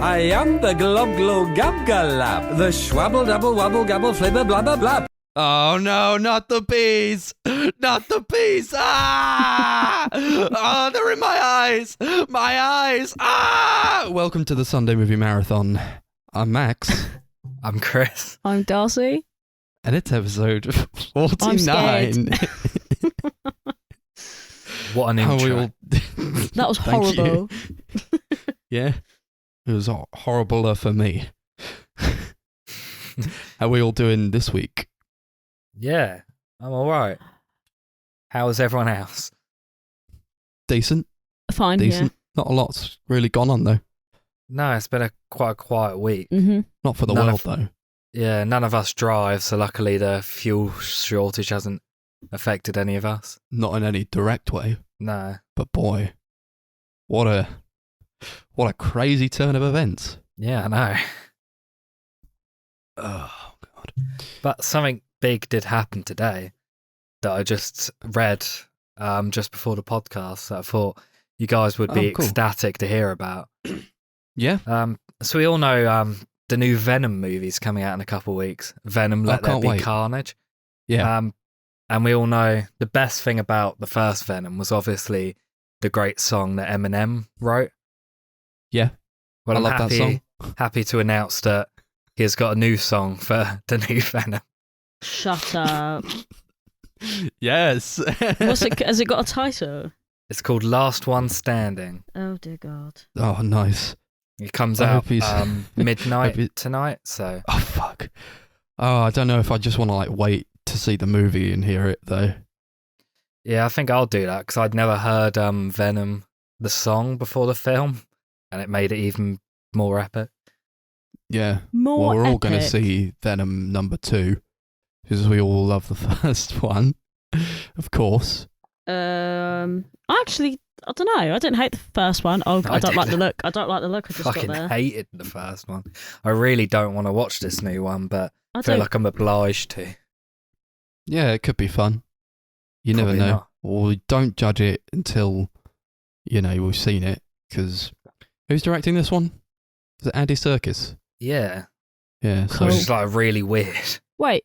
I am the glob glow gab galab, the schwabble double wabble gabble flibber blabber blab. Oh no, not the bees! Not the bees! Ah! Oh, they're in my eyes! My eyes! Ah! Welcome to the Sunday Movie Marathon. I'm Max. I'm Chris. I'm Darcy. And it's episode 49. I'm scared. What an intro. That was Thank horrible. Yeah, it was horribler for me. How are we all doing this week? Yeah, I'm alright. How is everyone else? Decent. Fine, Decent. Not a lot's really gone on though. No, it's been quite a quiet week. yeah. Mm-hmm. Not for the world though. Yeah, none of us drive, so luckily the fuel shortage hasn't affected any of us. Not in any direct way. No. But boy, what a crazy turn of events. Yeah, I know. Oh God. But something big did happen today that I just read just before the podcast that I thought you guys would be cool. ecstatic to hear about. Yeah. So we all know the new Venom movie's coming out in a couple of weeks. Venom, Let There can't Be wait. Carnage. Yeah. And we all know the best thing about the first Venom was obviously the great song that Eminem wrote. Yeah. Well, I I'm love that song. happy to announce that he's got a new song for the new Venom. Shut up. Yes. Has it got a title? It's called Last One Standing. Oh dear God. Oh, nice. It comes I out hope he's- midnight tonight, so... Oh, fuck. Oh, I don't know if I just want to wait to see the movie and hear it though. Yeah, I think I'll do that, because I'd never heard Venom, the song, before the film, and it made it even more epic. Yeah. More well, we're all going to epic. see Venom number 2 because we all love the first one, of course. Actually, I don't know. I didn't hate the first one. Oh, I don't like the look. I don't like the look. I just Fucking got there. hated the first one. I really don't want to watch this new one, but I I feel don't. like I'm obliged to. Yeah, it could be fun. You never Probably know. not. Or don't judge it until, we've seen it. Because who's directing this one? Is it Andy Serkis? Yeah, Yeah, so which is really weird. Wait,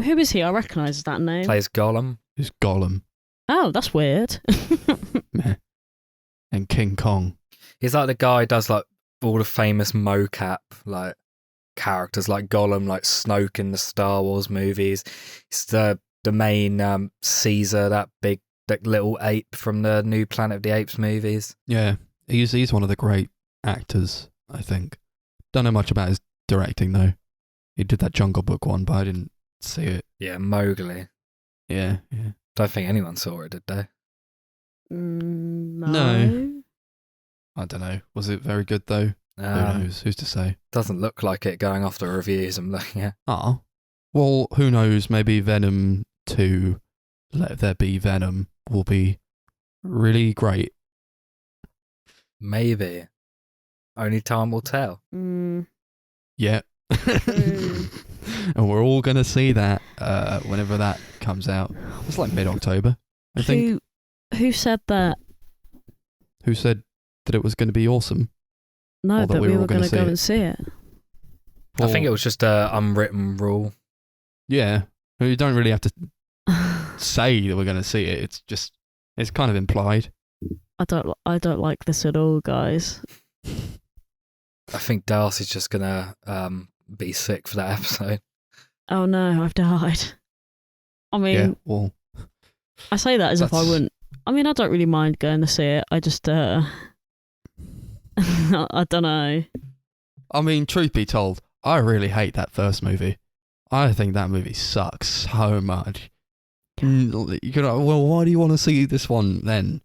who is he? I recognise that name. Plays Gollum. who's Gollum Oh, that's weird. Meh. And King Kong. He's like the guy who does all the famous mocap characters like Gollum, like Snoke in the Star Wars movies. He's the main Caesar, that little ape from the new Planet of the Apes movies. Yeah, he's one of the great actors, I think. Don't know much about his directing though. He did that Jungle Book one, but I didn't see it. Yeah, Mowgli. Yeah. Don't think anyone saw it, did they? No. No. I don't know. Was it very good though? Who knows? Who's to say? Doesn't look like it going off the reviews I'm looking at. Ah. Well, who knows? Maybe Venom 2, Let There Be Venom, will be really great. Maybe. Only time will tell. Yeah. And we're all going to see that whenever that comes out. It's like mid-October, I think. Who said that? Who said that it was going to be awesome? No, Or that that we we were were gonna going to see go it. and see it. I think it was just an unwritten rule. Yeah. You don't really have to say that we're going to see it. It's kind of implied. I don't like this at all, guys. I think Darcy's just gonna be sick for that episode. Oh no, I've died. I mean, Yeah, well, I say that as if I that's- wouldn't. I mean, I don't really mind going to see it. I just, I don't know. I mean, truth be told, I really hate that first movie. I think that movie sucks so much. You could, well, why do you want to see this one then?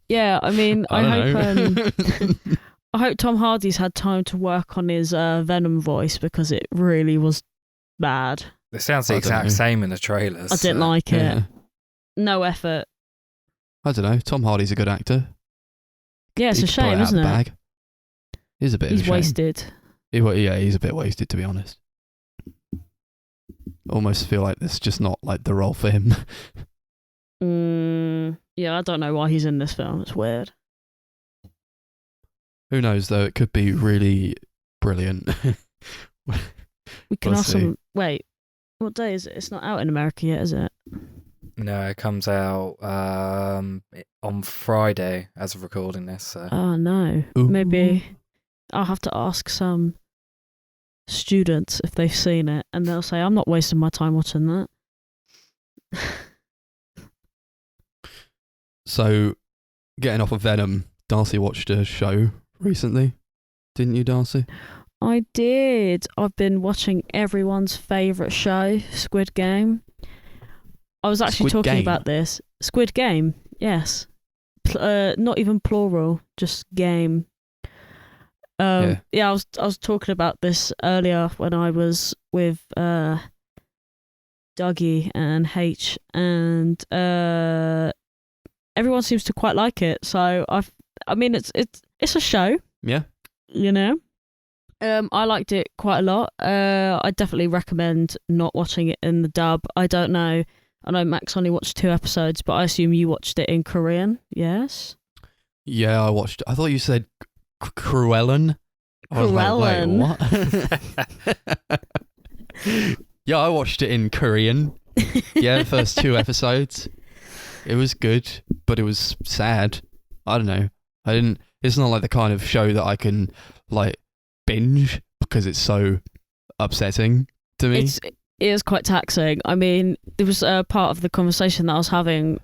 Yeah, I mean, I don't hope know. I hope Tom Hardy's had time to work on his Venom voice because it really was bad. It sounds the I don't exact know. same in the trailers. I didn't so- like it. Yeah. No effort. I don't know. Tom Hardy's a good actor. Yeah, it's He a could pull shame, out of isn't the it? bag. He's a bit of a He's shame. wasted. Yeah, he's a bit wasted, to be honest. Almost feel like it's just not the role for him. Yeah, I don't know why he's in this film. It's weird. Who knows though? It could be really brilliant. We can We'll ask see. them. Wait, what day is it? It's not out in America yet, is it? No, it comes out on Friday as of recording this. So. Oh no. Ooh. Maybe I'll have to ask some students if they've seen it, and they'll say I'm not wasting my time watching that. So, getting off of Venom, Darcy watched a show recently, didn't you, Darcy? I did. I've been watching everyone's favourite show, Squid Game. I was actually Squid talking Game? about this. Squid Game, yes. Not even plural, just game. Yeah. I was talking about this earlier when I was with Dougie and H, and everyone seems to quite like it. So I mean, it's a show, Yeah. you know. I liked it quite a lot. I definitely recommend not watching it in the dub. I don't know. I know Max only watched 2 episodes, but I assume you watched it in Korean. Yes. Yeah, I watched. I thought you said Cruellen. I was like, wait, what? Yeah, I watched it in Korean. Yeah, the first 2 episodes. It was good, but it was sad. I don't know. It's not like the kind of show that I can like binge because it's so upsetting to me. It is quite taxing. I mean, there was part of the conversation that I was having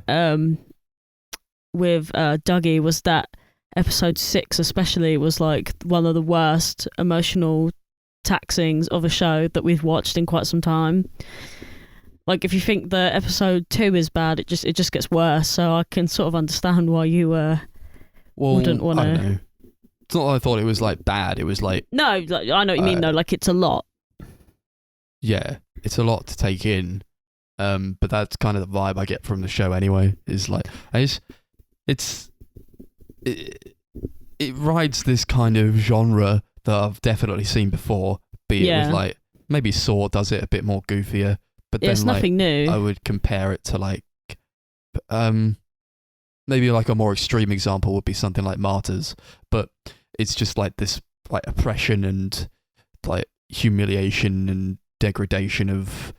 with Dougie was that episode 6 especially was like one of the worst emotional taxings of a show that we've watched in quite some time. Like, if you think the episode 2 is bad, it just gets worse. So I can sort of understand why you wouldn't want I don't to. know. It's not that I thought it was like bad. It was like, No, like, I know what you mean though. Like, it's a lot. yeah, it's a lot to take in. But that's kind of the vibe I get from the show anyway. Is like, it rides this kind of genre that I've definitely seen before. Be it with like maybe Saw does it a bit more goofier, but then It's like nothing new. I would compare it to like, maybe like a more extreme example would be something like Martyrs, but it's just like this like oppression and like humiliation and degradation of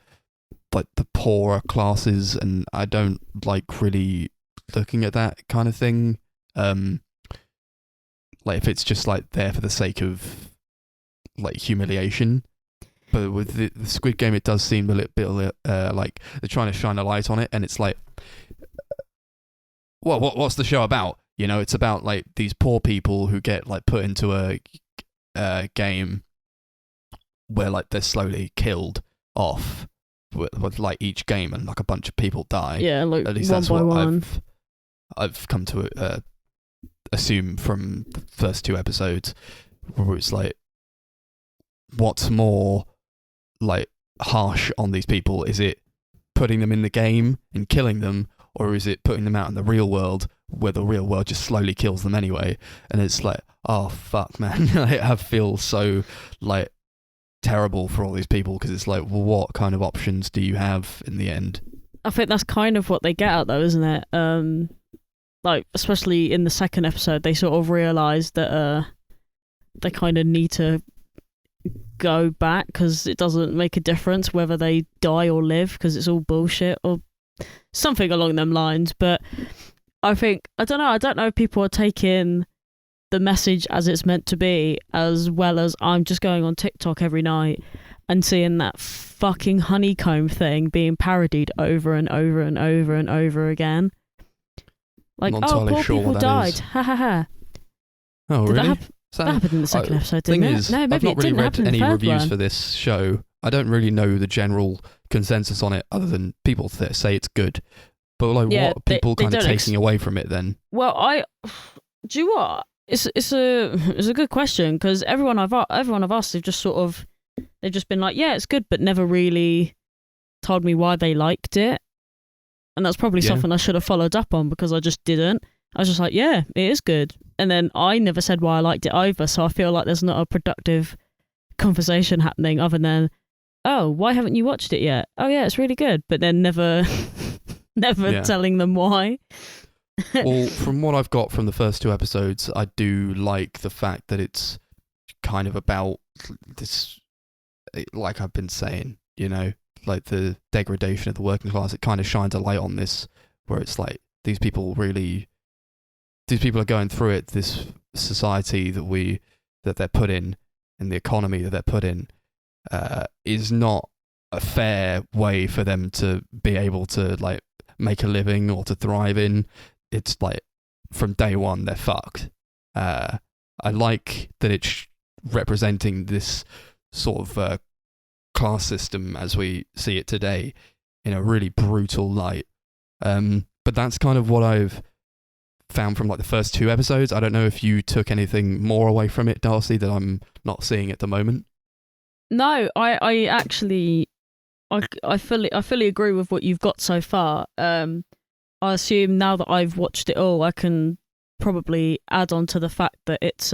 like the poorer classes, and I don't like really looking at that kind of thing. Like if it's just like there for the sake of like humiliation. But with the Squid Game, it does seem a little bit like they're trying to shine a light on it, and it's like, what's the show about? You know, it's about like these poor people who get like put into a game where like they're slowly killed off with like each game, and like a bunch of people die. Yeah, like At least one that's by what one. I've come to assume from the first 2 episodes, where it's like, what's more like harsh on these people? Is it putting them in the game and killing them, or is it putting them out in the real world where the real world just slowly kills them anyway? And it's like, oh fuck, man. I feel so like terrible for all these people, because it's like, well, what kind of options do you have in the end? I think that's kind of what they get at though, isn't it? Like, especially in the second episode, they sort of realise that they kind of need to go back because it doesn't make a difference whether they die or live, because it's all bullshit or something along them lines. But I don't know if people are taking the message as it's meant to be, as well as I'm just going on TikTok every night and seeing that fucking honeycomb thing being parodied over and over and over and over again. Like, Not oh, entirely poor sure people what that died. is. Ha ha ha. Oh, Did really? that happened in the second episode, Thing didn't is, it? No, maybe I've not it really didn't read happen in any the third reviews one. for this show. I don't really know the general consensus on it, other than people that say it's good. But like, Yeah, what are people they kind of don't taking away from it then? Well, do you know what? It's a good question, because everyone I've asked, they've just been like, yeah, it's good, but never really told me why they liked it. And that's probably something I should have followed up on, because I just didn't. I was just like, yeah, it is good. And then I never said why I liked it either, so I feel like there's not a productive conversation happening other than, oh, why haven't you watched it yet? Oh yeah, it's really good. But then never telling them why. Well, from what I've got from the first 2 episodes, I do like the fact that it's kind of about this, like I've been saying, like the degradation of the working class. It kind of shines a light on this, where it's like these people are going through it. This society that they're put in, and the economy that they're put in, is not a fair way for them to be able to like make a living or to thrive in. It's like from day one they're fucked. I like that it's representing this sort of class system as we see it today in a really brutal light. But that's kind of what I've found from like the first 2 episodes. I don't know if you took anything more away from it, Darcy, that I'm not seeing at the moment. No, I actually I fully agree with what you've got so far. I assume now that I've watched it all, I can probably add on to the fact that it's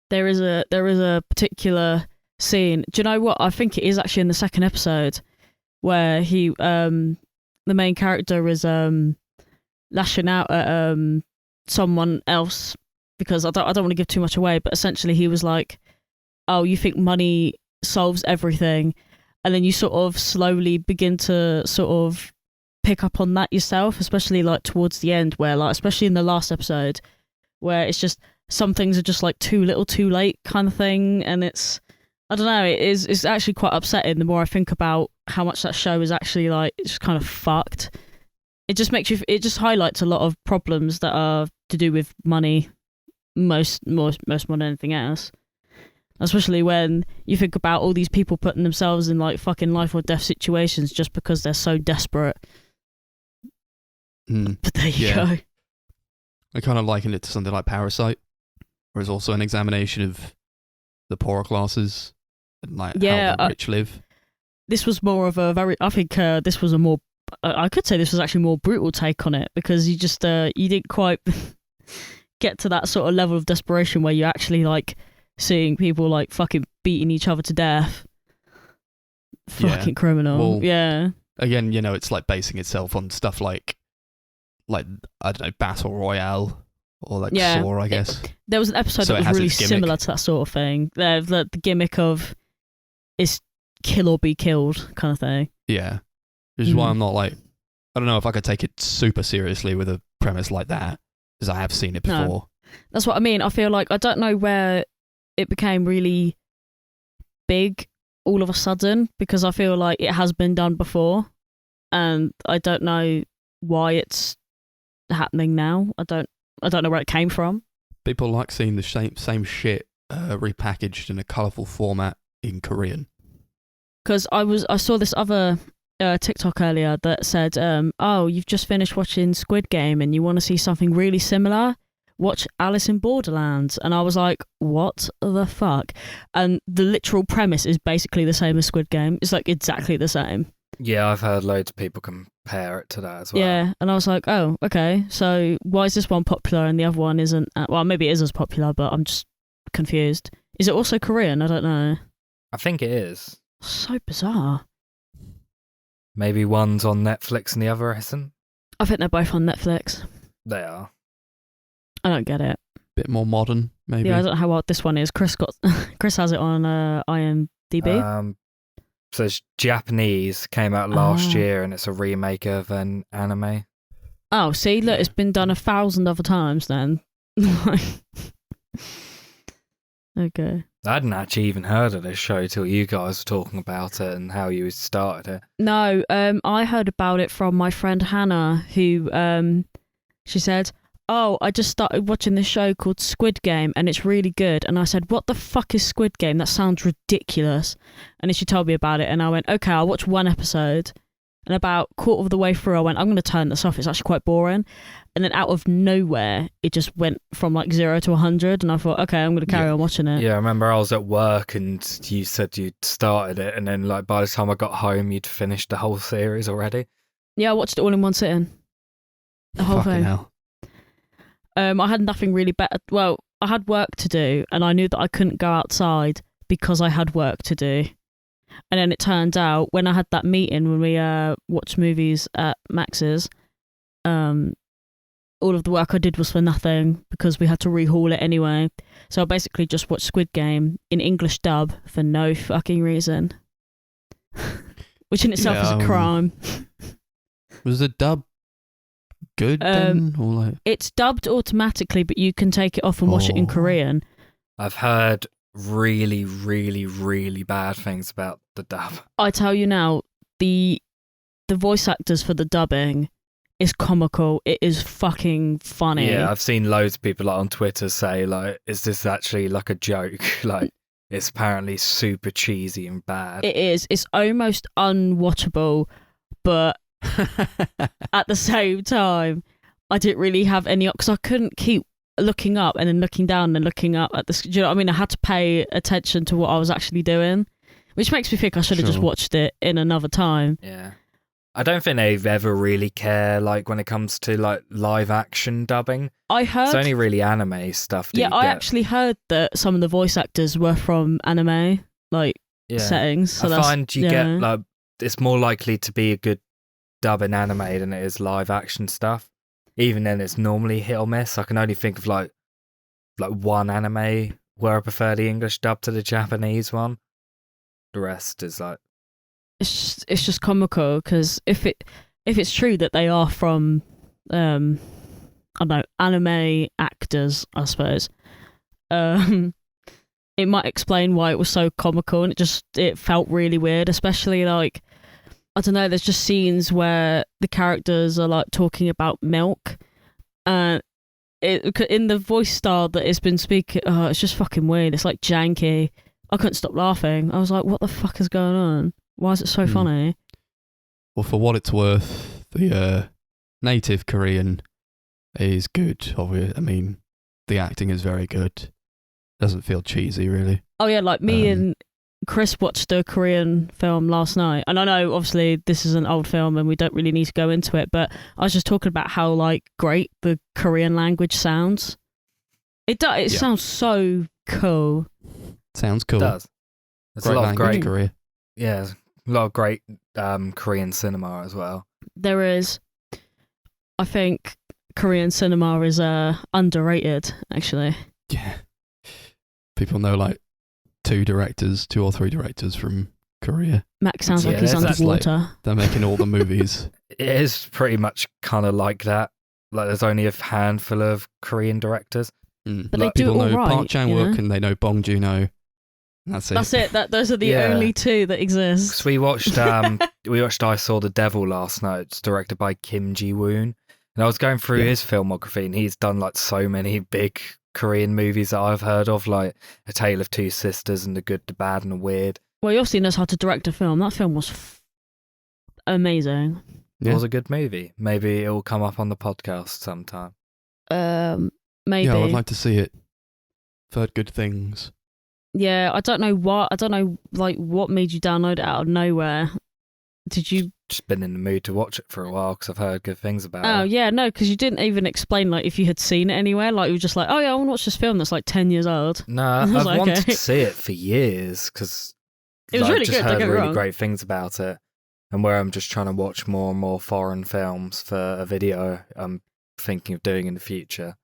there is a particular scene. Do you know what? I think it is actually in the second episode where the main character is lashing out at someone else, because I don't want to give too much away, but essentially he was like, "Oh, you think money solves everything?" And then you sort of slowly begin to sort of pick up on that yourself, especially like towards the end, where like, especially in the last episode, where it's just some things are just like too little too late kind of thing. And it's, I don't know, it's actually quite upsetting the more I think about how much that show is actually like, it's just kind of fucked. It just highlights a lot of problems that are to do with money most more than anything else. Especially when you think about all these people putting themselves in like fucking life or death situations just because they're so desperate. But there you go. I kind of liken it to something like Parasite, where it's also an examination of the poorer classes and like how the rich live. This was more of a very, I think this was a more, I could say this was actually more brutal take on it, because you just, you didn't quite get to that sort of level of desperation where you're actually like seeing people like fucking beating each other to death. Fucking criminal. Well, again, it's like basing itself on stuff like I don't know, Battle Royale or like Saw, I guess. There was an episode that was really similar to that sort of thing. The gimmick of it's kill or be killed kind of thing. Yeah. Which is why I'm not like, I don't know if I could take it super seriously with a premise like that, because I have seen it before. No. That's what I mean. I feel like, I don't know where it became really big all of a sudden, because I feel like it has been done before, and I don't know why it's happening now. I don't know where it came from. People like seeing the same shit repackaged in a colourful format in Korean. Because I saw this other TikTok earlier that said, "Oh, you've just finished watching Squid Game and you want to see something really similar? Watch Alice in Borderlands." And I was like, what the fuck? And the literal premise is basically the same as Squid Game. It's like exactly the same. Yeah, I've heard loads of people compare it to that as well. Yeah, and I was like, oh, okay, so why is this one popular and the other one isn't? Well, maybe it is as popular, but I'm just confused. Is it also Korean? I don't know. I think it is. So bizarre. Maybe one's on Netflix and the other isn't? I think they're both on Netflix. They are. I don't get it. Bit more modern, maybe. Yeah, I don't know how old this one is. Chris has it on IMDb. So it's Japanese, came out last year, and it's a remake of an anime. Oh, see, look, it's been done 1,000 other times then. Okay. I hadn't actually even heard of this show till you guys were talking about it and how you started it. No, I heard about it from my friend Hannah, who she said, "Oh, I just started watching this show called Squid Game and it's really good." And I said, "What the fuck is Squid Game? That sounds ridiculous." And then she told me about it and I went, okay, I'll watch one episode. And about quarter of the way through, I went, I'm going to turn this off. It's actually quite boring. And then out of nowhere, it just went from like 0 to 100. And I thought, okay, I'm going to carry on watching it. Yeah, I remember I was at work and you said you'd started it. And then like by the time I got home, you'd finished the whole series already. Yeah, I watched it all in one sitting. The whole thing. Hell. I had nothing really better. Well, I had work to do and I knew that I couldn't go outside because I had work to do. And then it turned out when I had that meeting when we watched movies at Max's, all of the work I did was for nothing because we had to rehaul it anyway. So I basically just watched Squid Game in English dub for no fucking reason. Which in itself is a crime. Was the dub good then? Or like... It's dubbed automatically, but you can take it off and watch it in Korean. I've heard really, really, really bad things about the dub. I tell you now, the voice actors for the dubbing is comical. It is fucking funny. Yeah, I've seen loads of people like on Twitter say like, "Is this actually like a joke?" Like, it's apparently super cheesy and bad. It is. It's almost unwatchable, but at the same time, I didn't really have any because I couldn't keep looking up and then looking down and looking up at the. Do you know what I mean? I had to pay attention to what I was actually doing, which makes me think I should have just watched it in another time. Yeah. I don't think they ever really care, like, when it comes to, like, live action dubbing. I heard... It's only really anime stuff that Yeah, I actually heard that some of the voice actors were from anime, like, settings. So I find you get, like, it's more likely to be a good dub in anime than it is live action stuff. Even then, it's normally hit or miss. I can only think of, like one anime where I prefer the English dub to the Japanese one. The rest is, like... It's just comical because if it's true that they are from I don't know, anime actors, I suppose, it might explain why it was so comical, and it felt really weird, especially like, I don't know, there's just scenes where the characters are like talking about milk, and in the voice style that it's been speaking, it's just fucking weird. It's like janky. I couldn't stop laughing. I was like, what the fuck is going on? Why is it so funny? Well, for what it's worth, the native Korean is good. I mean, the acting is very good. Doesn't feel cheesy, really. Oh yeah, like me and Chris watched a Korean film last night, and I know obviously this is an old film and we don't really need to go into it, but I was just talking about how like great the Korean language sounds. It sounds so cool. Sounds cool. It does. There's great a lot of great. Korea. Yeah. A lot of great Korean cinema as well. There is. I think Korean cinema is underrated, actually. Yeah. People know like two or three directors from Korea. Max sounds like he's underwater. Like, they're making all the movies. It is pretty much kind of like that. Like there's only a handful of Korean directors. But like, they do people it all know right, Park Chan-wook and they know Bong Joon-ho. That's it. Those are the only two that exist. So we watched I Saw the Devil last night. It's directed by Kim Ji-woon. And I was going through his filmography, and he's done like so many big Korean movies that I've heard of, like A Tale of Two Sisters and The Good, the Bad and the Weird. Well, he obviously knows how to direct a film. That film was amazing. It was a good movie. Maybe it will come up on the podcast sometime. Maybe. Yeah, I would like to see it. I've heard good things. Yeah, I don't know like what made you download it out of nowhere. Did you just been in the mood to watch it for a while because I've heard good things about it? Oh yeah, no, because you didn't even explain like if you had seen it anywhere. Like you were just like, oh yeah, I want to watch this film that's like 10 years old. No, I've wanted to see it for years because it was really just good. Heard don't get me really wrong. great things about it, and where I'm just trying to watch more and more foreign films for a video I'm thinking of doing in the future.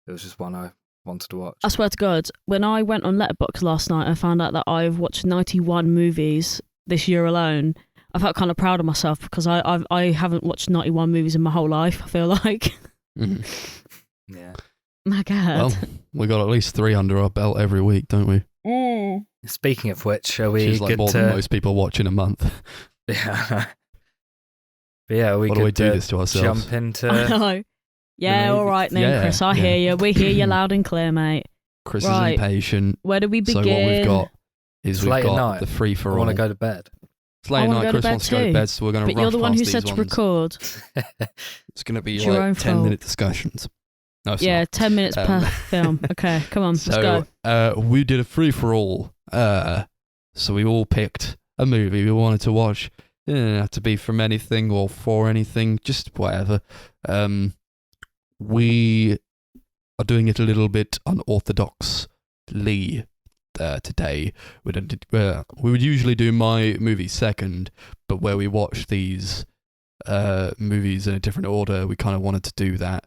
It was just one I wanted to watch. I swear to God, when I went on Letterboxd last night, I found out that I've watched 91 movies this year alone. I felt kind of proud of myself because I haven't watched 91 movies in my whole life, I feel like. Yeah. My God. Well, we got at least 3 under our belt every week, don't we? Speaking of which, are Which we is like good more to... than most people watch in a month. Yeah. But yeah, we Why could do we do this to ourselves? jump into... I know. Yeah, all right then, Chris. I hear you. We hear you loud and clear, mate. Chris Right. is impatient. Where do we begin? So what we've got is It's we've late at got night. the free for I all. want to go to bed. It's late I at wanna night. go to Chris bed wants to go to too. bed, so we're going to But rush you're the one who past said these to ones. record. It's going to be It's your own like fault. 10-minute discussions. No, it's Yeah, not. 10 minutes per film. Okay, come on, let's go. So we did a free for all. So we all picked a movie we wanted to watch. It didn't have to be from anything or for anything, just whatever. We are doing it a little bit unorthodoxly today. We would usually do my movie second, but where we watch these movies in a different order, we kind of wanted to do that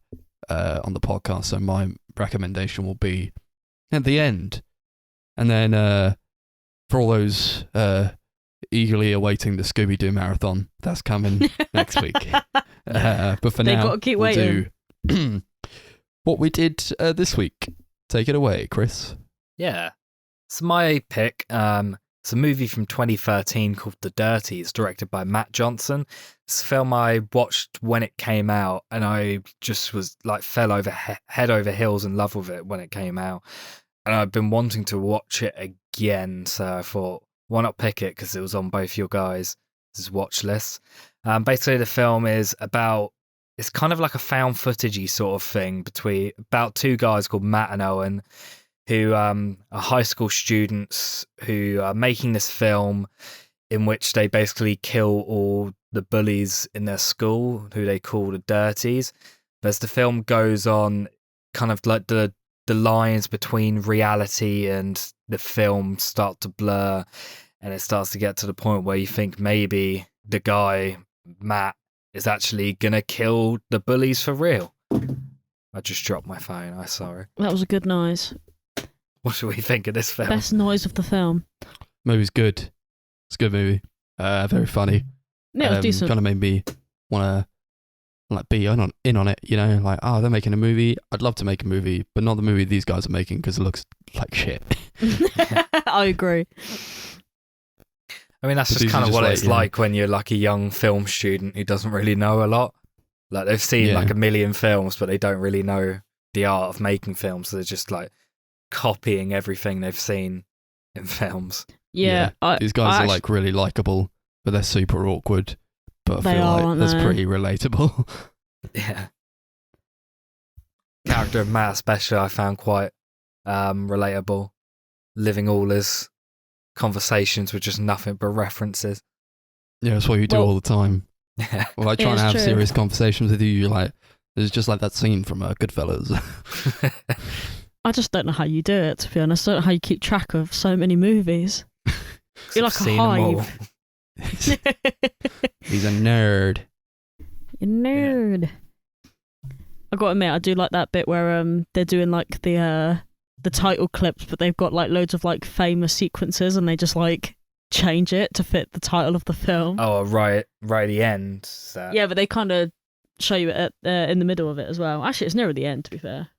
on the podcast. So my recommendation will be at the end. And then for all those eagerly awaiting the Scooby-Doo marathon, that's coming next week. But for They now, gotta keep we'll waiting. do what we did this week. Take it away, Chris. Yeah. So my pick, it's a movie from 2013 called The Dirties, directed by Matt Johnson. It's a film I watched when it came out, and I just was like fell over head over heels in love with it when it came out. And I've been wanting to watch it again, so I thought, why not pick it? Because it was on both your guys' watch lists. Basically, the film is about, it's kind of like a found footagey sort of thing about two guys called Matt and Owen, who are high school students who are making this film in which they basically kill all the bullies in their school, who they call the Dirties. But as the film goes on, kind of like the lines between reality and the film start to blur, and it starts to get to the point where you think maybe the guy, Matt, is actually gonna kill the bullies for real. I just dropped my phone, I'm sorry. That was a good noise. What should we think of this film? Best noise of the film. Movie's good. It's a good movie. Very funny. Yeah, it was decent. Kind of made me want to like be in on it, you know, like, oh, they're making a movie. I'd love to make a movie, but not the movie these guys are making because it looks like shit. I agree. I mean, that's But just these kind are of just what like, it's you know- like when you're like a young film student who doesn't really know a lot. Like they've seen Yeah. like a million films, but they don't really know the art of making films. So they're just like copying everything they've seen in films. Yeah. These guys I are like really likable, but they're super awkward. But I They feel are, like aren't that's they? pretty relatable. Yeah. Character of Matt especially I found quite relatable. Living all his conversations with just nothing but references. Yeah, that's what you do Well- all the time. Yeah. Well, I try and It's have true. serious conversations with you. You're like, there's just like that scene from Goodfellas. I just don't know how you do it, to be honest. I don't know how you keep track of so many movies. You're like a Seen 'em all. hive. He's a nerd. You nerd. I gotta admit, I do like that bit where they're doing like the title clips, but they've got like loads of like famous sequences, and they just like change it to fit the title of the film. Oh, right at the end. Yeah, but they kind of show you it in the middle of it as well. Actually, it's near the end, to be fair.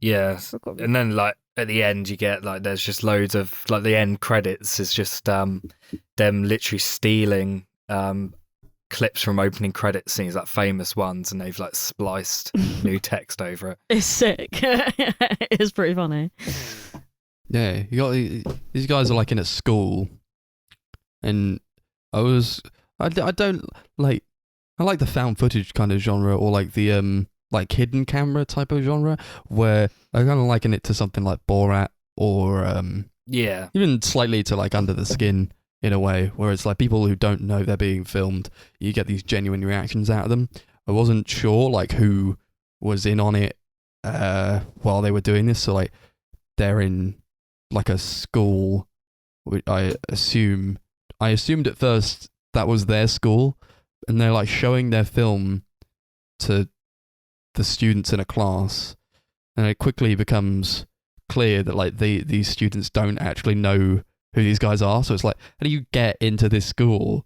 Yeah. And then like at the end you get like there's just loads of like the end credits is just them literally stealing clips from opening credit scenes, like famous ones, and they've like spliced new text over it. It's sick. It is pretty funny. Yeah, you got these guys are like in a school, and I don't like, I like the found footage kind of genre, or like the like hidden camera type of genre, where I kind of liken it to something like Borat, or Yeah. even slightly to like Under the Skin in a way, where it's like people who don't know they're being filmed, you get these genuine reactions out of them. I wasn't sure like who was in on it while they were doing this, so like they're in like a school. I assumed at first that was their school, and they're like showing their film to the students in a class, and it quickly becomes clear that like these students don't actually know who these guys are. So it's like, how do you get into this school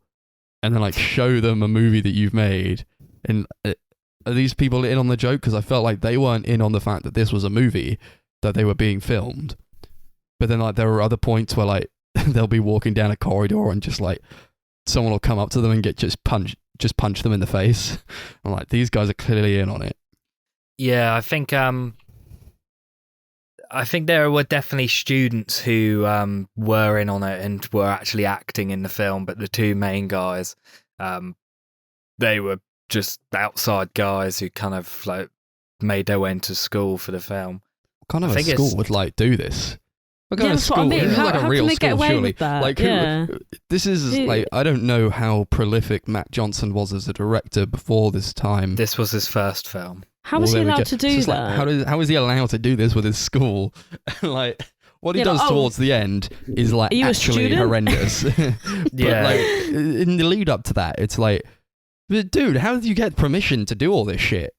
and then like show them a movie that you've made? And are these people in on the joke? Because I felt like they weren't in on the fact that this was a movie, that they were being filmed. But then like there were other points where like they'll be walking down a corridor and just like someone will come up to them and just punch them in the face. I'm like, these guys are clearly in on it. Yeah, I think there were definitely students who were in on it and were actually acting in the film, but the two main guys, they were just outside guys who kind of like made their way into school for the film. What kind of I a think school it's- would like do this? What kind Yeah, of that's what I school? mean. This is How like a can real they get school, away surely. with that? Like, Yeah. this is like, I don't know how prolific Matt Johnson was as a director before this time. This was his first film. How was Well, he there we allowed go. to It's do just that? like, how is he allowed to do this with his school? Like, what he Yeah, does like, towards the end is like Are you a actually student? horrendous. But Yeah. like in the lead up to that, it's like But dude, how did you get permission to do all this shit?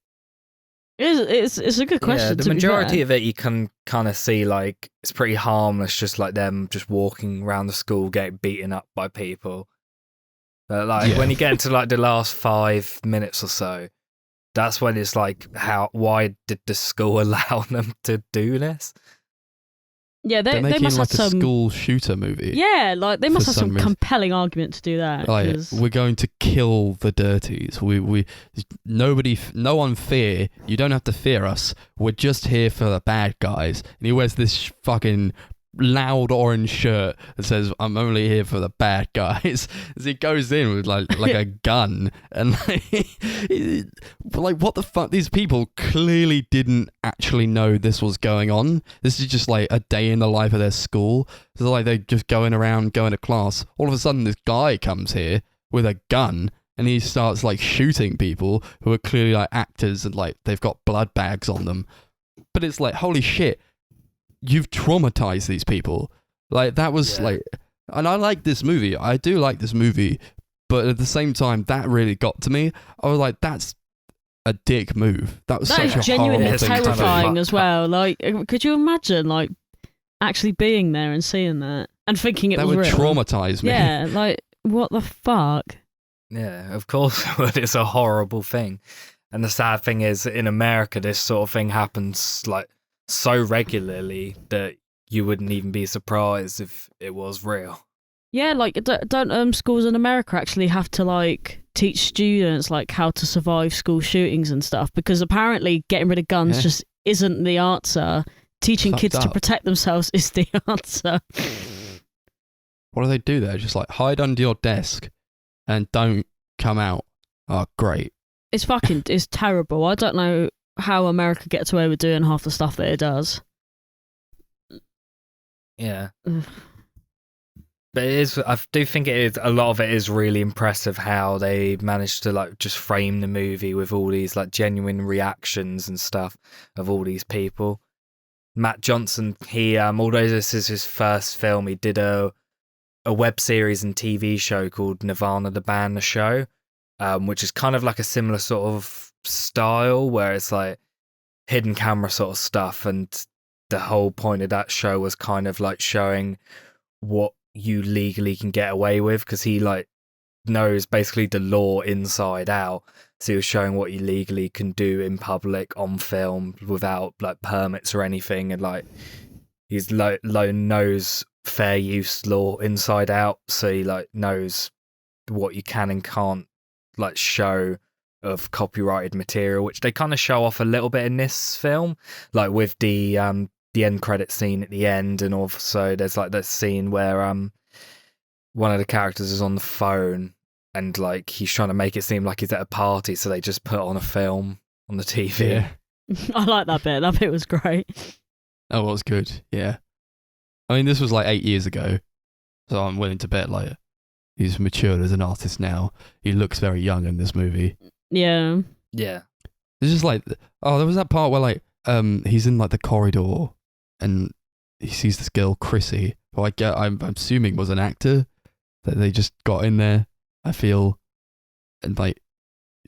It's a good question. Yeah, the majority of it you can kind of see like it's pretty harmless, just like them just walking around the school getting beaten up by people. But like when you get into like the last 5 minutes or so, that's when it's like, why did the school allow them to do this? Yeah, They're they making must like have some a school shooter movie. Yeah, like they must for have some some reason. compelling argument to do that. Like, 'cause- we're going to kill the Dirties. No one fear. You don't have to fear us. We're just here for the bad guys. And he wears this fucking loud orange shirt that says, "I'm only here for the bad guys." As he goes in with like a gun and like what the fuck? These people clearly didn't actually know this was going on. This is just like a day in the life of their school. So like they're just going around, going to class. All of a sudden, this guy comes here with a gun and he starts like shooting people who are clearly like actors and like they've got blood bags on them. But it's like, holy shit. You've traumatized these people. Like, that was like... And I like this movie. I do like this movie. But at the same time, that really got to me. I was like, that's a dick move. That was that such is a genuinely horrible thing to do. terrifying as well. Like, could you imagine, like, actually being there and seeing that and thinking it That was would real? traumatize me. Yeah, like, what the fuck? Yeah, of course it would. It's a horrible thing. And the sad thing is, in America, this sort of thing happens like so regularly that you wouldn't even be surprised if it was real. Yeah, like, don't schools in America actually have to, like, teach students, like, how to survive school shootings and stuff? Because apparently getting rid of guns just isn't the answer. Teaching Fucked kids to up. protect themselves is the answer. What do they do there? Just like hide under your desk and don't come out. Oh, great. It's terrible. I don't know how America gets away with doing half the stuff that it does. Yeah. Ugh. But it is, I do think it is, a lot of it is really impressive how they managed to like just frame the movie with all these like genuine reactions and stuff of all these people. Matt Johnson, he although this is his first film, he did a web series and TV show called Nirvana the Band the Show, which is kind of like a similar sort of style where it's like hidden camera sort of stuff, and the whole point of that show was kind of like showing what you legally can get away with, because he like knows basically the law inside out, so he was showing what you legally can do in public on film without like permits or anything, and like he's knows fair use law inside out, so he like knows what you can and can't like show of copyrighted material, which they kind of show off a little bit in this film, like with the end credit scene at the end, and also there's like that scene where one of the characters is on the phone and like he's trying to make it seem like he's at a party, so they just put on a film on the TV. Yeah. I like that bit. That bit was great. That was good. Yeah. I mean, this was like 8 years ago, so I'm willing to bet like he's matured as an artist now. He looks very young in this movie. Yeah. Yeah. It's just like, oh, there was that part where like he's in like the corridor and he sees this girl Chrissy, who I'm assuming was an actor that they just got in there. I feel, and like,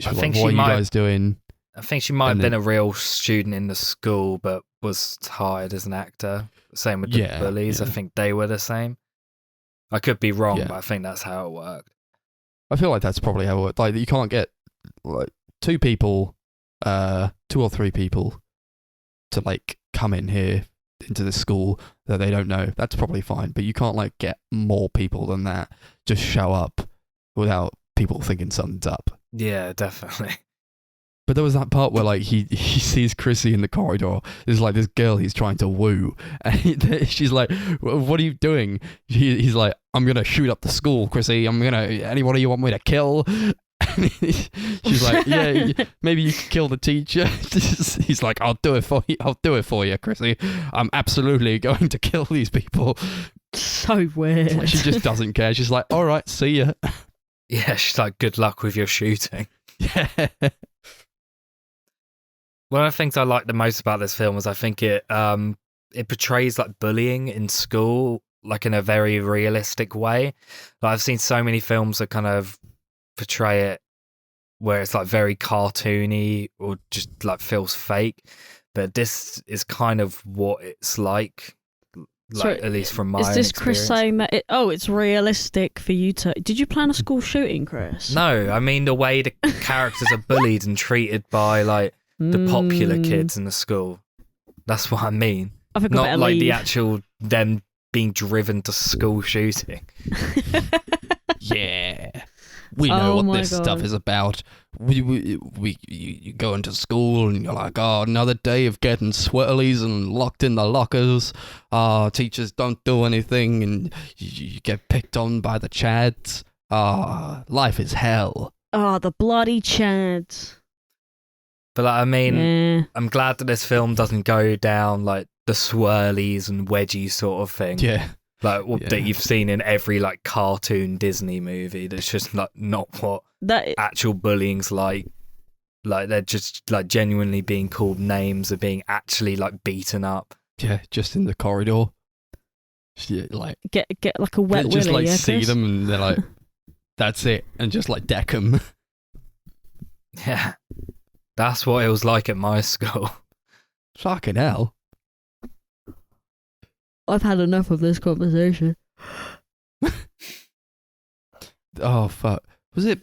I like, think what are she you might- guys doing? I think she might have been a real student in the school, but was hired as an actor. Same with the bullies. I think they were the same. I could be wrong, but I think that's how it worked. I feel like that's probably how it works. Like, you can't get like two or three people to like come in here into the school that they don't know. That's probably fine, but you can't like get more people than that just show up without people thinking something's up. Yeah, definitely. But there was that part where like he sees Chrissy in the corridor. There's like this girl he's trying to woo, and she's like, "What are you doing?" He's like, "I'm gonna shoot up the school, Chrissy. Anybody you want me to kill." She's like, "Yeah, maybe you could kill the teacher." He's like, "I'll do it for you. I'll do it for you, Chrissy. I'm absolutely going to kill these people." So weird. She just doesn't care. She's like, "All right, see ya." Yeah, she's like, "Good luck with your shooting." Yeah. One of the things I like the most about this film is I think it portrays like bullying in school like in a very realistic way. Like, I've seen so many films that kind of portray it where it's like very cartoony or just like feels fake. But this is kind of what it's like So, at least from my Is this experience. Chris saying that it's realistic for you to... Did you plan a school shooting, Chris? No, I mean the way the characters are bullied and treated by like the popular kids in the school. That's what I mean. I think I Not better like the leave. actual them being driven to school shooting. Yeah. We know Oh what my this God. stuff is about. You go into school and you're like, oh, another day of getting swirlies and locked in the lockers. Teachers don't do anything and you get picked on by the chads. Life is hell. Oh, the bloody chads. But like, I mean, Yeah. I'm glad that this film doesn't go down like the swirlies and wedgie sort of thing. Yeah. Like Yeah. that you've seen in every like cartoon Disney movie. That's just like not what That actual bullying's like. Like they're just like genuinely being called names or being actually like beaten up. Yeah, just in the corridor. Yeah, like, get like a wet they just willy, like yeah, see Chris? them and they're like, that's it. And just like deck them. Yeah. That's what it was like at my school. Fucking hell. I've had enough of this conversation. Oh, fuck. Was it...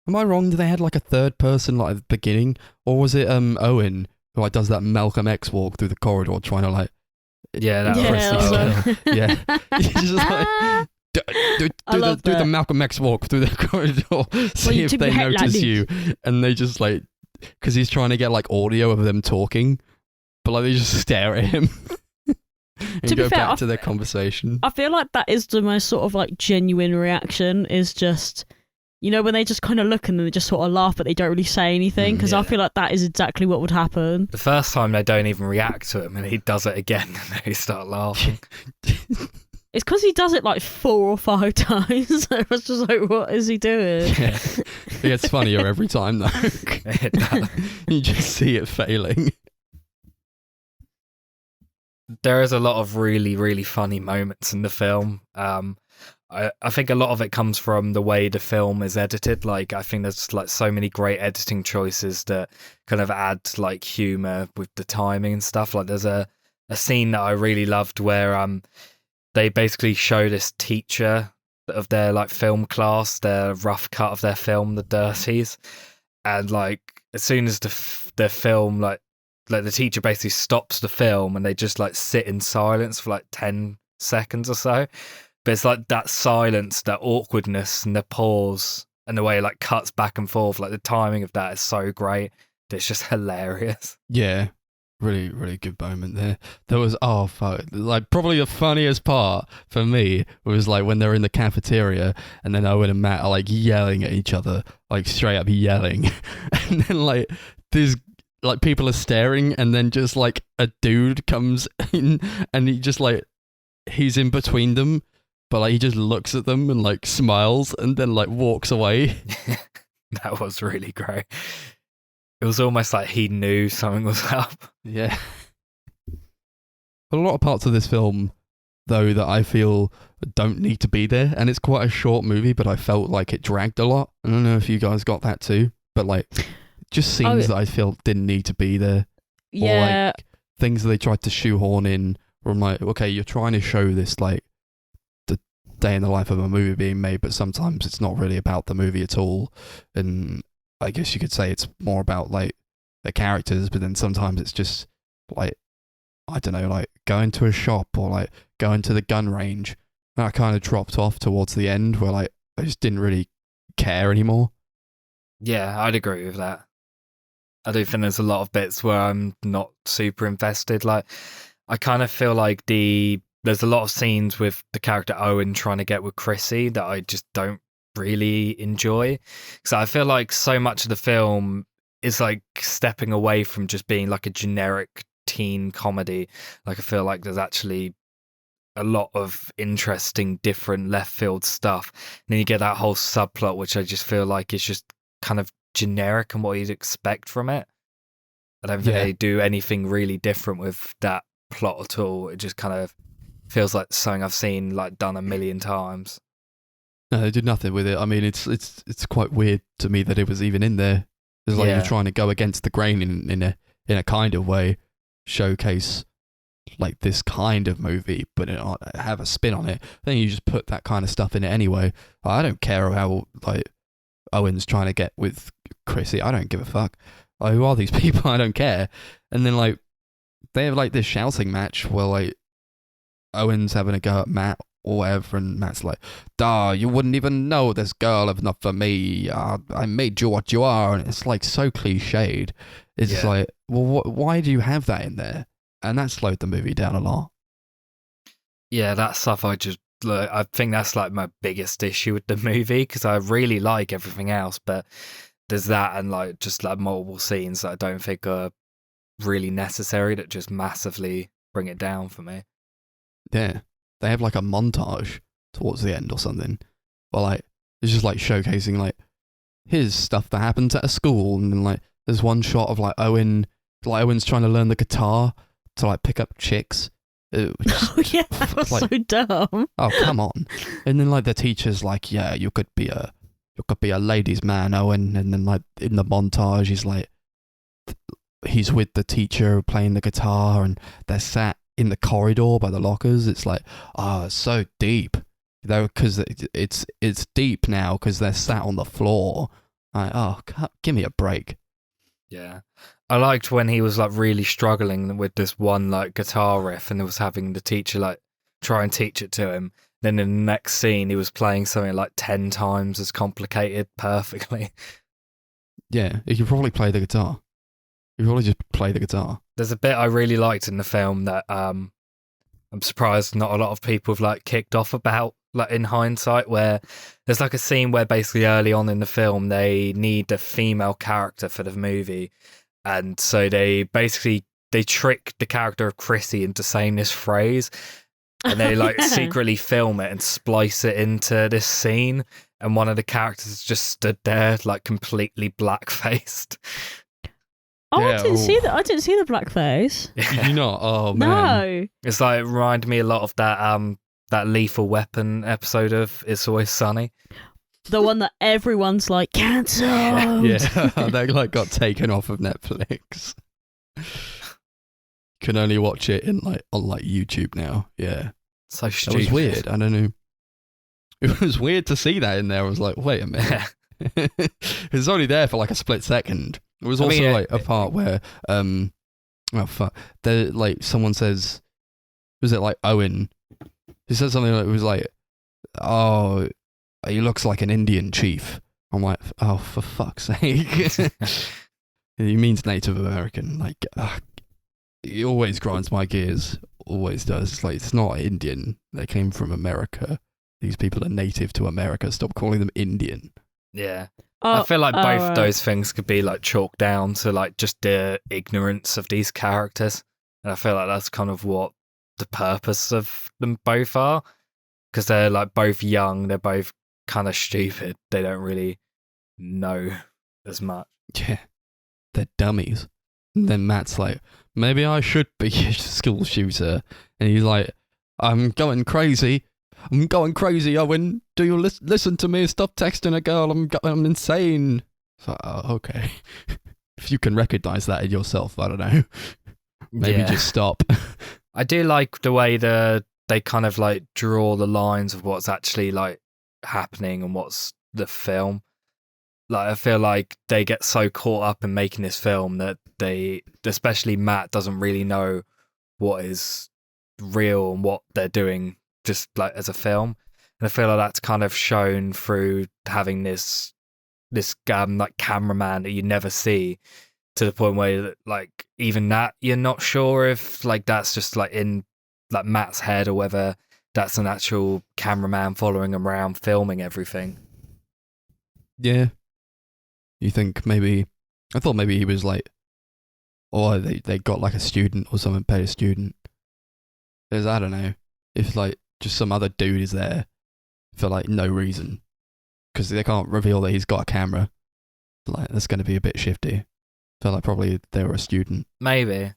Am I wrong? Did they had like a third person like at the beginning? Or was it Owen who like does that Malcolm X walk through the corridor trying to like... Yeah, that Yeah, was also- Yeah. He's just like... Do love the that. Malcolm X walk through the corridor. See you if tip they your head like notice this. you. And they just like... Because he's trying to get like audio of them talking. But like they just stare at him. And To be go fair, back to their conversation. I feel like that is the most sort of like genuine reaction, is just, you know, when they just kind of look and then they just sort of laugh but they don't really say anything, because I Yeah. feel like that is exactly what would happen. the first time they don't even react to him and he does it again and they start laughing. It's because he does it like 4 or 5 times. So it's just like, what is he doing? Yeah. It gets funnier every time though. It does. You just see it failing. There is a lot of really, really funny moments in the film. I think a lot of it comes from the way the film is edited. Like, I think there's like so many great editing choices that kind of add like humor with the timing and stuff. Like, there's a scene that I really loved where they basically show this teacher of their like film class, their rough cut of their film, The Dirties, and like as soon as the film like the teacher basically stops the film and they just like sit in silence for like 10 seconds or so. But it's like that silence, that awkwardness and the pause and the way it like cuts back and forth, like the timing of that is so great. It's just hilarious. Yeah. Really, really good moment there. There was, oh fuck, like probably the funniest part for me was like when they're in the cafeteria and then Owen and Matt are like yelling at each other, like straight up yelling. And then like these like people are staring and then just like a dude comes in and he just like, he's in between them, but like he just looks at them and like smiles and then like walks away. That was really great. It was almost like he knew something was up. Yeah. A lot of parts of this film, though, that I feel don't need to be there, and it's quite a short movie, but I felt like it dragged a lot. I don't know if you guys got that too, but like, just scenes that I feel didn't need to be there, Yeah. or like things that they tried to shoehorn in. Or I'm like, okay, you're trying to show this like the day in the life of a movie being made, but sometimes it's not really about the movie at all, and I guess you could say it's more about like the characters, but then sometimes it's just like, I don't know, like going to a shop or like going to the gun range. And I kind of dropped off towards the end where like I just didn't really care anymore. Yeah, I'd agree with that. I do think there's a lot of bits where I'm not super invested. Like, I kind of feel like there's a lot of scenes with the character Owen trying to get with Chrissy that I just don't really enjoy. So I feel like so much of the film is like stepping away from just being like a generic teen comedy. Like, I feel like there's actually a lot of interesting, different left field stuff. And then you get that whole subplot, which I just feel like is just kind of generic and what you'd expect from it. I don't think they do anything really different with that plot at all. It just kind of feels like something I've seen like done a million times. No, they did nothing with it. I mean, it's quite weird to me that it was even in there. It's like you're trying to go against the grain in a kind of way, showcase like this kind of movie, but have a spin on it. Then you just put that kind of stuff in it anyway. I don't care how like Owen's trying to get with Chrissy. I don't give a fuck. Like, who are these people? I don't care. And then like they have like this shouting match where like Owen's having a go at Matt or whatever, and Matt's like, "Duh, you wouldn't even know this girl if not for me. I made you what you are," and it's like so cliched. It's like, well, why do you have that in there? And that slowed the movie down a lot. Yeah, that stuff I think that's like my biggest issue with the movie, because I really like everything else, but there's that and like just like multiple scenes that I don't think are really necessary that just massively bring it down for me. Yeah. They have like a montage towards the end or something. But like, it's just like showcasing like, here's stuff that happens at a school. And then like, there's one shot of like Owen's trying to learn the guitar to like pick up chicks. Oh yeah, that was like, so dumb. Oh, come on. And then like the teacher's like, yeah, you could be a ladies' man, Owen. And then like in the montage, he's with the teacher playing the guitar, and they're sat in the corridor by the lockers. It's like, it's so deep, because it's deep now because they're sat on the floor. Like, give me a break. Yeah, I liked when he was like really struggling with this one like guitar riff, and was having the teacher like try and teach it to him. Then in the next scene, he was playing something like 10 times as complicated perfectly. Yeah, he could probably play the guitar. You probably just play the guitar. There's a bit I really liked in the film that I'm surprised not a lot of people have like kicked off about, like in hindsight, where there's like a scene where basically early on in the film they need a female character for the movie, and so they trick the character of Chrissy into saying this phrase, and they like secretly film it and splice it into this scene, and one of the characters just stood there like completely black-faced. Oh, Yeah, I didn't see that. I didn't see the blackface. Did you not? Oh man. No. It's like, it reminded me a lot of that Lethal Weapon episode of It's Always Sunny. The one that everyone's like, cancelled. Yeah, that like got taken off of Netflix. Can only watch it on YouTube now. Yeah. So That stupid. was weird. I don't know. It was weird to see that in there. I was like, wait a minute. It was only there for like a split second. It was also like a part where oh fuck, like someone says, was it like Owen? He said something like, it was like, oh, he looks like an Indian chief. I'm like, oh, for fuck's sake. He means Native American. Like, he always grinds my gears. Always does. It's like, it's not Indian. They came from America. These people are native to America. Stop calling them Indian. Yeah. I feel like both those things could be like chalked down to like just the ignorance of these characters. And I feel like that's kind of what the purpose of them both are. Because they're like both young, they're both kind of stupid. They don't really know as much. Yeah. They're dummies. And then Matt's like, maybe I should be a school shooter. And he's like, I'm going crazy, Owen. Do you listen to me? Stop texting a girl. I'm insane. So, okay. If you can recognize that in yourself, I don't know. Maybe just stop. I do like the way they kind of like draw the lines of what's actually like happening and what's the film. Like, I feel like they get so caught up in making this film that especially Matt, doesn't really know what is real and what they're doing just like as a film. And I feel like that's kind of shown through having this like cameraman that you never see, to the point where like even that you're not sure if like that's just like in like Matt's head or whether that's an actual cameraman following him around filming everything. Yeah. You think maybe, I thought maybe he was like, or they got like a student or someone paid a student. Because I don't know, if like just some other dude is there for like no reason, because they can't reveal that he's got a camera. Like, that's going to be a bit shifty. Felt like probably they were a student. Maybe.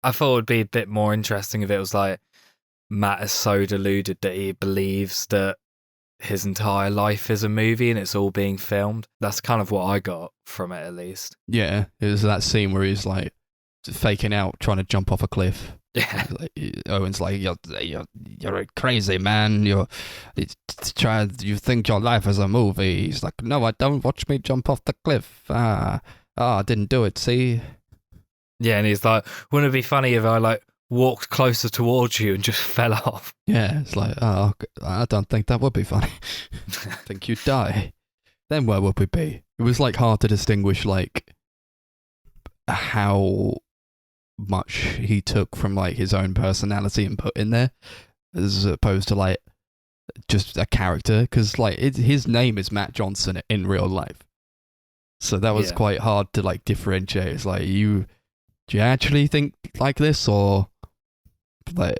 I thought it would be a bit more interesting if it was like Matt is so deluded that he believes that his entire life is a movie and it's all being filmed. That's kind of what I got from it, at least. Yeah, it was that scene where he's like faking out, trying to jump off a cliff. Yeah. Owen's like, you're crazy, man. You think your life is a movie. He's like, no, I don't. Watch me jump off the cliff. I didn't do it. See? Yeah, and he's like, wouldn't it be funny if I like walked closer towards you and just fell off? Yeah, it's like, oh, I don't think that would be funny. I think you'd die. Then where would we be? It was like hard to distinguish like how much he took from like his own personality and put in there, as opposed to like just a character, because like his name is Matt Johnson in real life, so that was quite hard to like differentiate. It's like, do you actually think like this, or like,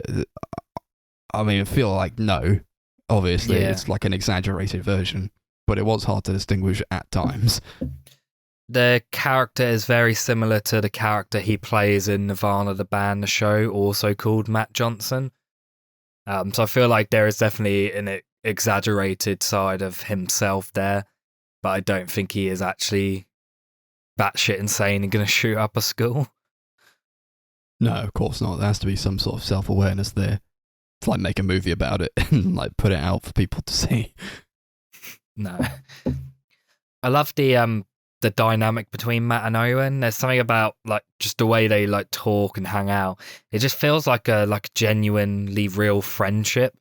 I mean, I feel like no, obviously it's like an exaggerated version, but it was hard to distinguish at times. The character is very similar to the character he plays in Nirvana, the band, the show, also called Matt Johnson. So I feel like there is definitely an exaggerated side of himself there, but I don't think he is actually batshit insane and going to shoot up a school. No, of course not. There has to be some sort of self-awareness there to like make a movie about it and like put it out for people to see. No. I love the dynamic between Matt and Owen. There's something about like just the way they like talk and hang out. It just feels like a genuinely real friendship.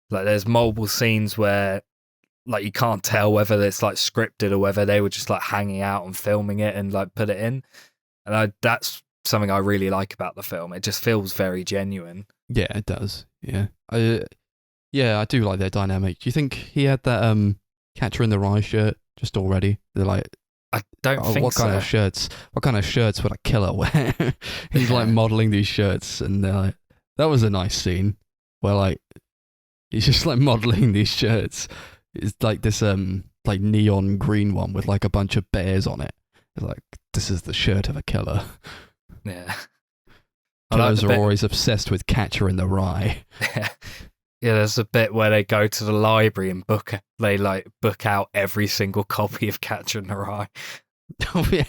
Like there's multiple scenes where like you can't tell whether it's like scripted or whether they were just like hanging out and filming it and like put it in. And that's something I really like about the film. It just feels very genuine. Yeah, it does. Yeah. I do like their dynamic. Do you think he had that Catcher in the Rye shirt just already? They're like, I don't think what so. What kind of shirts would a killer wear? He's like modeling these shirts, and they're like, that was a nice scene where like he's just like modeling these shirts. It's like this like neon green one with like a bunch of bears on it. It's like, this is the shirt of a killer. Yeah. Killers are always obsessed with Catcher in the Rye. Yeah, there's a bit where they go to the library and book out every single copy of Catcher in the Rye. Oh yeah.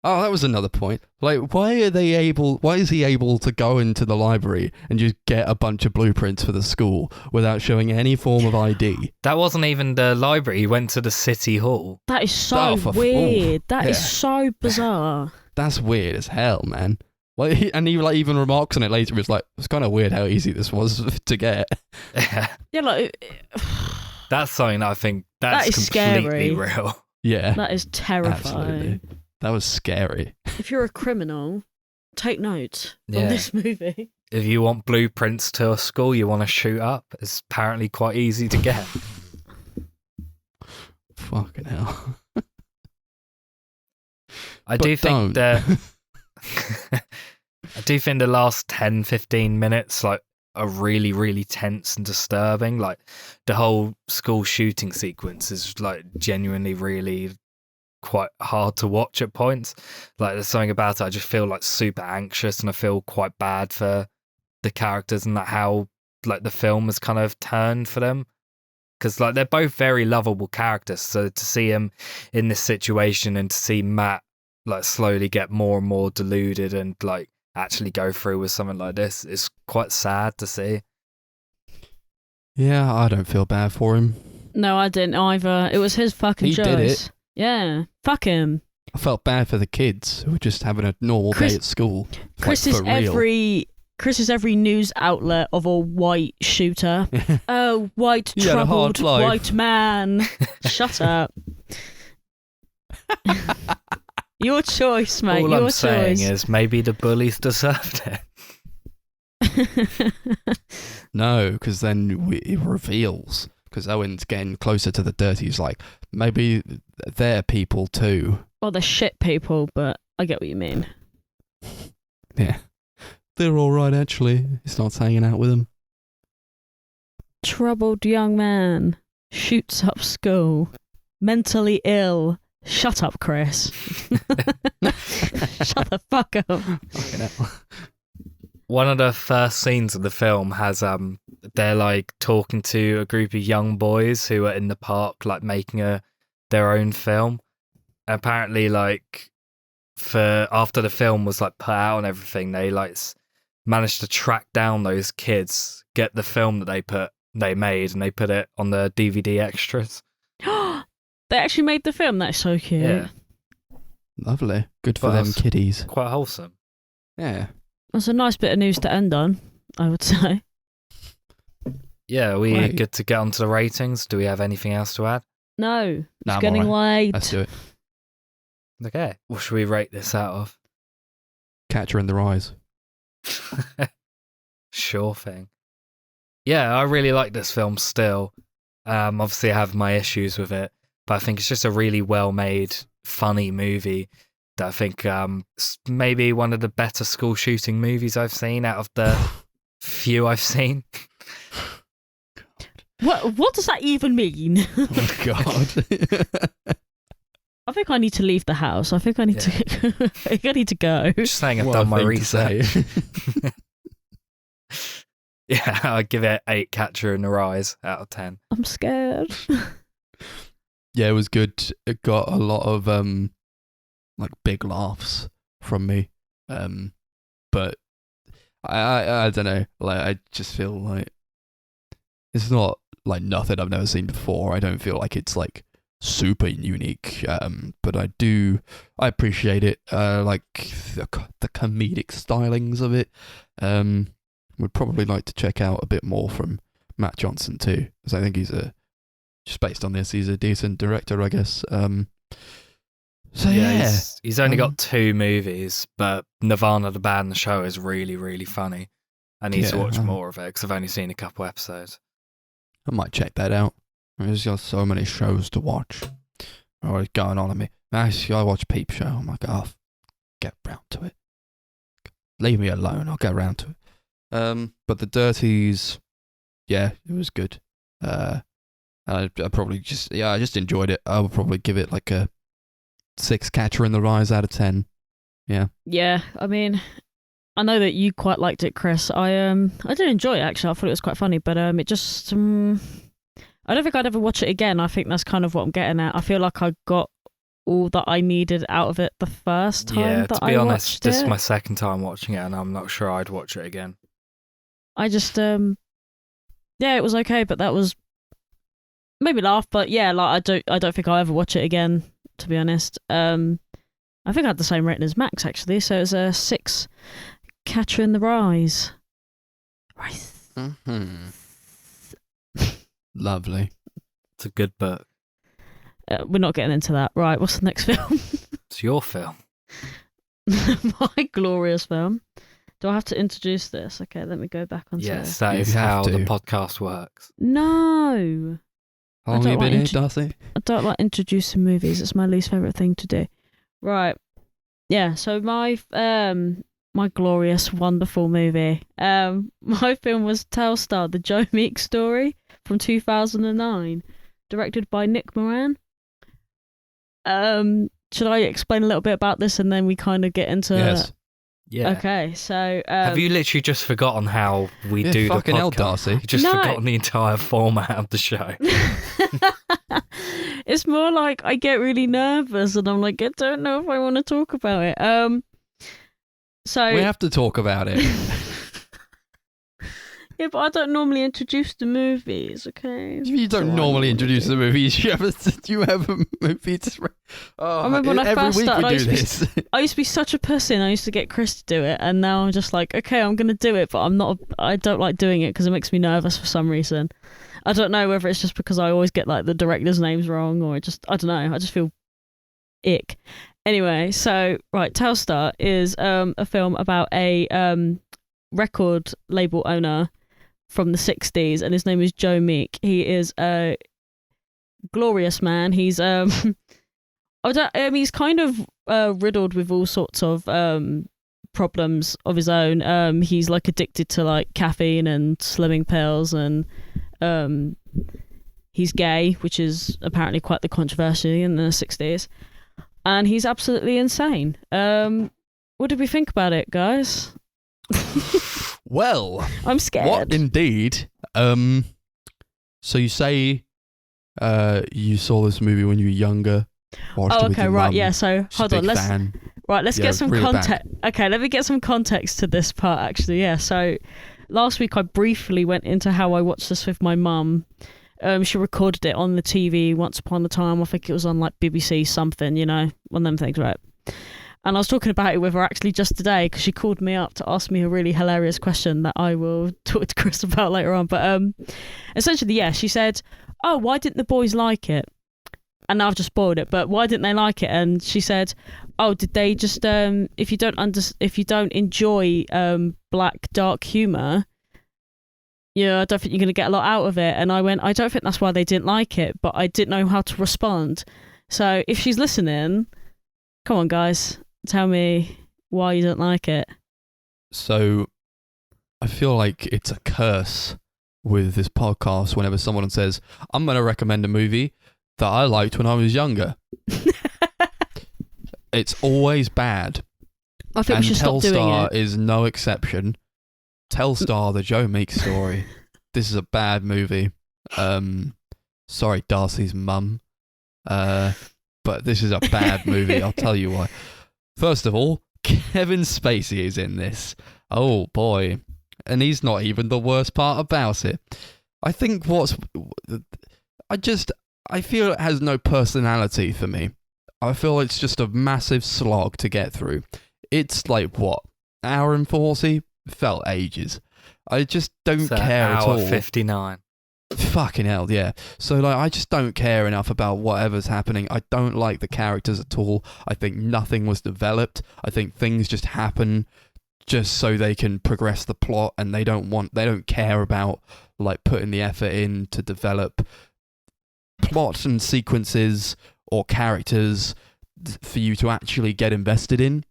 Oh, that was another point. Like, why is he able to go into the library and just get a bunch of blueprints for the school without showing any form of ID? That wasn't even the library. He went to the city hall. That is so weird. That is so bizarre. That's weird as hell, man. Like, he like even remarks on it later. It's like, it's kind of weird how easy this was to get. Yeah, like that's something I think that's completely scary. real. Yeah, that is terrifying. Absolutely. That was scary. If you're a criminal, take note from this movie. If you want blueprints to a school you want to shoot up, it's apparently quite easy to get. Fucking hell. I do think the last 10-15 minutes like are really, really tense and disturbing. Like the whole school shooting sequence is like genuinely really quite hard to watch at points. Like there's something about it I just feel like super anxious, and I feel quite bad for the characters and like how like the film has kind of turned for them, because like they're both very lovable characters. So to see him in this situation and to see Matt like slowly get more and more deluded and like actually go through with something like this is quite sad to see. Yeah, I don't feel bad for him. No, I didn't either. It was his fucking choice. He did it. Yeah, fuck him. I felt bad for the kids who were just having a normal day at school. Chris is every news outlet of a white shooter. Oh, white troubled white man. Shut up. Your choice, mate. All Your I'm choice. saying is maybe the bullies deserved it. No, because then it reveals. Because Owen's getting closer to the Dirties, like, maybe they're people too. Well, they're shit people, but I get what you mean. Yeah. They're alright, actually. He starts hanging out with them. Troubled young man. Shoots up school. Mentally ill. Shut up, Chris. Shut the fuck up. one of the first scenes of the film has they're like talking to a group of young boys who are in the park, like making their own film. Apparently, like after the film was like put out and everything, they like managed to track down those kids, get the film that they made, and they put it on the DVD extras. They actually made the film. That's so cute. Yeah. Lovely. Good for Well, them that's kiddies. Quite wholesome. Yeah. That's a nice bit of news to end on, I would say. Yeah, are we Great. good to get onto the ratings? Do we have anything else to add? No, Nah, it's I'm getting alright. late. Let's do it. Okay. What should we rate this out of? Catcher in the Rise. Sure thing. Yeah, I really like this film still. Obviously, I have my issues with it, but I think it's just a really well-made, funny movie that I think maybe one of the better school shooting movies I've seen out of the few I've seen. What does that even mean? Oh, God. I think I need to leave the house. I think I need to. I think I need to go. Just saying I've What a done my thing to say. research. Yeah, I'd give it 8 Catcher in the Rise out of 10. I'm scared. Yeah, it was good. It got a lot of like big laughs from me. But I don't know. Like I just feel like it's not like nothing I've never seen before. I don't feel like it's like super unique. But I appreciate it. Like the comedic stylings of it. Would probably like to check out a bit more from Matt Johnson too, because I think just based on this, he's a decent director, I guess. So yeah, he's only got 2 movies, but Nirvana, the band, the show is really, really funny. I need to watch more of it because I've only seen a couple episodes. I might check that out. There's got so many shows to watch. Always going on at me. Actually, I watch Peep Show. I'm like, I'll get round to it. Leave me alone. I'll get around to it. But the Dirties, yeah, it was good. I probably I just enjoyed it. I would probably give it like a 6 Catcher in the Rise out of 10. Yeah. Yeah, I mean, I know that you quite liked it, Chris. I did enjoy it actually. I thought it was quite funny, but it just I don't think I'd ever watch it again. I think that's kind of what I'm getting at. I feel like I got all that I needed out of it the first time that I watched it. To be honest, this is my second time watching it, and I'm not sure I'd watch it again. I just yeah, it was okay, but that was made me laugh. But yeah, like I don't think I'll ever watch it again, to be honest. I think I had the same rating as Max actually, so it was a 6 Catcher in the Rise. Mm-hmm. Lovely. It's a good book. We're not getting into that. Right, what's the next film? It's your film. My glorious film. Do I have to introduce this? Okay, let me go back onto Yes, that is You have how to. the podcast works. No. How long have you been here, Darcy? I don't like introducing movies. It's my least favourite thing to do. Right. Yeah, so my glorious, wonderful movie. My film was Telstar, the Joe Meek story from 2009, directed by Nick Moran. Should I explain a little bit about this and then we kind of get into... Yes. Yeah. Okay, so... Have you literally just forgotten how we do the fucking podcast? hell, Darcy. You've just No. forgotten the entire format of the show. It's more like I get really nervous and I'm like, I don't know if I want to talk about it. So... We have to talk about it. Yeah, but I don't normally introduce the movies, okay? You don't normally introduce the movies. You have a movie to... Oh, I remember when I every first week started, we do this. I used to be such a pussy and I used to get Chris to do it, and now I'm just like, okay, I'm going to do it, but I don't like doing it because it makes me nervous for some reason. I don't know whether it's just because I always get like the director's names wrong or I don't know, I just feel ick. Anyway, so, right, Telstar is a film about a record label owner from the 60s, and his name is Joe Meek. He is a glorious man. He's he's kind of riddled with all sorts of problems of his own. He's like addicted to like caffeine and slimming pills, and he's gay, which is apparently quite the controversy in the 60s. And he's absolutely insane. What did we think about it, guys? Well, I'm scared. what indeed? So you say you saw this movie when you were younger. Oh, okay, right, yeah. So hold on, let's Yeah, get some reel it back. context. Okay, let me get some context to this part. Actually, yeah. So last week I briefly went into how I watched this with my mum. She recorded it on the TV once upon a time. I think it was on like BBC something, you know, one of them things, right? And I was talking about it with her actually just today because she called me up to ask me a really hilarious question that I will talk to Chris about later on. But essentially, yeah, she said, "Oh, why didn't the boys like it?" And now I've just spoiled it. But why didn't they like it? And she said, "Oh, did they just if you don't enjoy black dark humor, yeah, I don't think you're going to get a lot out of it." And I went, "I don't think that's why they didn't like it, but I didn't know how to respond." So if she's listening, come on, guys, tell me why you don't like it. So I feel like it's a curse with this podcast whenever someone says, "I'm going to recommend a movie that I liked when I was younger." It's always bad. I think we should stop doing Telstar it. is no exception. Telstar, the Joe Meek story. This is a bad movie. Sorry, Darcy's mum. But this is a bad movie. I'll tell you why. First of all, Kevin Spacey is in this. Oh boy. And he's not even the worst part about it. I think I feel it has no personality for me. I feel it's just a massive slog to get through. It's like, what, hour and 40? Felt ages. I just don't So care at hour all. 59. Fucking hell, yeah. So like, I just don't care enough about whatever's happening. I don't like the characters at all. I think nothing was developed. I think things just happen just so they can progress the plot, and they don't care about like putting the effort in to develop plot and sequences or characters for you to actually get invested in.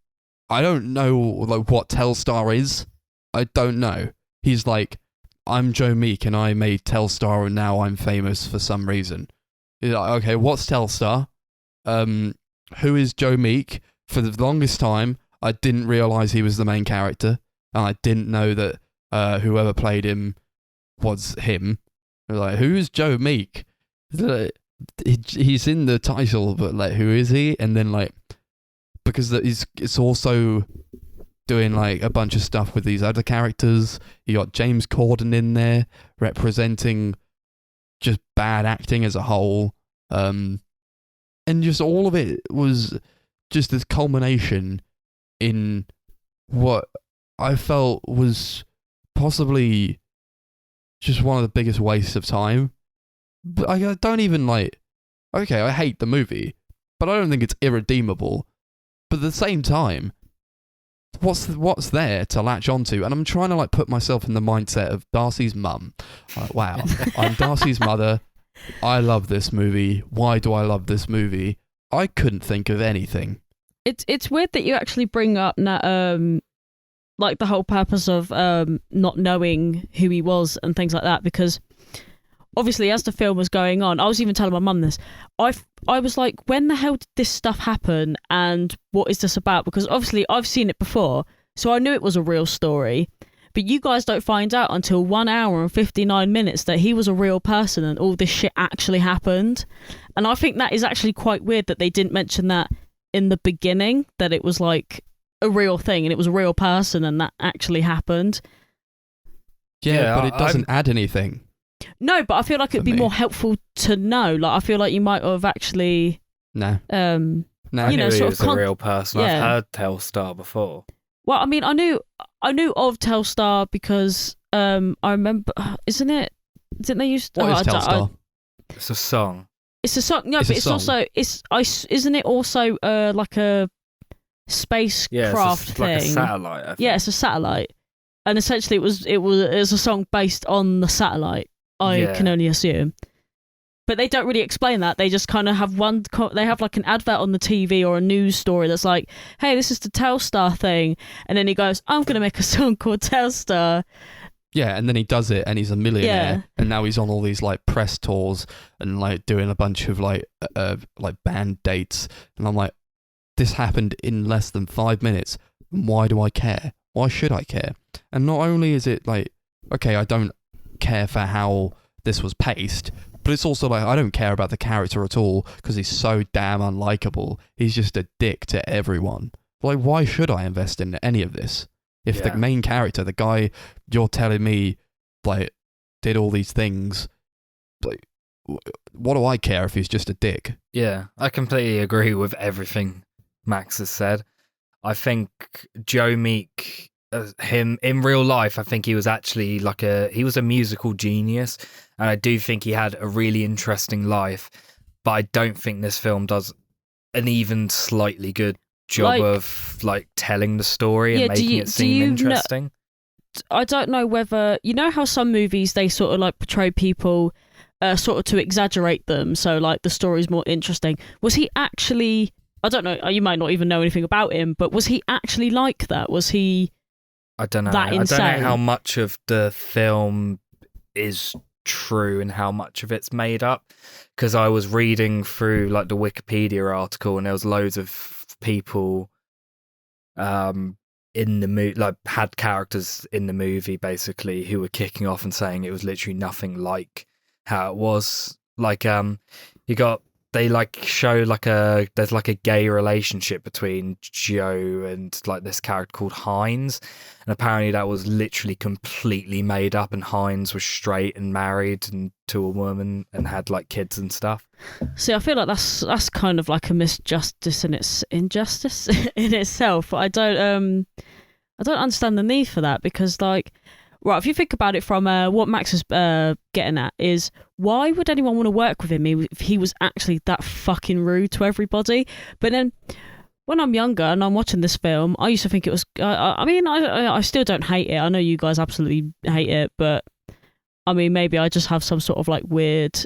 I don't know like what Telstar is. I don't know. He's like, "I'm Joe Meek and I made Telstar and now I'm famous for some reason." He's like, "Okay, what's Telstar? Who is Joe Meek?" For the longest time, I didn't realise he was the main character, and I didn't know that whoever played him was him. I was like, "Who's Joe Meek?" He's in the title, but like, who is he? And then like, because it's also doing like a bunch of stuff with these other characters. You got James Corden in there representing just bad acting as a whole, and just all of it was just this culmination in what I felt was possibly just one of the biggest wastes of time. But I don't even like, okay, I hate the movie, but I don't think it's irredeemable. But at the same time, what's there to latch onto? And I'm trying to like put myself in the mindset of Darcy's mum. Like, wow, I'm Darcy's mother. I love this movie. Why do I love this movie? I couldn't think of anything. It's weird that you actually bring up that like the whole purpose of not knowing who he was and things like that, because obviously as the film was going on, I was even telling my mum this, I was like, when the hell did this stuff happen and what is this about? Because obviously I've seen it before, so I knew it was a real story, but you guys don't find out until 1 hour and 59 minutes that he was a real person and all this shit actually happened. And I think that is actually quite weird that they didn't mention that in the beginning, that it was like a real thing and it was a real person and that actually happened. Yeah, but it doesn't add anything. No, but I feel like it'd be more helpful to know. Like, I feel like you might have actually, No. I you knew know, he sort was of a real person. yeah. I've heard Telstar before. Well, I mean, I knew of Telstar because I remember, didn't they use? What is Telstar? It's a song. It's a song. No, It's but a it's song. also isn't it also like a spacecraft Like a thing? satellite. I think. Yeah, it's a satellite, and essentially it was a song based on the satellite. I can only assume. But they don't really explain that. They just kind of have they have like an advert on the TV or a news story that's like, "Hey, this is the Telstar thing." And then he goes, "I'm going to make a song called Telstar." Yeah, and then he does it and he's a millionaire. Yeah. And now he's on all these like press tours and like doing a bunch of like band dates. And I'm like, this happened in less than 5 minutes. Why do I care? Why should I care? And not only is it like, okay, I don't care for how this was paced, but it's also like, I don't care about the character at all because he's so damn unlikable. He's just a dick to everyone. Like, why should I invest in any of this? If the main character, the guy you're telling me, like, did all these things, like, what do I care if he's just a dick? Yeah, I completely agree with everything Max has said. I think Joe Meek, him in real life, I think he was actually he was a musical genius, and I do think he had a really interesting life, but I don't think this film does an even slightly good job of like telling the story and making it seem interesting. I don't know whether, you know how some movies, they sort of like portray people sort of to exaggerate them, so like the story's more interesting. Was he actually, I don't know, you might not even know anything about him, but was he actually like that? Was he I don't know. that insane? I don't know how much of the film is true and how much of it's made up, because I was reading through like the Wikipedia article and there was loads of people in the movie, like had characters in the movie basically who were kicking off and saying it was literally nothing like how it was. Like they like show like there's like a gay relationship between Joe and like this character called Hines, and apparently that was literally completely made up, and Hines was straight and married and to a woman and had like kids and stuff. See, I feel like that's kind of like a injustice in itself. I don't understand the need for that, because like, right, if you think about it from what Max is getting at is, why would anyone want to work with him if he was actually that fucking rude to everybody? But then when I'm younger and I'm watching this film, I used to think it was, I mean, I still don't hate it. I know you guys absolutely hate it, but I mean, maybe I just have some sort of like weird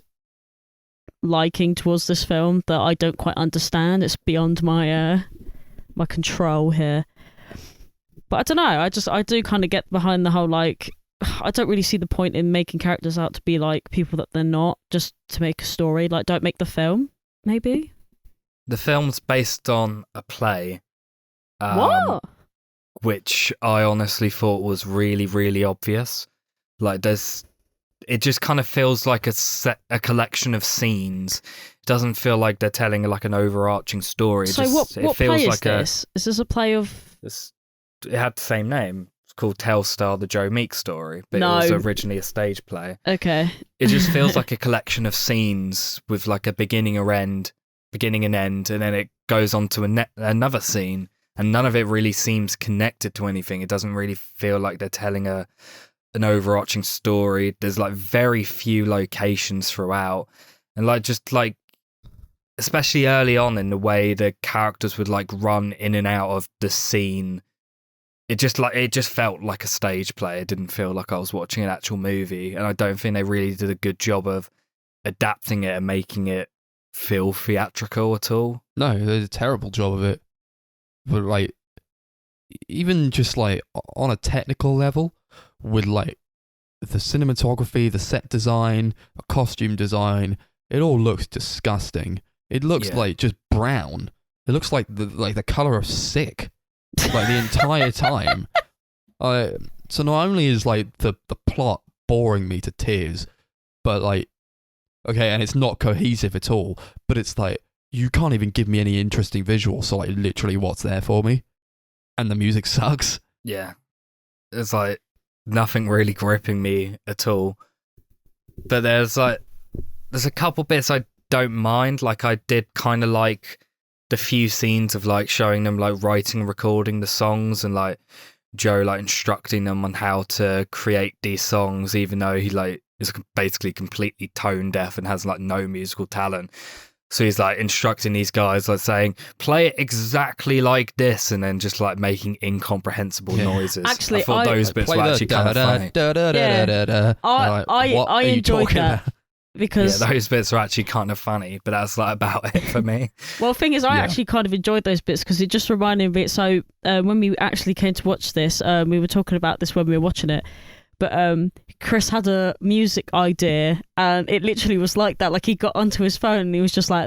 liking towards this film that I don't quite understand. It's beyond my my control here. But I don't know, I do kind of get behind the whole, like, I don't really see the point in making characters out to be like people that they're not, just to make a story. Like, don't make the film, maybe. The film's based on a play. What? Which I honestly thought was really, really obvious. Like, it just kind of feels like a collection of scenes. It doesn't feel like they're telling like an overarching story. So what play is this? Is this a play of... It had the same name. It's called Telstar, the Joe Meek story, but it was originally a stage play. Okay. It just feels like a collection of scenes with like a beginning and end, and then it goes on to another scene, and none of it really seems connected to anything. It doesn't really feel like they're telling an overarching story. There's like very few locations throughout, and like just like, especially early on in the way the characters would like run in and out of the scene. It just felt like a stage play. It didn't feel like I was watching an actual movie, and I don't think they really did a good job of adapting it and making it feel theatrical at all. No, they did a terrible job of it. But like, even just like on a technical level, with like the cinematography, the set design, the costume design, it all looks disgusting. It looks like just brown. It looks like the color of sick. Like the entire time. So not only is like the plot boring me to tears, but like, okay, and it's not cohesive at all, but it's like, you can't even give me any interesting visuals, so like literally what's there for me? And the music sucks. Yeah. It's like nothing really gripping me at all. But there's a couple bits I don't mind. Like, I did kind of like the few scenes of like showing them like writing and recording the songs, and like Joe like instructing them on how to create these songs, even though he like is basically completely tone deaf and has like no musical talent. So he's like instructing these guys, like saying, play it exactly like this, and then just like making incomprehensible noises. Actually, I thought those bits were actually kind of funny. I enjoyed that. Because those bits are actually kind of funny, but that's like about it for me. Well, the thing is, I actually kind of enjoyed those bits because it just reminded me. So when we actually came to watch this, we were talking about this when we were watching it. but Chris had a music idea, and it literally was like that. Like, he got onto his phone and he was just like,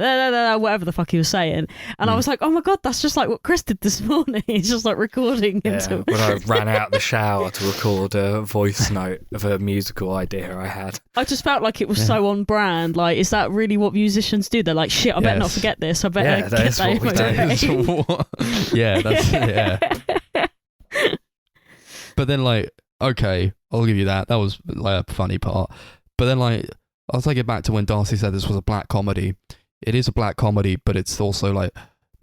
whatever the fuck he was saying. And I was like, oh my God, that's just like what Chris did this morning. He's just like recording into When I ran out the shower to record a voice note of a musical idea I had. I just felt like it was so on brand. Like, is that really what musicians do? They're like, shit, I better not forget this. I better get that is that what we do. Yeah, that's But then, like, okay, I'll give you that. That was like a funny part. But then, like, I'll take it back to when Darcy said this was a black comedy. It is a black comedy, but it's also like,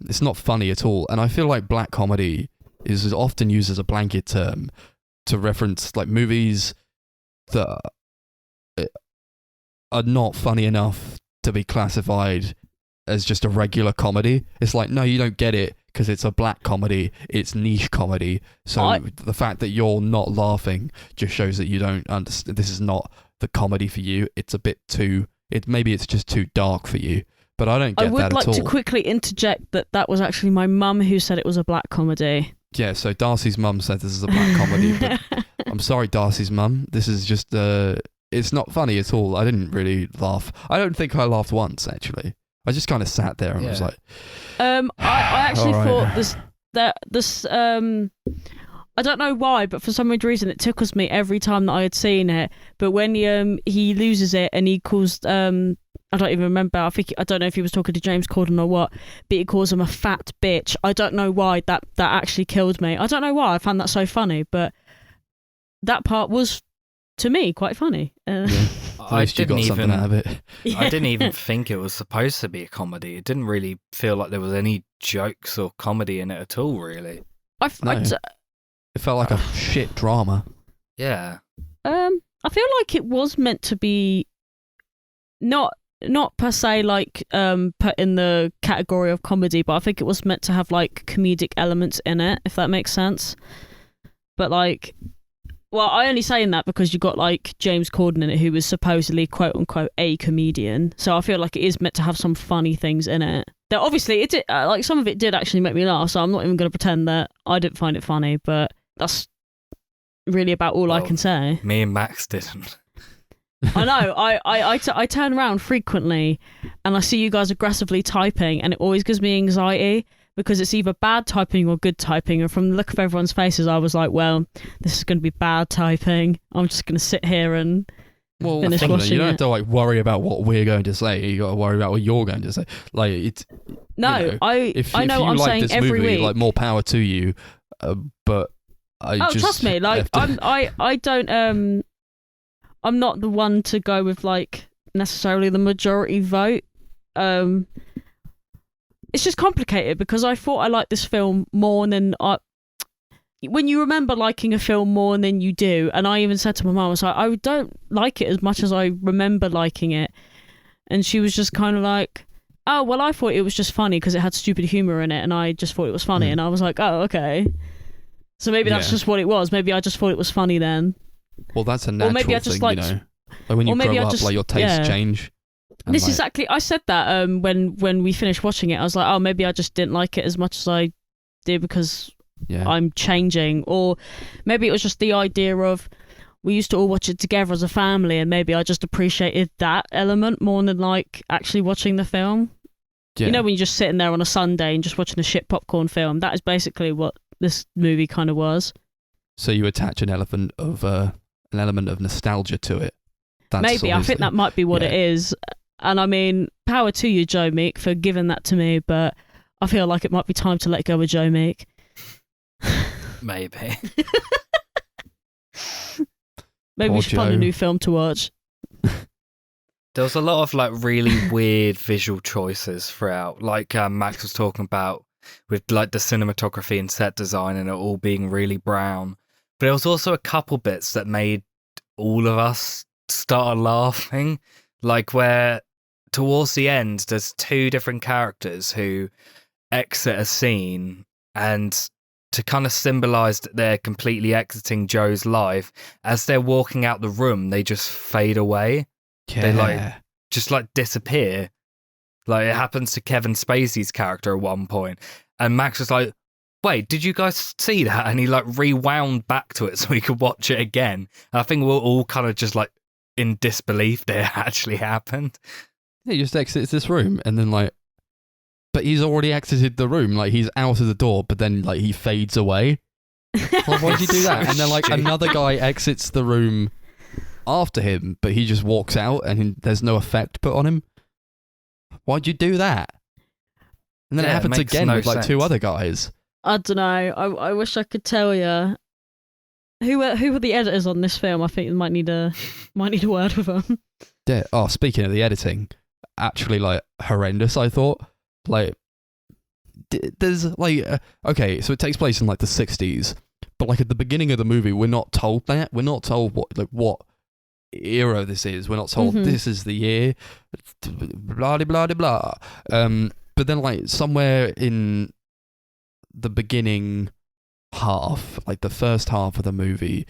it's not funny at all. And I feel like black comedy is often used as a blanket term to reference like movies that are not funny enough to be classified as just a regular comedy. It's like, no, you don't get it because it's a black comedy, it's niche comedy. So the fact that you're not laughing just shows that you don't understand. This is not the comedy for you. It's a bit too, maybe it's just too dark for you. But I don't get that at all. I would like to quickly interject that was actually my mum who said it was a black comedy. Yeah, so Darcy's mum said this is a black comedy, but I'm sorry, Darcy's mum. This is just, it's not funny at all. I didn't really laugh. I don't think I laughed once, actually. I just kind of sat there and was like... I actually thought this I don't know why, but for some weird reason it tickles me every time that I had seen it. But when he loses it and he calls... I don't even remember. I don't know if he was talking to James Corden or what, but he calls him a fat bitch. I don't know why that actually killed me. I don't know why. I found that so funny, but that part was, to me, quite funny. I didn't got something out of it. Yeah. I didn't even think it was supposed to be a comedy. It didn't really feel like there was any jokes or comedy in it at all, really. It felt like a shit drama. Yeah. I feel like it was meant to be not per se like put in the category of comedy, but I think it was meant to have like comedic elements in it, if that makes sense. But like, well, I only saying that because you got like James Corden in it, who was supposedly quote unquote a comedian. So I feel like it is meant to have some funny things in it. Now, obviously, it did, like some of it did actually make me laugh. So I'm not even going to pretend that I didn't find it funny, but that's really about all I can say. Me and Max didn't. I know. I turn around frequently and I see you guys aggressively typing, and it always gives me anxiety because it's either bad typing or good typing. And from the look of everyone's faces, I was like, well, this is going to be bad typing. I'm just going to sit here and finish watching you don't it. have to like worry about what we're going to say. You got to worry about what you're going to say. Like it's no, you know, I know what I'm saying every week. Like more power to you, but trust me. Like I don't I'm not the one to go with like necessarily the majority vote. It's just complicated because I thought I liked this film more than when you remember liking a film more than you do, and I even said to my mum, I was like, I don't like it as much as I remember liking it, and she was just kind of like, oh well, I thought it was just funny because it had stupid humor in it, and I just thought it was funny, and I was like, oh okay, so maybe that's just what it was. Maybe I just thought it was funny then. Well, that's a natural maybe I just thing, you know. Like when you grow up, like your tastes change. This is exactly. I said that when we finished watching it, I was like, oh, maybe I just didn't like it as much as I did because I'm changing, or maybe it was just the idea of we used to all watch it together as a family, and maybe I just appreciated that element more than like actually watching the film. Yeah. You know, when you're just sitting there on a Sunday and just watching a shit popcorn film. That is basically what this movie kind of was. So you attach an element of nostalgia to it. Maybe I think that might be what it is, and I mean, power to you, Joe Meek, for giving that to me. But I feel like it might be time to let go of Joe Meek. Maybe. Maybe we should find a new film to watch. There was a lot of like really weird visual choices throughout, like Max was talking about with like the cinematography and set design and it all being really brown. But there was also a couple bits that made all of us start laughing, like where towards the end there's two different characters who exit a scene, and to kind of symbolize that they're completely exiting Joe's life, as they're walking out the room they just fade away. They like just like disappear. Like it happens to Kevin Spacey's character at one point, and Max was like, wait, did you guys see that? And he like rewound back to it so we could watch it again. And I think we're all kind of just like in disbelief that it actually happened. He just exits this room and then like, but he's already exited the room. Like he's out of the door, but then like he fades away. Well, why'd you do that? And then like another guy exits the room after him, but he just walks out and there's no effect put on him. Why'd you do that? And then it happens again with like two other guys. I don't know. I wish I could tell you. Who were the editors on this film? I think we might need a word with them. Yeah. Oh, speaking of the editing, actually like horrendous. I thought like there's like okay, so it takes place in like the 60s, but like at the beginning of the movie, we're not told that. We're not told what era this is. We're not told this is the year. Blah blah blah blah. But then like somewhere in the beginning half, like the first half of the movie,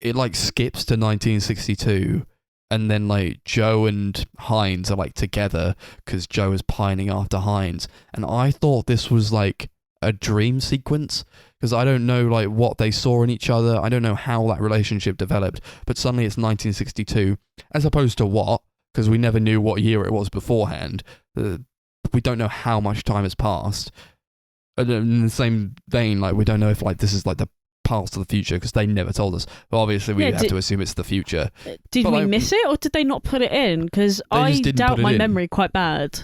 it like skips to 1962, and then like Joe and Hines are like together because Joe is pining after Hines, and I thought this was like a dream sequence because I don't know like what they saw in each other. I don't know how that relationship developed, but suddenly it's 1962 as opposed to what, because we never knew what year it was beforehand. We don't know how much time has passed. In the same vein, like we don't know if like this is like the past or the future because they never told us. But obviously, we have to assume it's the future. Did we miss it, or did they not put it in? Because I doubt my memory quite bad.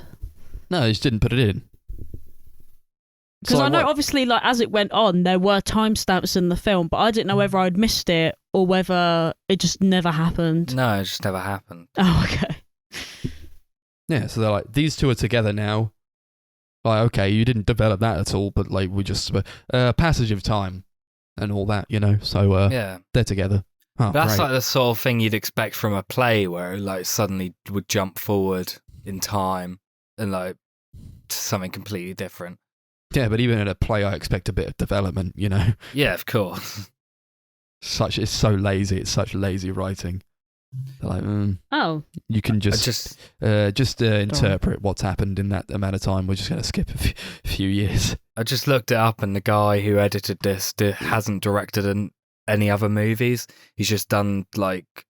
No, they just didn't put it in. Because I know, obviously, like as it went on, there were timestamps in the film, but I didn't know whether I'd missed it or whether it just never happened. No, it just never happened. Oh, okay. Yeah, so they're like, these two are together now. Like, okay, you didn't develop that at all, but like we just passage of time and all that, you know. So yeah, they're together. Oh, that's like the sort of thing you'd expect from a play where it like suddenly would jump forward in time and like to something completely different. Yeah, but even in a play, I expect a bit of development, you know. Yeah, of course. It's so lazy. It's such lazy writing. They're like, you can just interpret what's happened in that amount of time. We're just going to skip a few years. I just looked it up, and the guy who edited this hasn't directed any other movies. He's just done like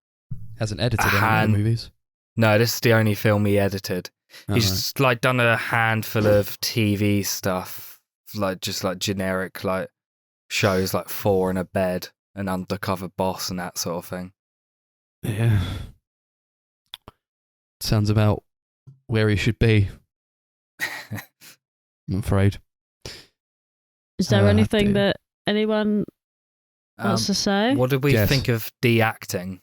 hasn't edited any other movies. No, this is the only film he edited. He's just like done a handful of TV stuff, like just like generic like shows, like Four in a Bed and Undercover Boss and that sort of thing. Yeah. Sounds about where he should be. I'm afraid. Is there anything that anyone wants to say? What did we think of the acting?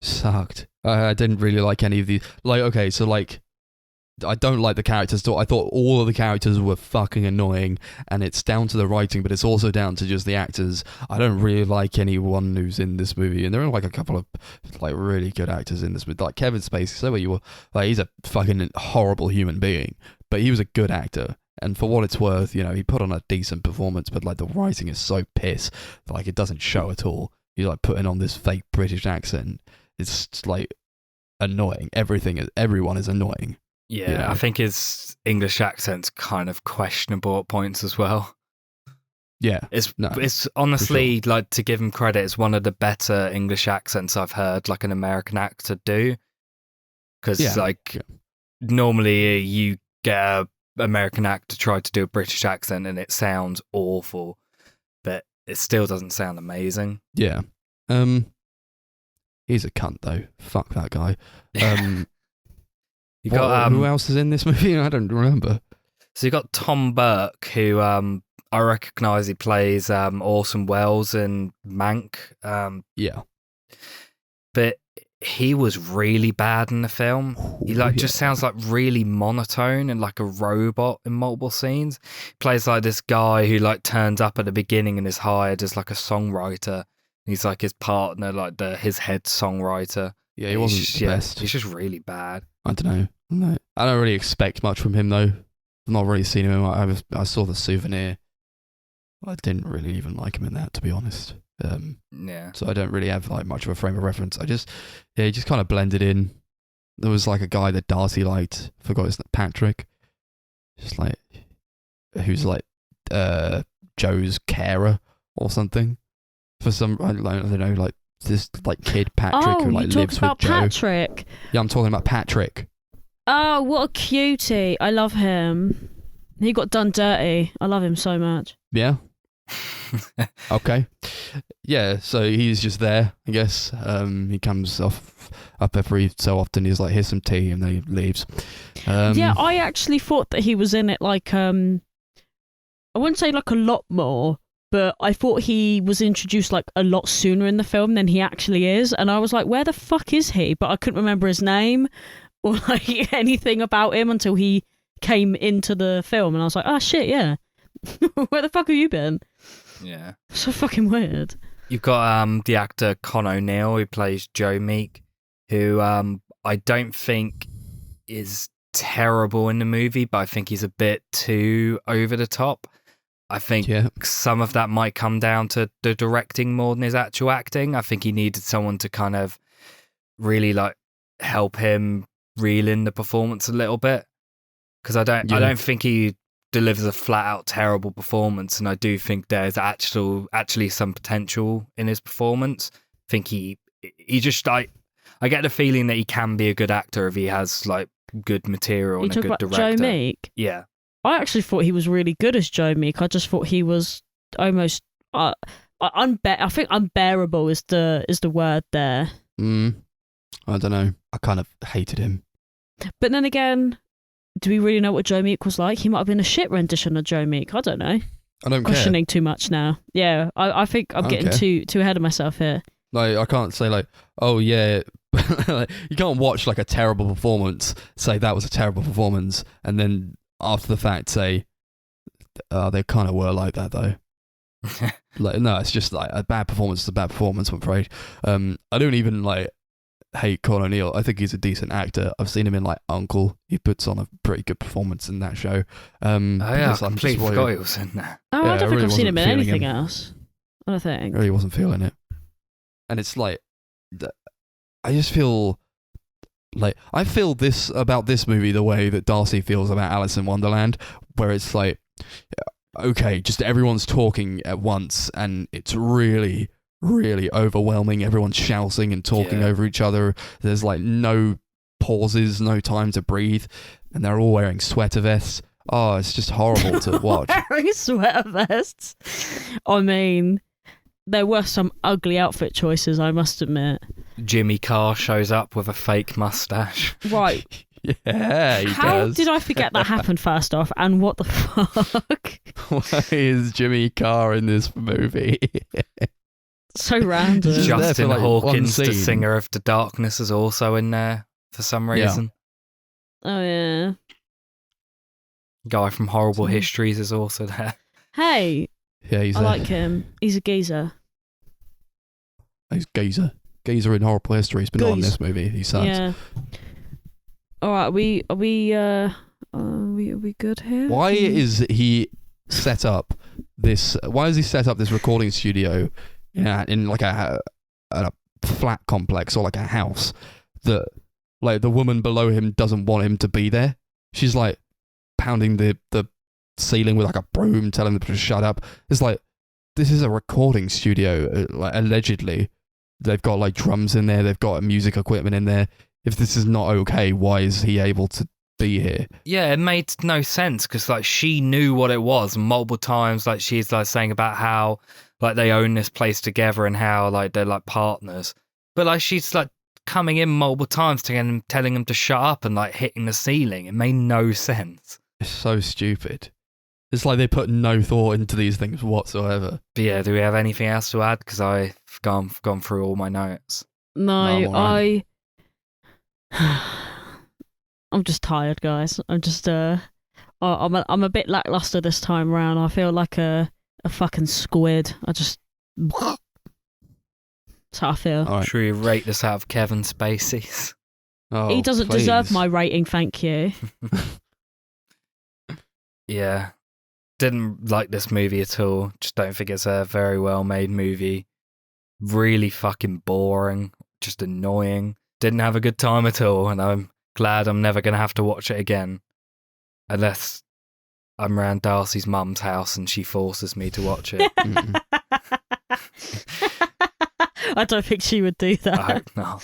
Sucked. I didn't really like any of these. Like, okay, so like, I don't like the characters. I thought all of the characters were fucking annoying, and it's down to the writing, but it's also down to just the actors. I don't really like anyone who's in this movie, and there are like a couple of like really good actors in this movie, like Kevin Spacey. So you were like, he's a fucking horrible human being, but he was a good actor, and for what it's worth, you know, he put on a decent performance. But like the writing is so piss, like it doesn't show at all. He's like putting on this fake British accent. It's just, like annoying. Everyone is annoying. Yeah, you know? I think his English accent's kind of questionable at points as well. Yeah. It's honestly, sure. Like, to give him credit, it's one of the better English accents I've heard, like, an American actor do. Because, normally you get an American actor try to do a British accent and it sounds awful, but it still doesn't sound amazing. Yeah. He's a cunt, though. Fuck that guy. You got who else is in this movie? I don't remember. So you got Tom Burke, who I recognise he plays Orson Welles in Mank. Yeah, but he was really bad in the film. He just sounds like really monotone and like a robot in multiple scenes. He plays like this guy who like turns up at the beginning and is hired as like a songwriter. He's like his partner, like his head songwriter. Yeah, he wasn't the best. He's just really bad. I don't know. No, I don't really expect much from him, though. I've not really seen him. I saw The Souvenir. I didn't really even like him in that, to be honest. Yeah. So I don't really have like much of a frame of reference. He just kind of blended in. There was like a guy that Darcy liked. I forgot his name, Patrick. Just like, who's like Joe's carer or something. For some, I don't know, like this like kid Patrick who like lives with Joe. Patrick. Yeah, I'm talking about Patrick. Oh, what a cutie! I love him. He got done dirty. I love him so much. Yeah. Okay. Yeah, so he's just there, I guess. He comes up every so often. He's like, here's some tea, and then he leaves. Yeah, I actually thought that he was in it like I wouldn't say like a lot more, but I thought he was introduced like a lot sooner in the film than he actually is, and I was like, where the fuck is he? But I couldn't remember his name or like anything about him until he came into the film, and I was like, oh shit, yeah. Where the fuck have you been? Yeah. So fucking weird. You've got the actor Con O'Neill who plays Joe Meek, who I don't think is terrible in the movie, but I think he's a bit too over the top. I think some of that might come down to the directing more than his actual acting. I think he needed someone to kind of really like help him reel in the performance a little bit, because I don't think he delivers a flat out terrible performance, and I do think there's actually some potential in his performance. I think he just like, I get the feeling that he can be a good actor if he has like good material and a good director. Joe Meek? Yeah. I actually thought he was really good as Joe Meek. I just thought he was almost I think unbearable is the word there. I don't know. I kind of hated him. But then again, do we really know what Joe Meek was like? He might have been a shit rendition of Joe Meek. I don't know. I don't Questioning care. too much now. Yeah, I think I'm getting too ahead of myself here. Like, I can't say like, oh yeah, you can't watch like a terrible performance, say that was a terrible performance, and then after the fact say, they kind of were like that though. Like, no, it's just like a bad performance is a bad performance, I'm afraid. I don't even like hate Con O'Neill. I think he's a decent actor. I've seen him in like Uncle. He puts on a pretty good performance in that show. I completely forgot he was in there. Oh, Yeah, I don't think really I've seen him in wasn't anything feeling else. I don't think. I really wasn't feeling it. And it's like, I just feel like, I feel this about this movie the way that Darcy feels about Alice in Wonderland, where it's like, okay, just everyone's talking at once and it's really, really overwhelming. Everyone's shouting and talking over each other. There's like no pauses, no time to breathe, and they're all wearing sweater vests. Oh, it's just horrible to watch. Wearing sweater vests. I mean, there were some ugly outfit choices, I must admit. Jimmy Carr shows up with a fake mustache. Right. Yeah, he How does. did I forget that happened first off? And what the fuck? Why is Jimmy Carr in this movie? So random. Just there for, Justin like, Hawkins, one the scene. singer of The Darkness, is also in there for some reason. Oh, yeah. Guy from Horrible Histories is also there. Hey, Yeah, he's I like him. He's a geezer. He's Geezer. Geezer in Horrible History. He's been on in Geese. this movie. He sucks. Yeah. All right, are we good here? Why is he set up this? Why has he set up this recording studio? In like a flat complex or like a house that like the woman below him doesn't want him to be there. She's like pounding the ceiling with like a broom, telling them to shut up. It's like, this is a recording studio. Like, allegedly, they've got like drums in there. They've got music equipment in there. If this is not okay, why is he able to be here? Yeah, it made no sense because like she knew what it was multiple times. Like she's like saying about how like they own this place together and how like they're like partners. But like she's like coming in multiple times telling him to shut up and like hitting the ceiling. It made no sense. It's so stupid. It's like they put no thought into these things whatsoever. But yeah, do we have anything else to add? Because I've gone through all my notes. No, I'm I'm just tired, guys. I'm just I'm a bit lackluster this time around. I feel like a fucking squid. That's how I feel. All right. Should we rate this out of Kevin Spacey's? Oh, He doesn't please. deserve my rating, thank you. Yeah. Didn't like this movie at all. Just don't think it's a very well made movie. Really fucking boring. Just annoying. Didn't have a good time at all, and I'm glad I'm never going to have to watch it again. Unless I'm around Darcy's mum's house and she forces me to watch it. I don't think she would do that. I hope not.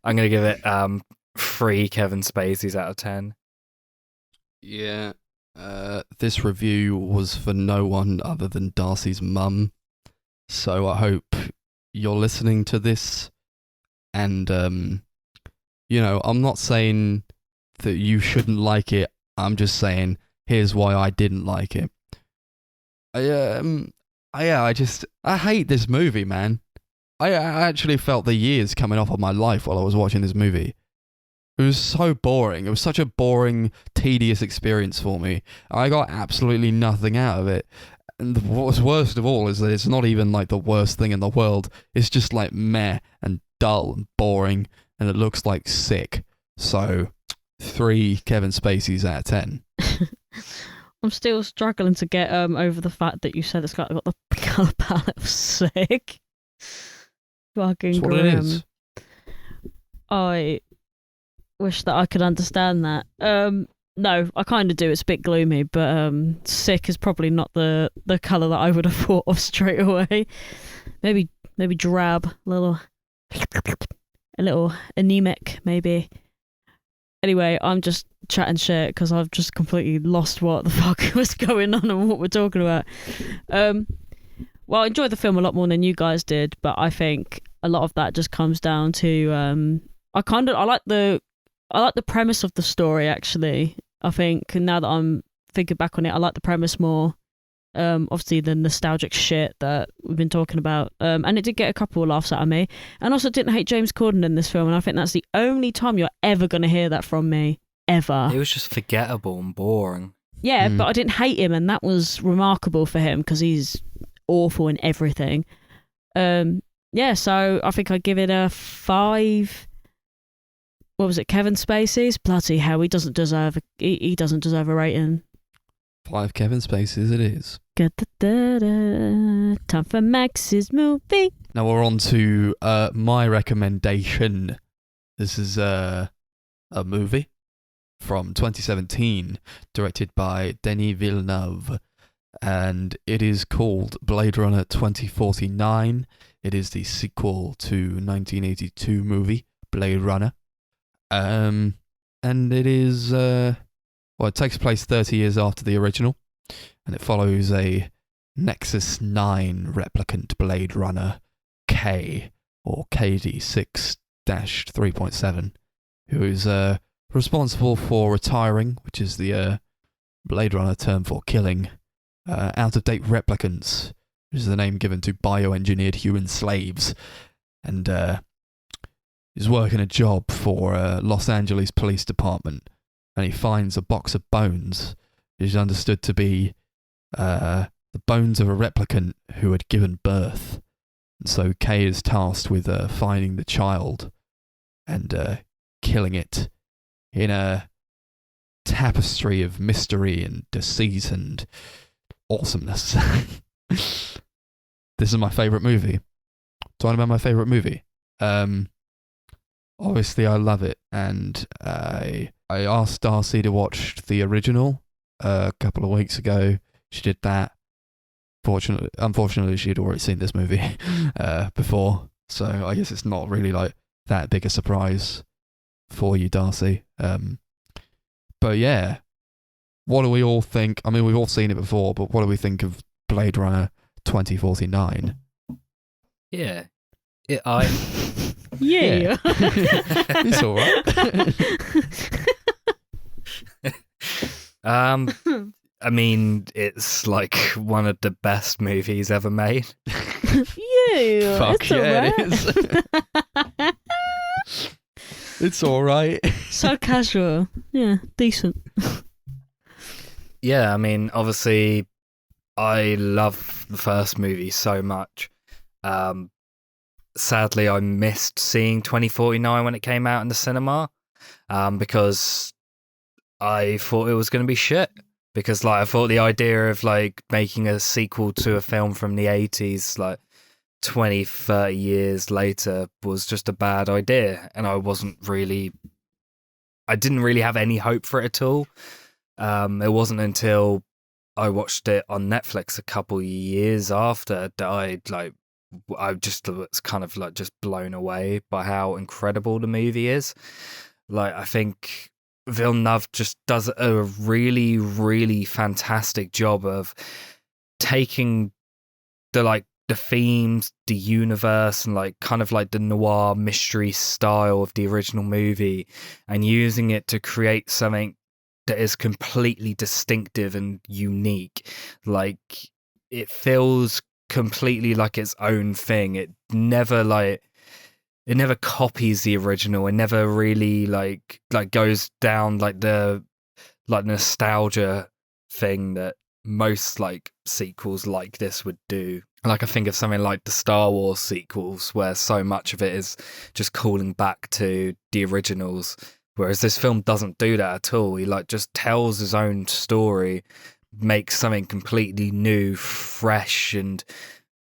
I'm going to give it 3 Kevin Spaceys out of 10. Yeah. This review was for no one other than Darcy's mum. So I hope you're listening to this. And, I'm not saying that you shouldn't like it. I'm just saying, here's why I didn't like it. I hate this movie, man. I actually felt the years coming off of my life while I was watching this movie. It was so boring. It was such a boring, tedious experience for me. I got absolutely nothing out of it. And what's worst of all is that it's not even like the worst thing in the world. It's just like meh and dull and boring, and it looks like sick. So, 3 Kevin Spaceys out of 10. I'm still struggling to get over the fact that you said it's got the colour palette of sick. Fucking That's what it grim. is. I wish that I could understand that. No, I kind of do. It's a bit gloomy, but sick is probably not the colour that I would have thought of straight away. Maybe drab, a little anemic, maybe. Anyway, I'm just chatting shit because I've just completely lost what the fuck was going on and what we're talking about. Well, I enjoyed the film a lot more than you guys did, but I think a lot of that just comes down to I like the premise of the story. Actually, I think now that I'm thinking back on it, I like the premise more. Obviously the nostalgic shit that we've been talking about, and it did get a couple of laughs out of me. And also didn't hate James Corden in this film, and I think that's the only time you're ever going to hear that from me, ever. It was just forgettable and boring. Yeah, but I didn't hate him, and that was remarkable for him because he's awful in everything. Yeah, so I think I'd give it a 5. What was it, Kevin Spacey's? Bloody hell, he doesn't deserve a rating. 5 Kevin Spaceys it is. Time for Max's movie. Now we're on to my recommendation. This is a movie from 2017, directed by Denis Villeneuve, and it is called Blade Runner 2049. It is the sequel to 1982 movie Blade Runner, and it is it takes place 30 years after the original, and it follows a Nexus 9 replicant Blade Runner K, or KD6-3.7, who is responsible for retiring, which is the Blade Runner term for killing out-of-date replicants, which is the name given to bioengineered human slaves, and he's working a job for Los Angeles Police Department, and he finds a box of bones, which is understood to be the bones of a replicant who had given birth. And so Kay is tasked with finding the child and killing it in a tapestry of mystery and deceit and awesomeness. This is my favourite movie. Talking about my favourite movie. Obviously I love it, and I asked Darcy to watch the original a couple of weeks ago. She did that. Unfortunately, she had already seen this movie before, so I guess it's not really like that big a surprise for you, Darcy. But yeah, what do we all think? I mean, we've all seen it before, but what do we think of Blade Runner 2049? Yeah. Yeah. It's all right. I mean, it's like one of the best movies ever made. Yeah. Fuck it's yeah, alright. it is. It's all right. So casual. Yeah, decent. Yeah, I mean, obviously, I love the first movie so much. Sadly, I missed seeing 2049 when it came out in the cinema, because I thought it was going to be shit. Because I thought the idea of making a sequel to a film from the 80s 20, 30 years later was just a bad idea, and I didn't really have any hope for it at all. It wasn't until I watched it on Netflix a couple years after that I just was kind of like just blown away by how incredible the movie is. Like, I think Villeneuve just does a really, really fantastic job of taking the themes, the universe, and like kind of like the noir mystery style of the original movie, and using it to create something that is completely distinctive and unique. Like, it feels completely like its own thing. It never copies the original. It never really like goes down like the nostalgia thing that most like sequels like this would do. Like, I think of something like the Star Wars sequels, where so much of it is just calling back to the originals, whereas this film doesn't do that at all. He like just tells his own story, makes something completely new, fresh, and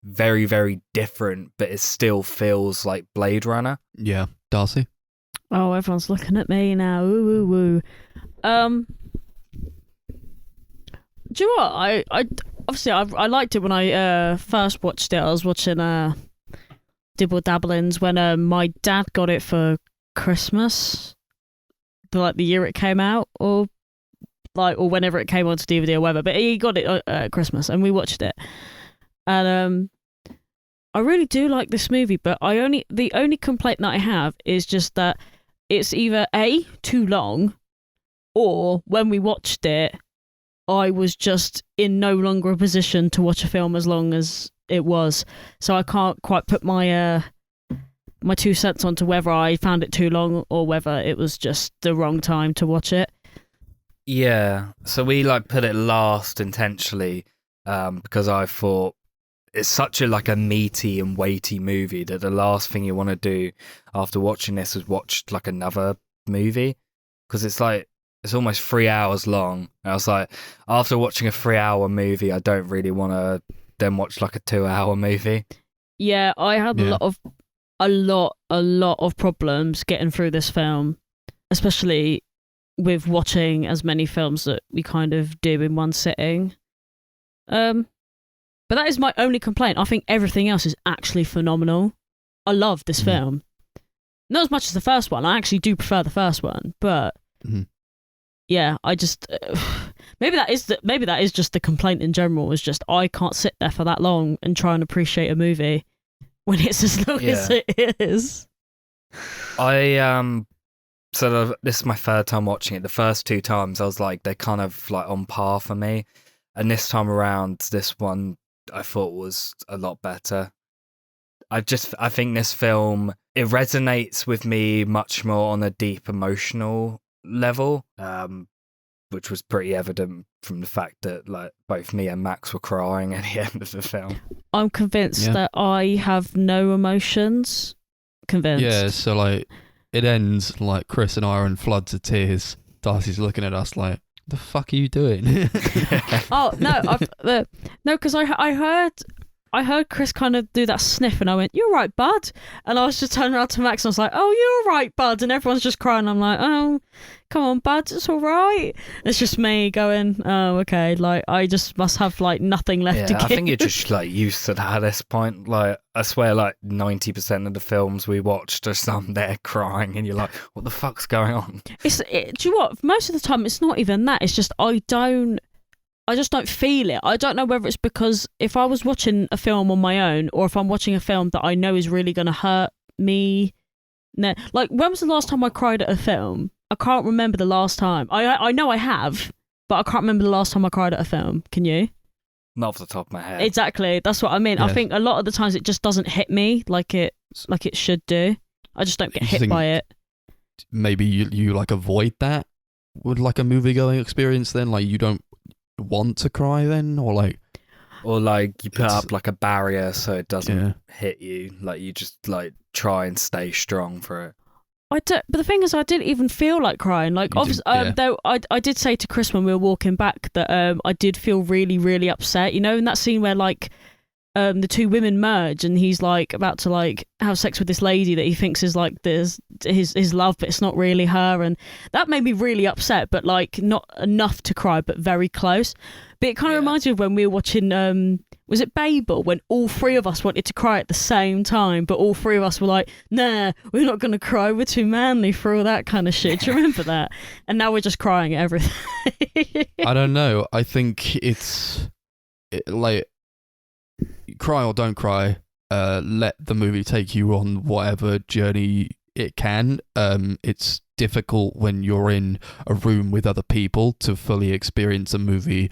very, very different, but it still feels like Blade Runner. Yeah. Darcy? Oh, everyone's looking at me now. Ooh, woo, woo. Do you know what? I obviously I liked it when I first watched it. I was watching Dibble Dabblings when my dad got it for Christmas, the year it came out, or whenever it came onto DVD or whatever. But he got it at Christmas, and we watched it. And I really do like this movie, but the only complaint that I have is just that it's either A, too long, or when we watched it, I was just in no longer a position to watch a film as long as it was. So I can't quite put my 2 cents onto whether I found it too long or whether it was just the wrong time to watch it. Yeah, so we put it last intentionally because I thought it's such a meaty and weighty movie that the last thing you want to do after watching this is watch another movie, because it's almost 3 hours long. And I was like, after watching a 3-hour movie, I don't really want to then watch a 2-hour movie. Yeah, I had a lot of problems getting through this film, especially with watching as many films that we kind of do in one sitting. But that is my only complaint. I think everything else is actually phenomenal. I love this film. Not as much as the first one. I actually do prefer the first one, but yeah, I just maybe that is just the complaint in general. Is just I can't sit there for that long and try and appreciate a movie when it's as long as it is. So this is my third time watching it. The first 2 times I was like, they're kind of on par for me, and this time around, this one I thought was a lot better. I think this film, it resonates with me much more on a deep emotional level, which was pretty evident from the fact that both me and Max were crying at the end of the film. I'm convinced that I have no emotions. Convinced. Yeah, so it ends Chris and I are in floods of tears. Darcy's looking at us like, the fuck are you doing? Oh no, because I heard Chris kind of do that sniff, and I went, "You're right, bud." And I was just turning around to Max, and I was like, "Oh, you're right, bud." And everyone's just crying. I'm like, "Oh, come on, bud, it's all right." It's just me going, "Oh, okay." I just must have nothing left to give. I think you're just used to that at this point. I swear, 90% of the films we watched are some there crying, and you're like, "What the fuck's going on?" Do you know what? Most of the time, it's not even that. It's just I just don't feel it. I don't know whether it's because if I was watching a film on my own, or if I'm watching a film that I know is really going to hurt me. When was the last time I cried at a film? I can't remember the last time. I know I have, but I can't remember the last time I cried at a film. Can you? Not off the top of my head. Exactly. That's what I mean. Yeah. I think a lot of the times it just doesn't hit me like it should do. I just don't get hit by it. Maybe you avoid that with a movie going experience then? You don't want to cry then, or you put up a barrier so it doesn't hit you. You just try and stay strong for it. But the thing is, I didn't even feel like crying. Obviously, though I did say to Chris when we were walking back that I did feel really, really upset. In that scene where the two women merge, and he's like about to like have sex with this lady that he thinks is like his love, but it's not really her, and that made me really upset. But like not enough to cry, but very close. But it kind of reminds me of when we were watching was it Babel, when all three of us wanted to cry at the same time, but all three of us were like, nah, we're not going to cry, we're too manly for all that kind of shit. Do you remember that? And now we're just crying at everything. I don't know. I think like, cry or don't cry, let the movie take you on whatever journey it can. It's difficult when you're in a room with other people to fully experience a movie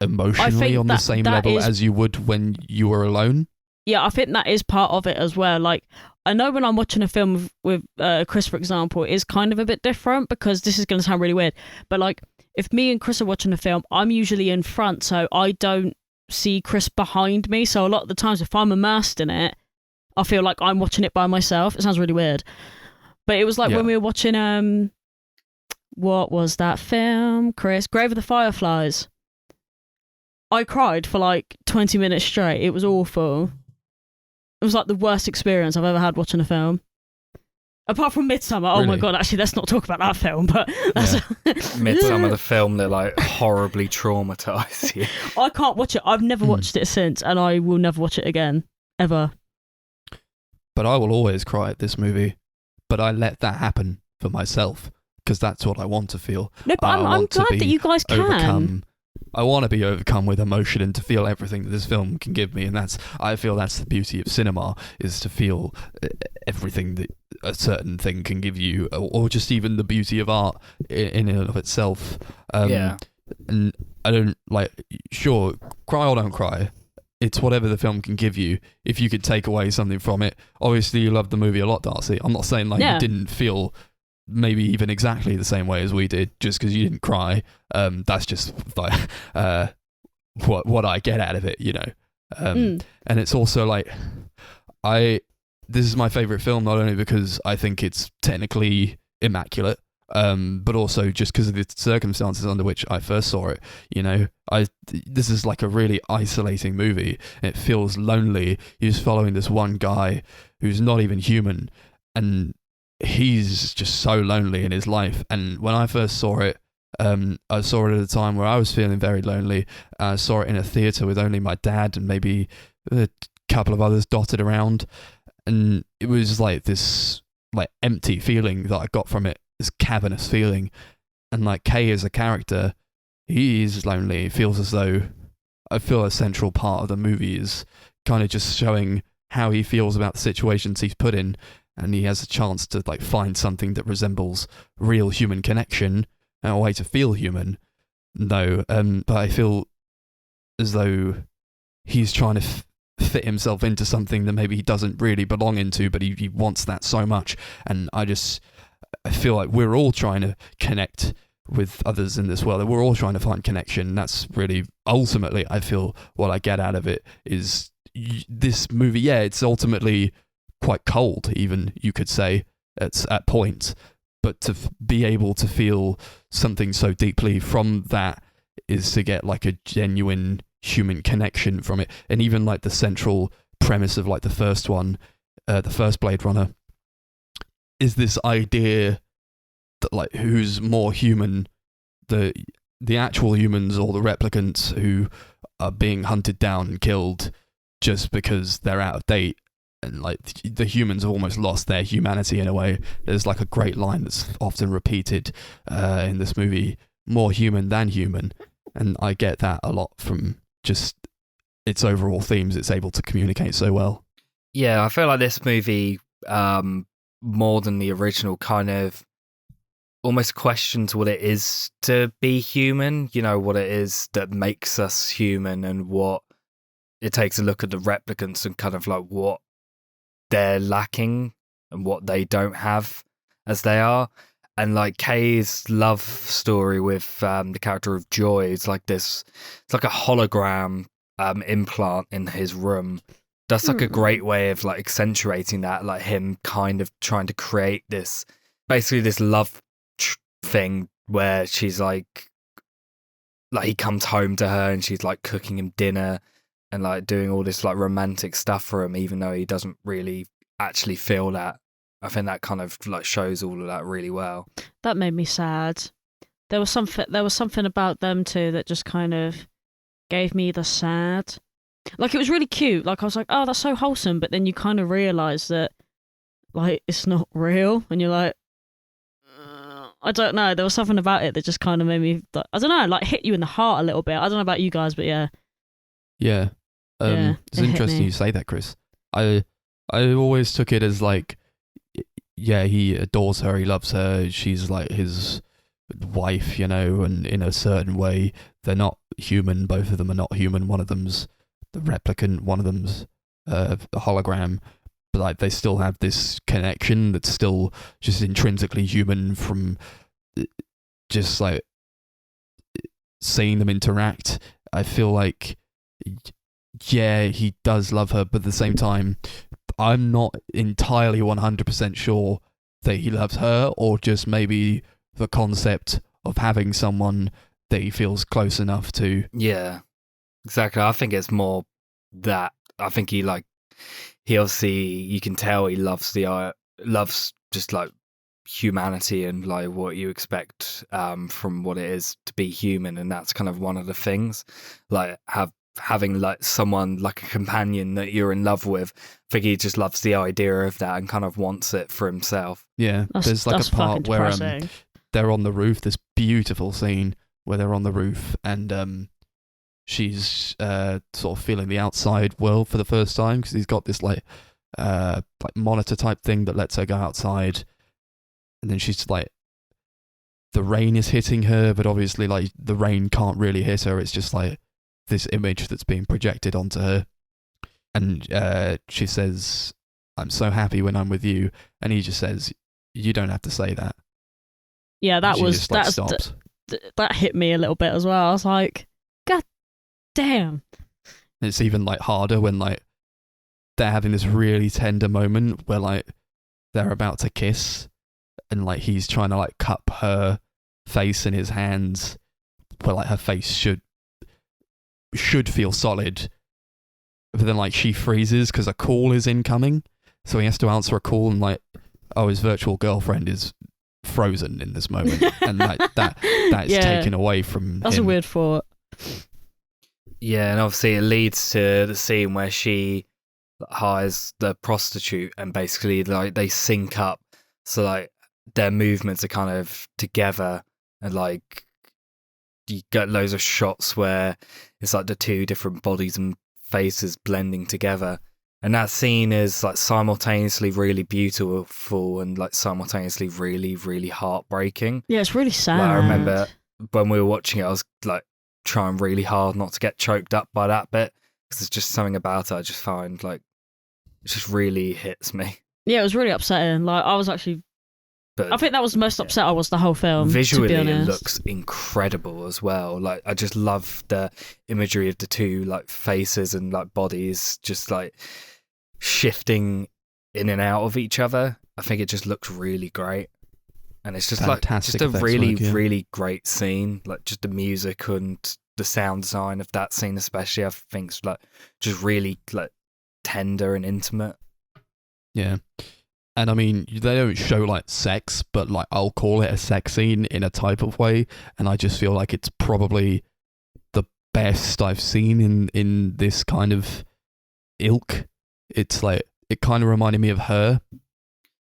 emotionally on the same level as you would when you were alone. Yeah, I think that is part of it as well. Like, I know when I'm watching a film with Chris, for example, it is kind of a bit different, because this is going to sound really weird, but like, if me and Chris are watching a film, I'm usually in front, so I don't see Chris behind me. So a lot of the times, if I'm immersed in it, I feel like I'm watching it by myself. It sounds really weird. But it was like when we were watching, what was that film, Chris? Grave of the Fireflies. I cried for like 20 minutes straight. It was awful. It was like the worst experience I've ever had watching a film. Apart from Midsummer. Oh my God, actually, let's not talk about that film. But that's Midsummer, the film that like horribly traumatized you. I can't watch it. I've never watched it since, and I will never watch it again, ever. But I will always cry at this movie. But I let that happen for myself, because that's what I want to feel. No, but I'm glad that you guys can. I want to be overcome with emotion and to feel everything that this film can give me, and I feel that's the beauty of cinema, is to feel everything that a certain thing can give you, or just even the beauty of art in and of itself. And I don't sure, cry or don't cry. It's whatever the film can give you. If you could take away something from it, obviously you loved the movie a lot, Darcy. I'm not saying you didn't feel maybe even exactly the same way as we did just because you didn't cry. That's just like what I get out of it, you know. And it's also like this is my favorite film, not only because I think it's technically immaculate, but also just because of the circumstances under which I first saw it. You know, this is like a really isolating movie. It feels lonely. You're just following this one guy who's not even human, and he's just so lonely in his life. And when I first saw it, I saw it at a time where I was feeling very lonely. I saw it in a theatre with only my dad and maybe a couple of others dotted around, and it was like this like empty feeling that I got from it. This cavernous feeling. And like Kay as a character, he's lonely. It feels as though I feel a central part of the movie is kind of just showing how he feels about the situations he's put in, and he has a chance to like find something that resembles real human connection and a way to feel human. No, but I feel as though he's trying to fit himself into something that maybe he doesn't really belong into, but he wants that so much. And I feel like we're all trying to connect with others in this world. We're all trying to find connection. That's really, ultimately, I feel what I get out of it is this movie. Yeah, it's ultimately quite cold, even, you could say, at points. But to be able to feel something so deeply from that is to get like a genuine human connection from it. And even like the central premise of like the first one, the first Blade Runner, is this idea that like who's more human, the actual humans or the replicants who are being hunted down and killed just because they're out of date, and like the humans have almost lost their humanity in a way. There's like a great line that's often repeated in this movie: more human than human. And I get that a lot from just its overall themes. It's able to communicate so well. Yeah, I feel like this movie, more than the original, kind of almost questions what it is to be human, you know, what it is that makes us human, and what it takes a look at the replicants and kind of like what they're lacking and what they don't have as they are. And like Kay's love story with the character of Joy is like this, it's like a hologram implant in his room. That's like a great way of like accentuating that, like him kind of trying to create this, basically this love thing where she's like he comes home to her and she's like cooking him dinner, and like doing all this like romantic stuff for him, even though he doesn't really actually feel that. I think that kind of like shows all of that really well. That made me sad. There was something about them two that just kind of gave me the sad. Like, it was really cute. Like, I was like, oh, that's so wholesome. But then you kind of realise that, like, it's not real. And you're like, I don't know. There was something about it that just kind of made me, like, I don't know, like hit you in the heart a little bit. I don't know about you guys, but yeah. Yeah. Yeah, it's it hit interesting me. you say that, Chris. I always took it as like, yeah, he adores her, he loves her, she's like his wife, you know, and in a certain way, they're not human. Both of them are not human. One of them's the replicant, one of them's a hologram, but like they still have this connection that's still just intrinsically human from just like seeing them interact. I feel like, yeah, he does love her, but at the same time, I'm not entirely 100% sure that he loves her, or just maybe the concept of having someone that he feels close enough to. Yeah, exactly. I think it's more that. I think he obviously, you can tell he loves loves just like humanity and like what you expect from what it is to be human, and that's kind of one of the things. Like having like someone like a companion that you're in love with. I think he just loves the idea of that and kind of wants it for himself. Yeah, there's like a part where they're on the roof. This beautiful scene where they're on the roof and she's sort of feeling the outside world for the first time, because he's got this like monitor type thing that lets her go outside, and then she's like, the rain is hitting her, but obviously like the rain can't really hit her. It's just like this image that's being projected onto her, and she says, "I'm so happy when I'm with you," and he just says, "You don't have to say that." Yeah, that and was just, like, stops. That hit me a little bit as well. I was like, God damn. And it's even like harder when like they're having this really tender moment where like they're about to kiss, and like he's trying to like cup her face in his hands, where like her face should feel solid, but then like she freezes because a call is incoming, so he has to answer a call, and like, oh, his virtual girlfriend is frozen in this moment, and like that is Yeah. taken away from That's him. a weird thought. Yeah, and obviously it leads to the scene where she hires the prostitute, and basically like they sync up, so like their movements are kind of together, and like you get loads of shots where it's like the two different bodies and faces blending together, and that scene is like simultaneously really beautiful and like simultaneously really, really heartbreaking. Yeah, it's really sad. Like, I remember when we were watching it, I was like trying really hard not to get choked up by that bit, because there's just something about it I just find like it just really hits me. Yeah, it was really upsetting. Like, I was actually, But I think that was the most upset I was the whole film. visually, to be it honest. looks incredible as well. Like, I just love the imagery of the two like faces and like bodies just like shifting in and out of each other. I think it just looks really great. And it's just Fantastic like just a effects really, work, yeah. really great scene. Like just the music and the sound design of that scene, especially, I think it's like just really like tender and intimate. Yeah. And I mean, they don't show like sex, but like I'll call it a sex scene in a type of way, and I just feel like it's probably the best I've seen in this kind of ilk. It's like, it kind of reminded me of Her,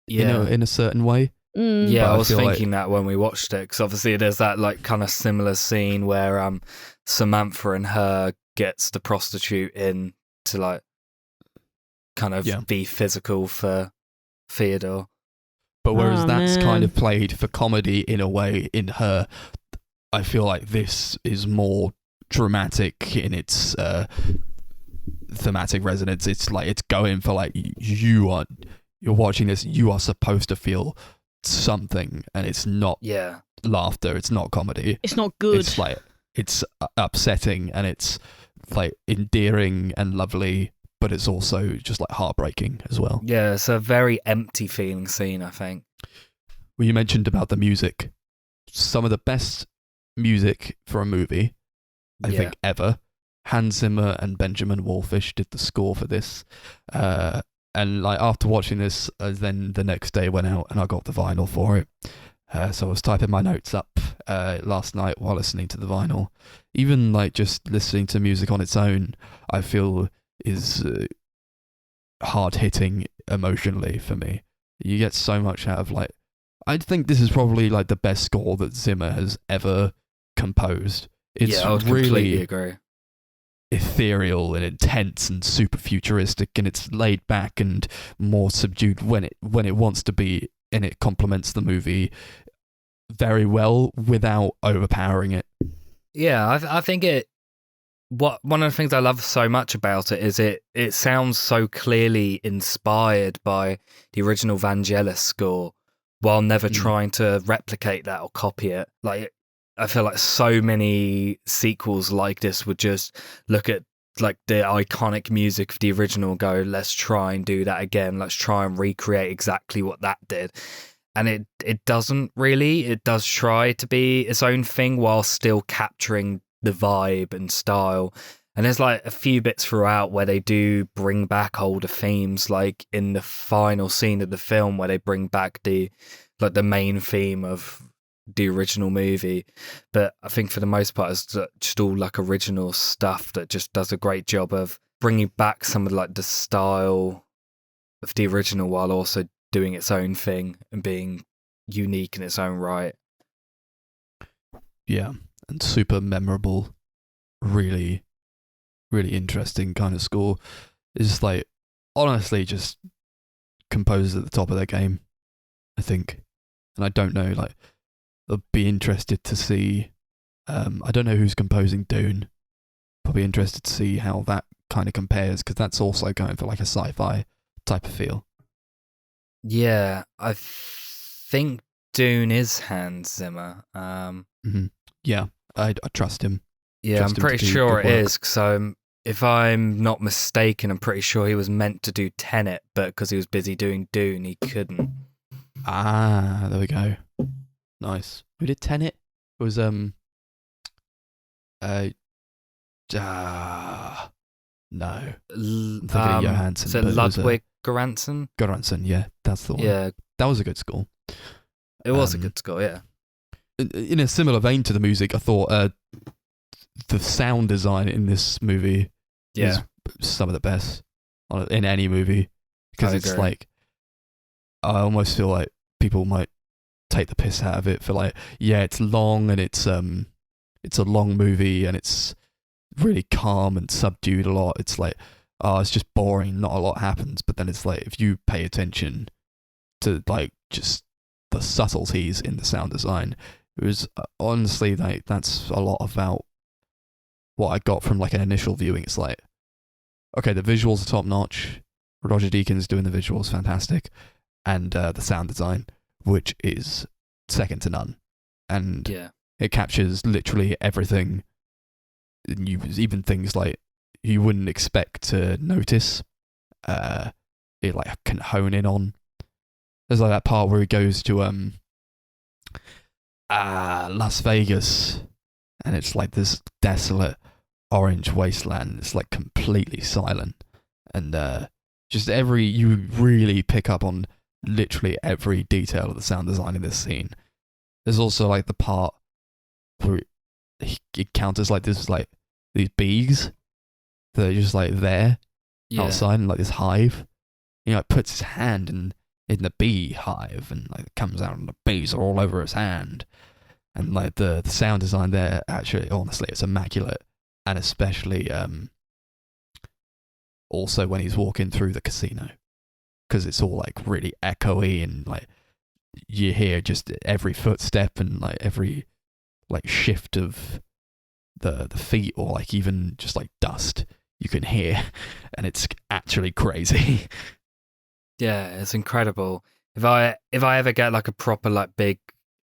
Yeah. you know, in a certain way. Yeah, But I I was feel thinking that when we watched it, because obviously there's that like kind of similar scene where Samantha and Her gets the prostitute in to like kind of Yeah. be physical for Theodore. But whereas Oh, that's man. kind of played for comedy in a way in Her, I feel like this is more dramatic in its thematic resonance. It's like it's going for like you're watching this, you are supposed to feel something, and it's not Yeah, laughter, it's not comedy. It's not good. It's like it's upsetting, and it's like endearing and lovely, but it's also just like heartbreaking as well. yeah, it's a very empty feeling scene, I think. Well, you mentioned about the music. Some of the best music for a movie, I Yeah. think, ever. Hans Zimmer and Benjamin Wallfish did the score for this. And like after watching this, then the next day went out and I got the vinyl for it. So I was typing my notes up last night while listening to the vinyl. Even like just listening to music on its own, I feel is hard hitting emotionally for me. You get so much out of like. I think this is probably like the best score that Zimmer has ever composed. It's I would really completely agree. ethereal and intense and super futuristic, and it's laid back and more subdued when it wants to be, and it complements the movie very well without overpowering it. Yeah, I think one of the things I love so much about it is it sounds so clearly inspired by the original Vangelis score, while never trying to replicate that or copy it. Like, I feel like so many sequels like this would just look at like the iconic music of the original and go, let's try and do that again. Let's try and recreate exactly what that did. And it doesn't really. It does try to be its own thing while still capturing the vibe and style. And there's like a few bits throughout where they do bring back older themes, like in the final scene of the film where they bring back the main theme of the original movie. But I think for the most part it's just all like original stuff that just does a great job of bringing back some of like the style of the original while also doing its own thing and being unique in its own right. Yeah, and super memorable, really really interesting kind of score. Is like honestly just composers at the top of their game, I think. And I don't know, like I'd be interested to see I don't know who's composing Dune. Probably interested to see how that kind of compares, because that's also going for like a sci-fi type of feel. Yeah, I think Dune is Hans Zimmer. Yeah, I trust him. Yeah, Trust I'm him pretty to do sure good it work. is, because if I'm not mistaken, I'm pretty sure he was meant to do Tenet, but because he was busy doing Dune, he couldn't. Ah, there we go. Nice. Who did Tenet? It was no. I'm thinking of Johansson. Is it but it was, Ludwig Göransson? Göransson, yeah, that's the one. Yeah, That was a good score. it was a good score, yeah. In a similar vein to the music, I thought the sound design in this movie is some of the best in any movie, because I it's agree. like I almost feel like people might take the piss out of it for like, yeah, it's long and it's a long movie and it's really calm and subdued a lot. It's like, oh, it's just boring, not a lot happens. But then it's like, if you pay attention to like just the subtleties in the sound design, it was honestly like that's a lot about what I got from like an initial viewing. It's like, okay, the visuals are top notch. Roger Deakins doing the visuals, fantastic, and the sound design, which is second to none, and it captures literally everything. Even things like you wouldn't expect to notice, it like can hone in on. There's like that part where he goes to Las Vegas, and it's like this desolate orange wasteland. It's like completely silent, and you really pick up on literally every detail of the sound design in this scene. There's also like the part where he encounters like this, like these bees that are just like there outside in like this hive. He like puts his hand in the bee hive, and like it comes out and the bees are all over his hand. And like the sound design there, actually, honestly, it's immaculate. And especially also when he's walking through the casino, because it's all like really echoey, and like you hear just every footstep and like every like shift of the feet, or like even just like dust you can hear, and it's actually crazy. Yeah, it's incredible. If I ever get like a proper like big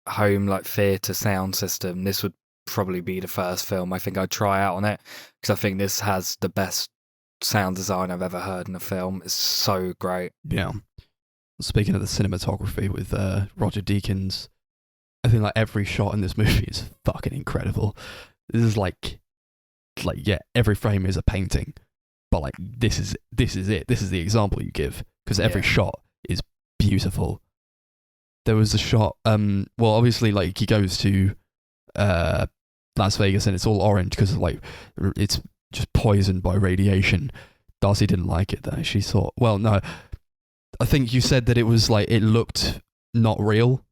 home like theatre sound system, this would probably be the first film I think I'd try out on it, because I think this has the best sound design I've ever heard in a film. It's so great. Yeah. Speaking of the cinematography with Roger Deakins, I think like every shot in this movie is fucking incredible. This is like like, yeah, every frame is a painting, but like this is it. This is the example you give, because every shot is beautiful. There was a shot, well, obviously, like, he goes to Las Vegas and it's all orange because, like, it's just poisoned by radiation. Darcy didn't like it, though. She thought, well, no, I think you said that it was, like, it looked not real.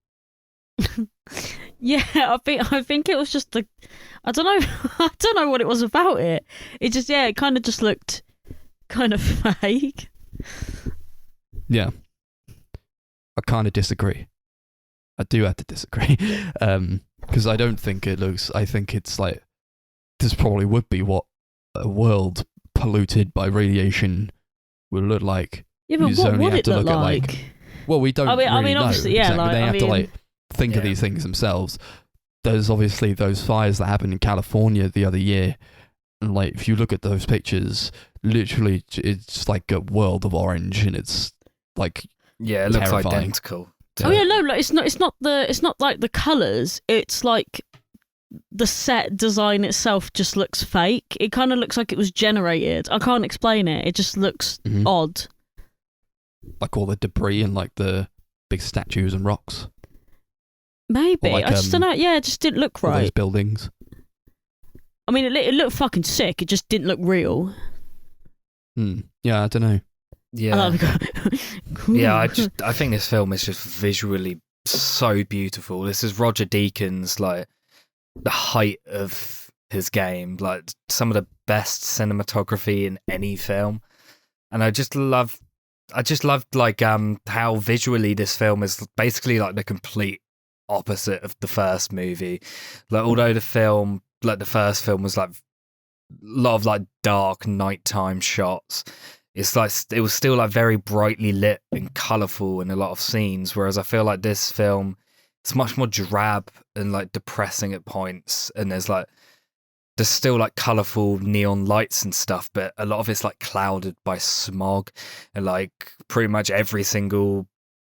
Yeah, I think it was just I don't know, I don't know what it was about it. It just, it kind of just looked kind of fake. Yeah. I kind of disagree. I do have to disagree, because I don't think it looks. I think it's like this probably would be what a world polluted by radiation would look like. Yeah, but what would it look like? Well, we don't. I mean, know. obviously, yeah. Exactly. Like, they have to like think of these things themselves. There's obviously those fires that happened in California the other year, and like if you look at those pictures, literally, it's like a world of orange, and it's like it looks terrifying. identical. Oh yeah, no, like, it's not like the colours. It's like the set design itself just looks fake. It kind of looks like it was generated. I can't explain it. It just looks odd. Like all the debris and like the big statues and rocks. Maybe like, I just don't know. Yeah, it just didn't look all right. those buildings. I mean, it looked fucking sick. It just didn't look real. Yeah, I don't know. Yeah. I think this film is just visually so beautiful. This is Roger Deakins, like, the height of his game, like some of the best cinematography in any film. And I just loved like how visually this film is basically like the complete opposite of the first movie. Like, although the first film was like a lot of like dark nighttime shots, it's like it was still like very brightly lit and colourful in a lot of scenes, whereas I feel like this film, it's much more drab and like depressing at points, and there's still like colourful neon lights and stuff, but a lot of it's like clouded by smog, and like pretty much every single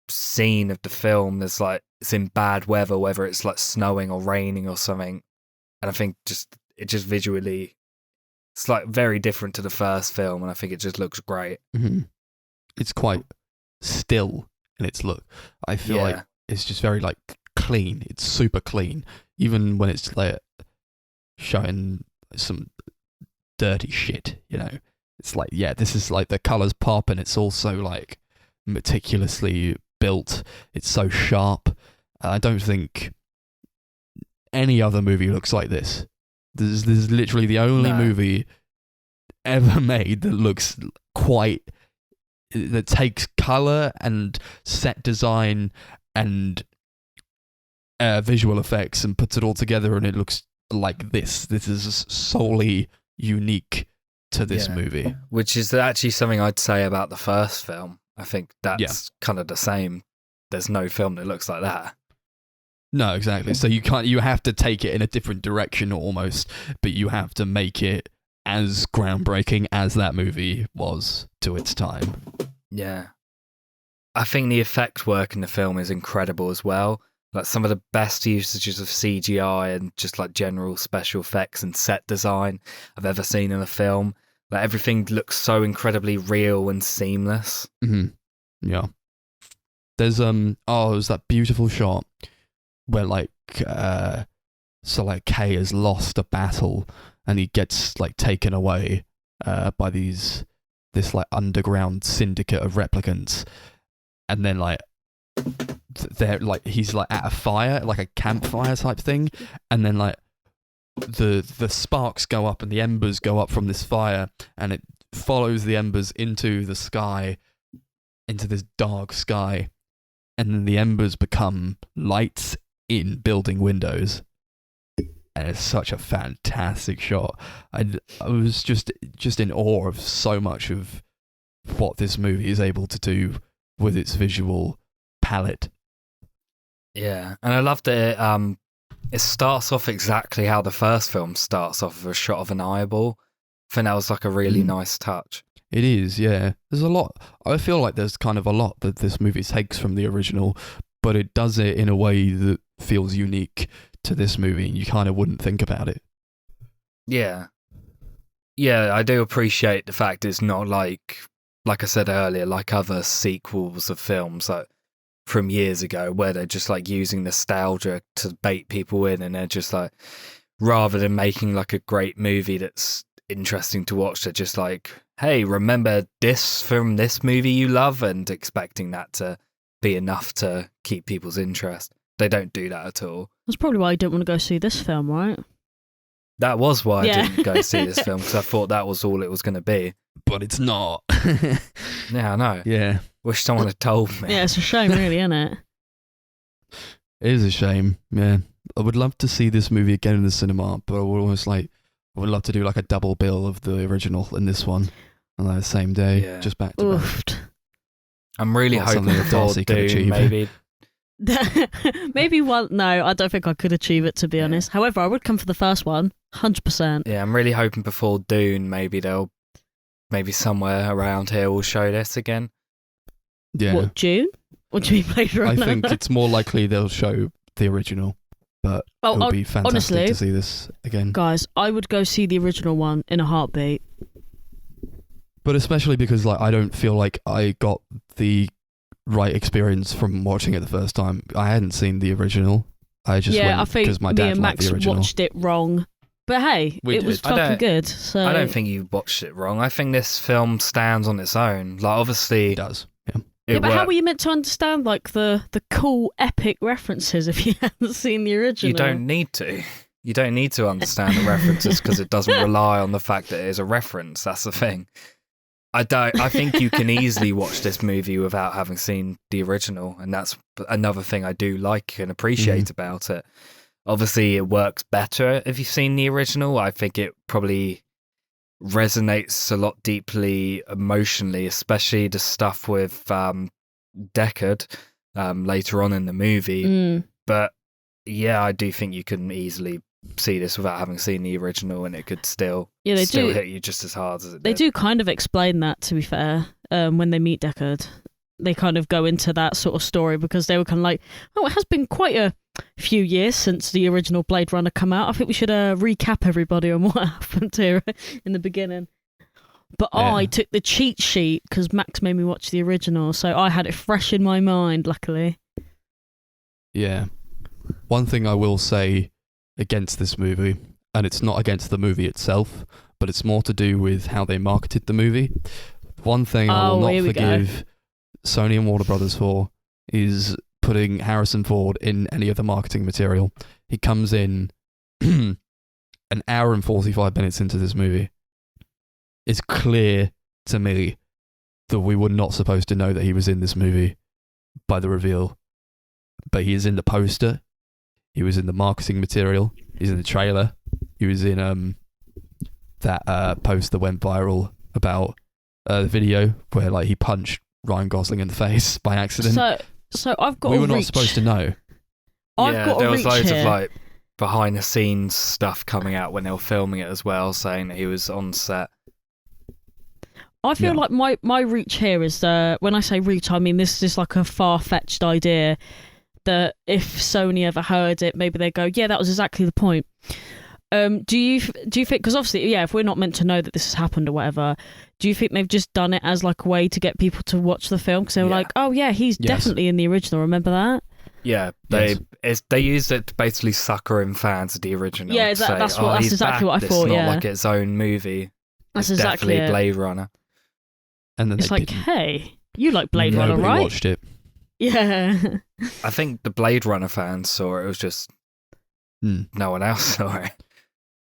scene of the film there's like it's in bad weather, whether it's like snowing or raining or something. And I think it just visually, it's like very different to the first film, and I think it just looks great. It's quite still in its look. I feel like it's just very like clean. It's super clean, even when it's like showing some dirty shit. You know, it's like, yeah, this is like the colors pop, and it's also like meticulously built. It's so sharp. I don't think any other movie looks like this. This is literally the only movie ever made that looks that takes color and set design and visual effects and puts it all together, and it looks like this. This is solely unique to this movie. Which is actually something I'd say about the first film. I think that's kind of the same. There's no film that looks like that. No, exactly. So you have to take it in a different direction almost, but you have to make it as groundbreaking as that movie was to its time. Yeah. I think the effect work in the film is incredible as well. Like some of the best usages of CGI and just like general special effects and set design I've ever seen in a film. Like everything looks so incredibly real and seamless. Yeah. There's there's that beautiful shot where like Kay has lost a battle and he gets like taken away by this like underground syndicate of replicants, and then like they're like he's like at a fire, like a campfire type thing, and then like the sparks go up and the embers go up from this fire, and it follows the embers into the sky, into this dark sky, and then the embers become lights in building windows, and it's such a fantastic shot. I was just in awe of so much of what this movie is able to do with its visual palette. Yeah, and I love that it starts off exactly how the first film starts off, with a shot of an eyeball. I think that was like a really nice touch. It is, yeah. There's a lot. I feel like there's kind of a lot that this movie takes from the original, but it does it in a way that feels unique to this movie, and you kind of wouldn't think about it. Yeah. Yeah, I do appreciate the fact it's not like I said earlier, like other sequels of films like from years ago where they're just like using nostalgia to bait people in, and they're just like, rather than making like a great movie that's interesting to watch, they're just like, hey, remember this from this movie you love, and expecting that to be enough to keep people's interest. They don't do that at all. That's probably why you didn't want to go see this film, right? That was why Yeah. I didn't go see this film, because I thought that was all it was going to be. But it's not. Yeah, I know. Yeah. Wish someone had told me. Yeah, it's a shame, really, isn't it? It is a shame. Yeah. I would love to see this movie again in the cinema, but I would love to do like a double bill of the original and this one on the same day, Yeah. just back to back. Oofed. I'm really Not hoping something that before Darcy could Dune, achieve. maybe. Maybe one. No, I don't think I could achieve it, to be Yeah. honest. However, I would come for the first one, 100%. Yeah, I'm really hoping before Dune, maybe somewhere around here will show this again. Yeah. What, June? What do you mean, Blade I Runner? think it's more likely they'll show the original, but Oh, it'll be fantastic honestly, to see this again. guys, I would go see the original one in a heartbeat. But especially because like I don't feel like I got the right experience from watching it the first time. I hadn't seen the original. I just Yeah, went I think because my me dad and liked Max the original. watched it wrong. But hey, We it was did. I fucking don't- good. So I don't think you watched it wrong. I think this film stands on its own. Like, obviously, It does. Yeah. Yeah, it but how worked. were you meant to understand like the cool epic references if you hadn't seen the original? You don't need to. You don't need to understand the references because it doesn't rely on the fact that it is a reference. That's the thing. I think you can easily watch this movie without having seen the original, and that's another thing I do like and appreciate about it. Obviously, it works better if you've seen the original. I think it probably resonates a lot deeply emotionally, especially the stuff with Deckard later on in the movie. Mm. But yeah, I do think you can easily see this without having seen the original, and it could still Yeah, they still do. hit you just as hard as it They did. do kind of explain that, to be fair, when they meet Deckard. They kind of go into that sort of story because they were kind of like, oh, it has been quite a few years since the original Blade Runner come out. I think we should recap everybody on what happened here in the beginning. But Yeah. I took the cheat sheet because Max made me watch the original, so I had it fresh in my mind, luckily. Yeah. One thing I will say against this movie, and it's not against the movie itself, but it's more to do with how they marketed the movie. One thing I will here not we go. forgive Sony and Warner Brothers for is putting Harrison Ford in any of the marketing material. He comes in an hour and 45 minutes into this movie. It's clear to me that we were not supposed to know that he was in this movie by the reveal. But he is in the poster. He was in the marketing material. He's in the trailer. He was in that post that went viral about the video where like he punched Ryan Gosling in the face by accident. So I've got We a were not reach. supposed to know. I've Yeah, got there a was reach loads here. of like behind the scenes stuff coming out when they were filming it as well, saying that he was on set. I feel Yeah. like my reach here is when I say reach, I mean this is like a far-fetched idea that if Sony ever heard it, maybe they go, yeah, that was exactly the point. Do you think, because obviously, yeah, if we're not meant to know that this has happened or whatever, do you think they've just done it as like a way to get people to watch the film? Because they were Yeah. like, oh yeah, he's Yes. definitely in the original, remember that? Yeah, Yes. they used it to basically sucker in fans of the original. Yeah, to say, that's he's exactly back. what I It's thought, not yeah. like its own movie. That's It's exactly definitely it. Blade Runner. And then It's they like, didn't. hey, you like Blade Nobody Runner, right? watched it. Yeah. I think the Blade Runner fans saw it. It was just no one else saw it.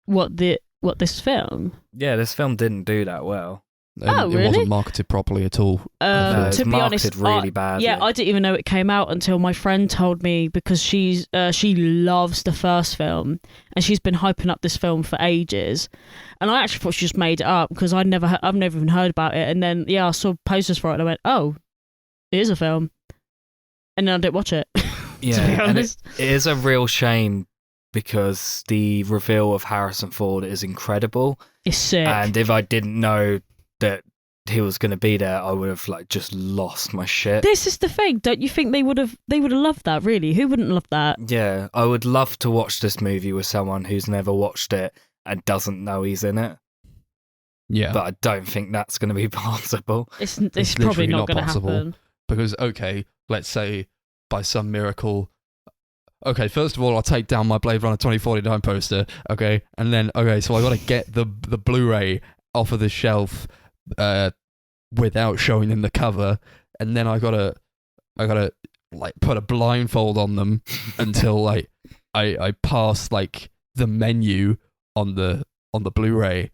What this film? Yeah, this film didn't do that well. And Oh, it really? wasn't marketed properly at all. No, it's To be honest, marketed really badly. yeah, I didn't even know it came out until my friend told me because she loves the first film and she's been hyping up this film for ages, and I actually thought she just made it up because I've never even heard about it, and then I saw posters for it and I went, oh, it is a film, and then I didn't watch it. Yeah, to be and honest. it is a real shame because the reveal of Harrison Ford is incredible. It's sick. And if I didn't know that he was going to be there, I would have like just lost my shit. This is the thing. Don't you think they would have loved that? Really, who wouldn't love that? Yeah, I would love to watch this movie with someone who's never watched it and doesn't know he's in it. Yeah. but I don't think that's going to be possible. It's literally probably not not going to possible. happen. Because, okay, let's say by some miracle, okay, first of all, I'll take down my Blade Runner 2049 poster, okay, and then, okay, so I got to get the Blu-ray off of the shelf without showing them the cover, and then I gotta like put a blindfold on them until like I pass like the menu on the Blu-ray,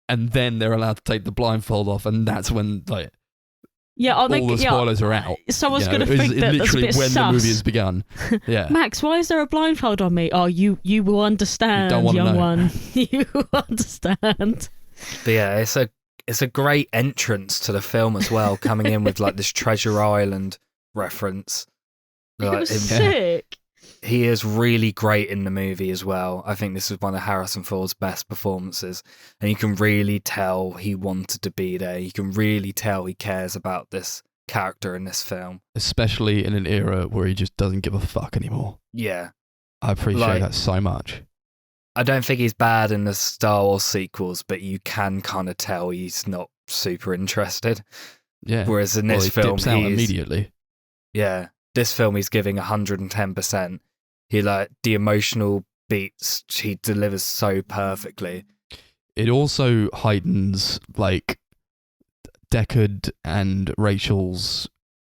and then they're allowed to take the blindfold off, and that's when like all the spoilers are out. Someone's You know, going to think that that's a literally bit when sus. the movie has begun. Yeah. Max, why is there a blindfold on me? Oh, you will understand, You don't wanna young know. one. You understand. But yeah, it's a great entrance to the film as well, coming in with like this Treasure Island reference. It Like, was him- sick. he is really great in the movie as well. I think this is one of Harrison Ford's best performances, and you can really tell he wanted to be there. You can really tell he cares about this character in this film. Especially in an era where he just doesn't give a fuck anymore. Yeah. I appreciate Like- that so much. I don't think he's bad in the Star Wars sequels, but you can kind of tell he's not super interested. Yeah. Whereas in Well, this he film, dips out he's immediately. yeah, this film he's giving 110%. He like the emotional beats he delivers so perfectly. It also heightens like Deckard and Rachel's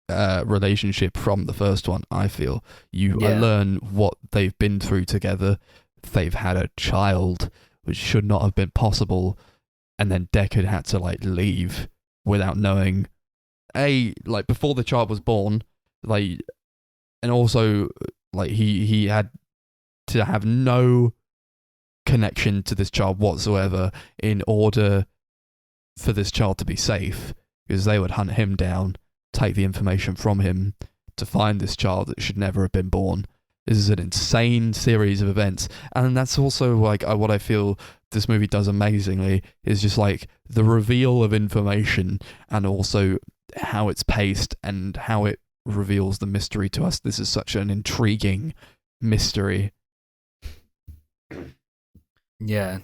relationship from the first one. I feel I Yeah. learn what they've been through together. They've had a child, which should not have been possible, and then Deckard had to like leave without knowing. Like before the child was born, like, and also like he had to have no connection to this child whatsoever in order for this child to be safe, because they would hunt him down, take the information from him to find this child that should never have been born. This is an insane series of events, and that's also like what I feel this movie does amazingly is just like the reveal of information, and also how it's paced and how it reveals the mystery to us. This is such an intriguing mystery. Yeah,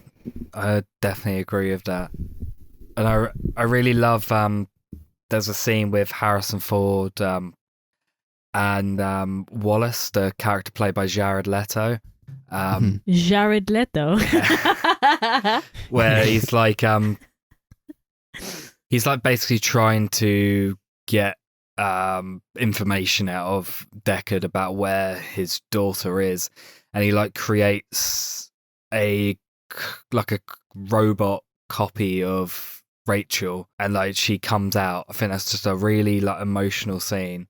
I definitely agree with that. And I really love there's a scene with Harrison Ford and Wallace, the character played by Jared Leto, Jared Leto. where he's like basically trying to get information out of Deckard about where his daughter is, and he like creates a robot copy of Rachel, and like she comes out. I think that's just a really like emotional scene.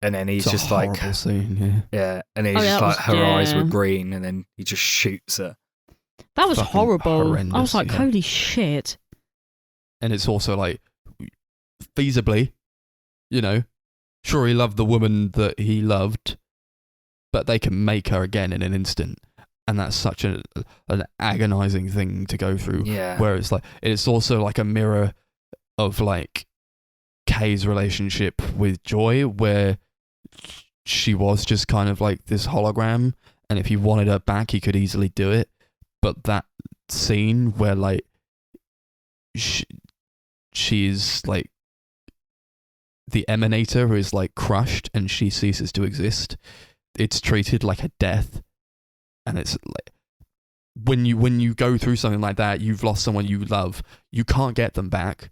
And then he's It's a just like, horrible scene, yeah, and he's Oh, yeah, just that like, was- her eyes were yeah. green, and then he just shoots her. That was Fucking horrible. I horrendous, was like, yeah. holy shit. and it's also like feasibly, you know, sure he loved the woman that he loved, but they can make her again in an instant, and that's such an agonizing thing to go through. Yeah, Where it's like it's also like a mirror of like Kay's relationship with Joy, where she was just kind of like this hologram, and if he wanted her back he could easily do it. But that scene where like she's like the emanator who is like crushed and she ceases to exist, it's treated like a death. And it's like when you go through something like that, you've lost someone you love, you can't get them back,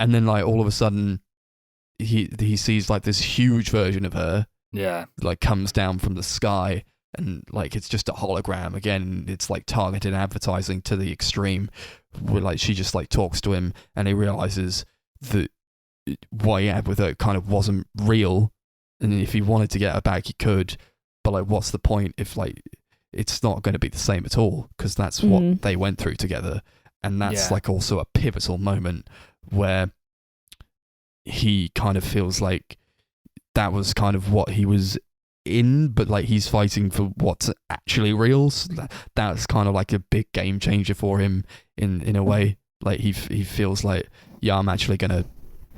and then like all of a sudden he sees like this huge version of her yeah, like comes down from the sky, and like it's just a hologram again. It's like targeted advertising to the extreme, where like she just like talks to him and he realizes that what he had with her kind of wasn't real, and if he wanted to get her back he could, but like what's the point if like it's not going to be the same at all, because that's what they went through together. And that's Yeah. like also a pivotal moment where he kind of feels like that was kind of what he was in, but like he's fighting for what's actually real. So that's kind of like a big game changer for him in a way. Like he feels like, yeah, I'm actually going to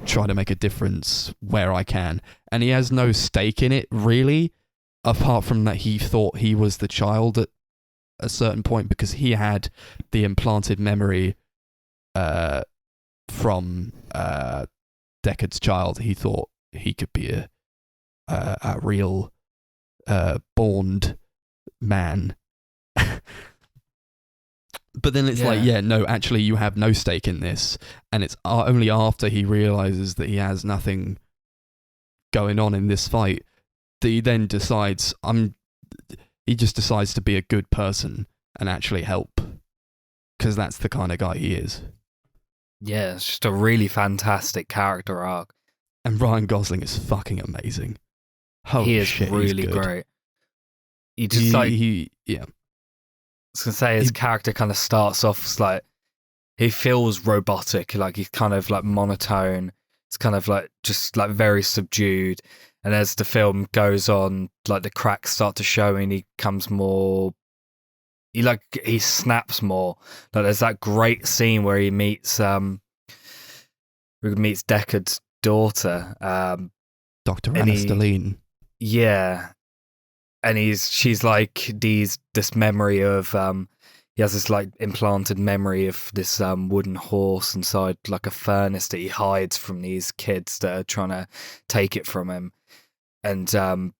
try to make a difference where I can. And he has no stake in it really, apart from that he thought he was the child at a certain point because he had the implanted memory from Deckard's child, he thought he could be a real born man. But then it's like, yeah, no, actually you have no stake in this. And it's only after he realizes that he has nothing going on in this fight that he then decides, he just decides to be a good person and actually help. Because that's the kind of guy he is. Yeah, it's just a really fantastic character arc. And Ryan Gosling is fucking amazing. Holy he is shit, really he's good. great. He just yeah. I was gonna say his character kind of starts off as like he feels robotic, like he's kind of like monotone. It's kind of like just like very subdued. And as the film goes on, like the cracks start to show, and he becomes more. He snaps more. Like there's that great scene where he meets Deckard's daughter, Dr. Anna Stelline. Yeah. And she's like this memory of he has this like implanted memory of this wooden horse inside like a furnace that he hides from these kids that are trying to take it from him. And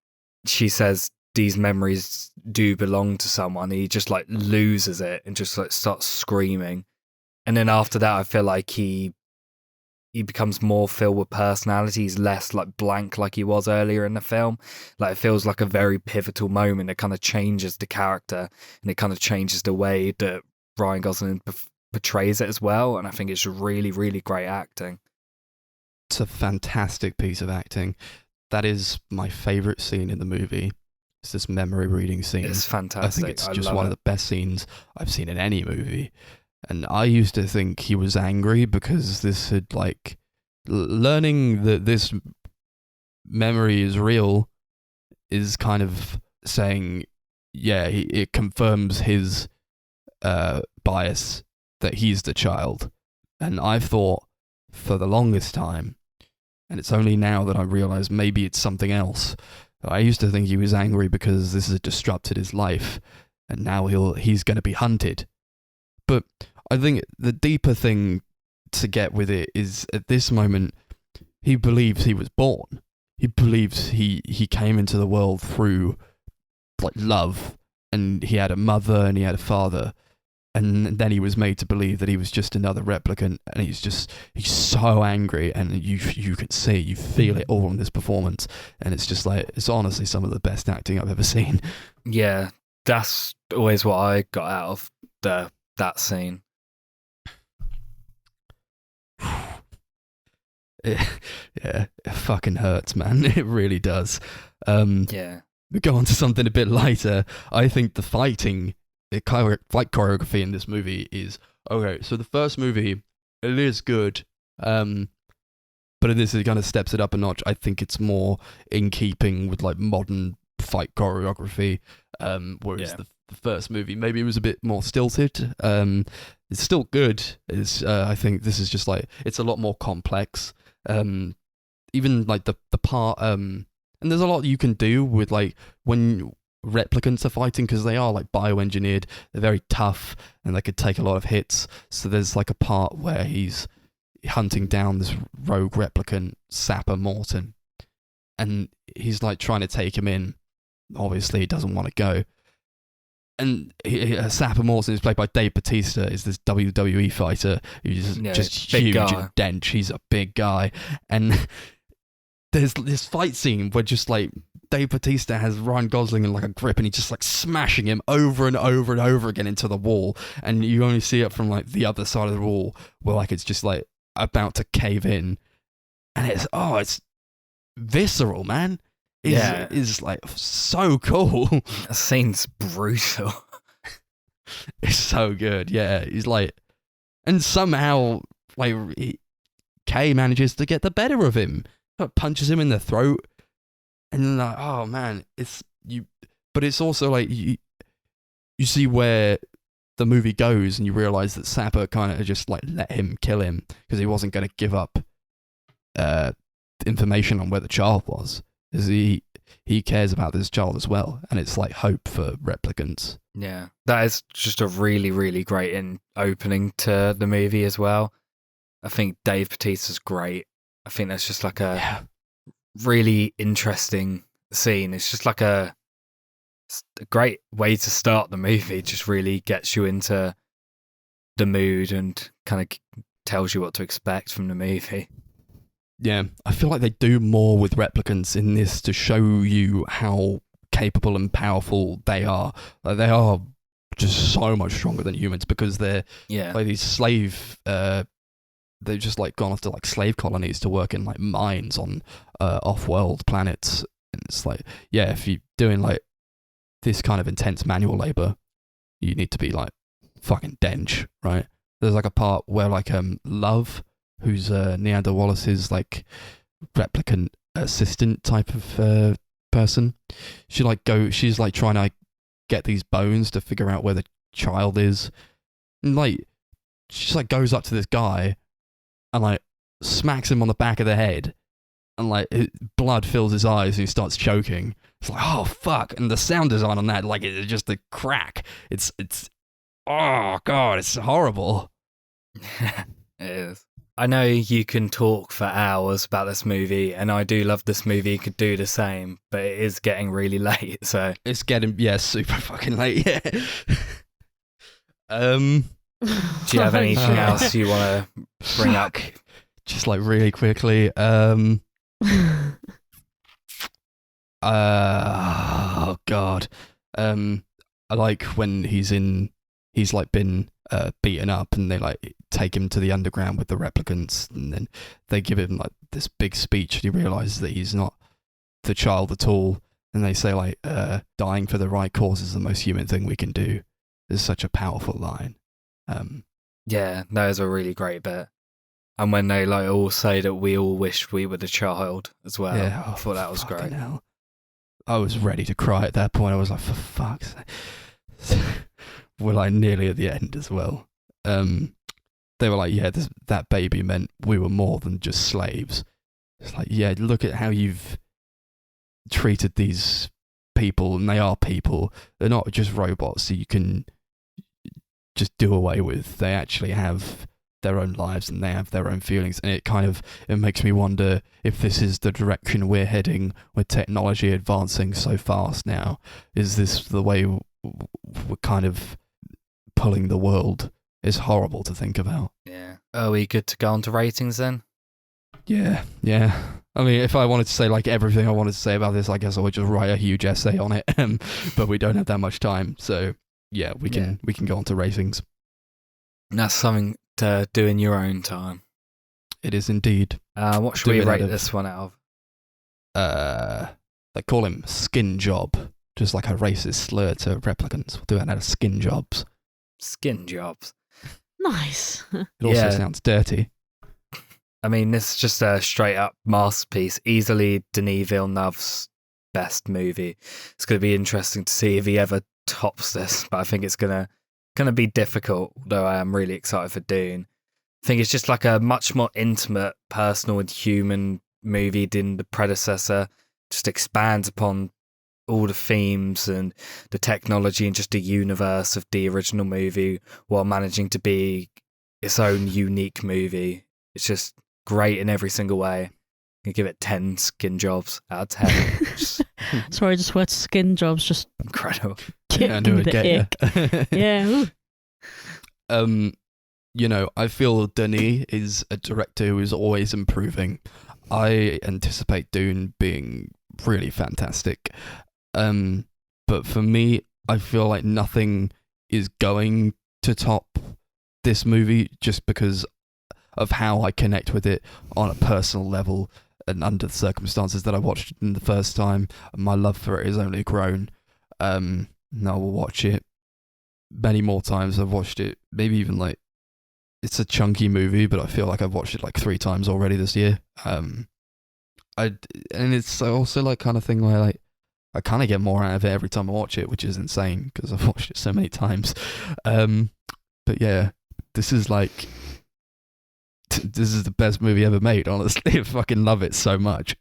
she says these memories do belong to someone. He just like loses it and just like starts screaming. And then after that, I feel like he becomes more filled with personality. He's less like blank like he was earlier in the film. Like it feels like a very pivotal moment. It kind of changes the character, and it kind of changes the way that Ryan Gosling portrays it as well. And I think it's really, really great acting. It's a fantastic piece of acting. That is my favourite scene in the movie. It's this memory reading scene. It's fantastic. I think it's just one of the best scenes I've seen in any movie. And I used to think he was angry because this had like learning that this memory is real is kind of saying, yeah, it confirms his bias that he's the child. And I've thought for the longest time, and it's only now that I realise maybe it's something else. I used to think he was angry because this has disrupted his life, and now he's going to be hunted. But I think the deeper thing to get with it is at this moment, he believes he was born. He believes he came into the world through like love, and he had a mother and he had a father, and then he was made to believe that he was just another replicant, and he's so angry, and you can see, you feel it all in this performance, and it's just like, it's honestly some of the best acting I've ever seen. Yeah, that's always what I got out of that scene. Yeah, it fucking hurts, man. It really does. Yeah. We go on to something a bit lighter. I think the fight choreography in this movie is okay. So the first movie, it is good, but this is kind of steps it up a notch. I think it's more in keeping with like modern fight choreography, whereas the first movie maybe it was a bit more stilted. It's still good. I think this is just like, it's a lot more complex. Even like the part, and there's a lot you can do with like when replicants are fighting, because they are like bioengineered. They're very tough and they could take a lot of hits. So there's like a part where he's hunting down this rogue replicant, Sapper Morton, and he's like trying to take him in. Obviously, he doesn't want to go. And Sapper Morton is played by Dave Bautista, is this WWE fighter who's just huge and dense. He's a big guy. And there's this fight scene where just like Dave Bautista has Ryan Gosling in like a grip, and he's just like smashing him over and over and over again into the wall. And you only see it from like the other side of the wall where like it's just like about to cave in. And it's visceral, man. Is like so cool. That scene's brutal. It's so good. Yeah, he's like, and somehow like Kay manages to get the better of him. Punches him in the throat, and then like, oh man, but it's also like you see where the movie goes, and you realize that Sapper kind of just like let him kill him because he wasn't going to give up information on where the child was. He he cares about this child as well, and it's like hope for replicants. Yeah, that is just a really, really great opening to the movie as well. I think Dave Bautista's great. I think that's just like a really interesting scene. It's just like a great way to start the movie. It just really gets you into the mood and kind of tells you what to expect from the movie. Yeah, I feel like they do more with replicants in this to show you how capable and powerful they are. Like, they are just so much stronger than humans because they're like these slave. They've just like gone off to like slave colonies to work in like mines on off-world planets, and it's like, yeah, if you're doing like this kind of intense manual labor, you need to be like fucking dench, right? There's like a part where like Love, who's Neander Wallace's like replicant assistant type of person, she's like trying to get these bones to figure out where the child is, and like she just like goes up to this guy and like smacks him on the back of the head, and like blood fills his eyes and he starts choking. It's like, oh fuck, and the sound design on that, like, it's just a crack. It's oh god, it's horrible. It is. I know you can talk for hours about this movie, and I do love this movie. You could do the same, but it is getting really late, so it's getting super fucking late. Yeah. Do you have anything else you want to bring up? Just like really quickly. Oh god. I like when he's like been beaten up, and they like take him to the underground with the replicants, and then they give him like this big speech, and he realizes that he's not the child at all, and they say like dying for the right cause is the most human thing we can do. Is such a powerful line. Yeah, that is a really great bit. And when they like all say that we all wish we were the child as well. Yeah, I thought that was great. Hell. I was ready to cry at that point. I was like, for fuck's sake. We're like nearly at the end as well. They were like, yeah, that baby meant we were more than just slaves. It's like, yeah, look at how you've treated these people, and they are people. They're not just robots that you can just do away with. They actually have their own lives, and they have their own feelings, and it makes me wonder if this is the direction we're heading with technology advancing so fast now. Is this the way we're kind of pulling the world? It's horrible to think about. Yeah. Are we good to go on to ratings then? Yeah. I mean, if I wanted to say like everything I wanted to say about this, I guess I would just write a huge essay on it. But we don't have that much time, so yeah, we can go on to ratings. That's something to do in your own time. It is indeed. What should we rate this one out of? They call him Skin Job, just like a racist slur to replicants. We'll do it out of Skin Jobs. Skin Jobs. Nice. It also sounds dirty. I mean, this is just a straight up masterpiece. Easily Denis Villeneuve's best movie. It's going to be interesting to see if he ever tops this, but I think it's going to be difficult, though I am really excited for Dune. I think it's just like a much more intimate, personal and human movie than the predecessor. Just expands upon all the themes and the technology and just the universe of the original movie while managing to be its own unique movie. It's just great in every single way. I give it 10 Skin Jobs out of 10. Sorry, just word Skin Jobs, just incredible. I knew it'd get you. Yeah. You know, I feel Denis is a director who is always improving. I anticipate Dune being really fantastic. But for me, I feel like nothing is going to top this movie just because of how I connect with it on a personal level and under the circumstances that I watched it in the first time. My love for it has only grown. And I will watch it many more times. I've watched it maybe even like, it's a chunky movie, but I feel like I've watched it like 3 times already this year. And it's also like kind of thing where like I kind of get more out of it every time I watch it, which is insane because I've watched it so many times. But yeah, this is like this is the best movie ever made. Honestly, I fucking love it so much.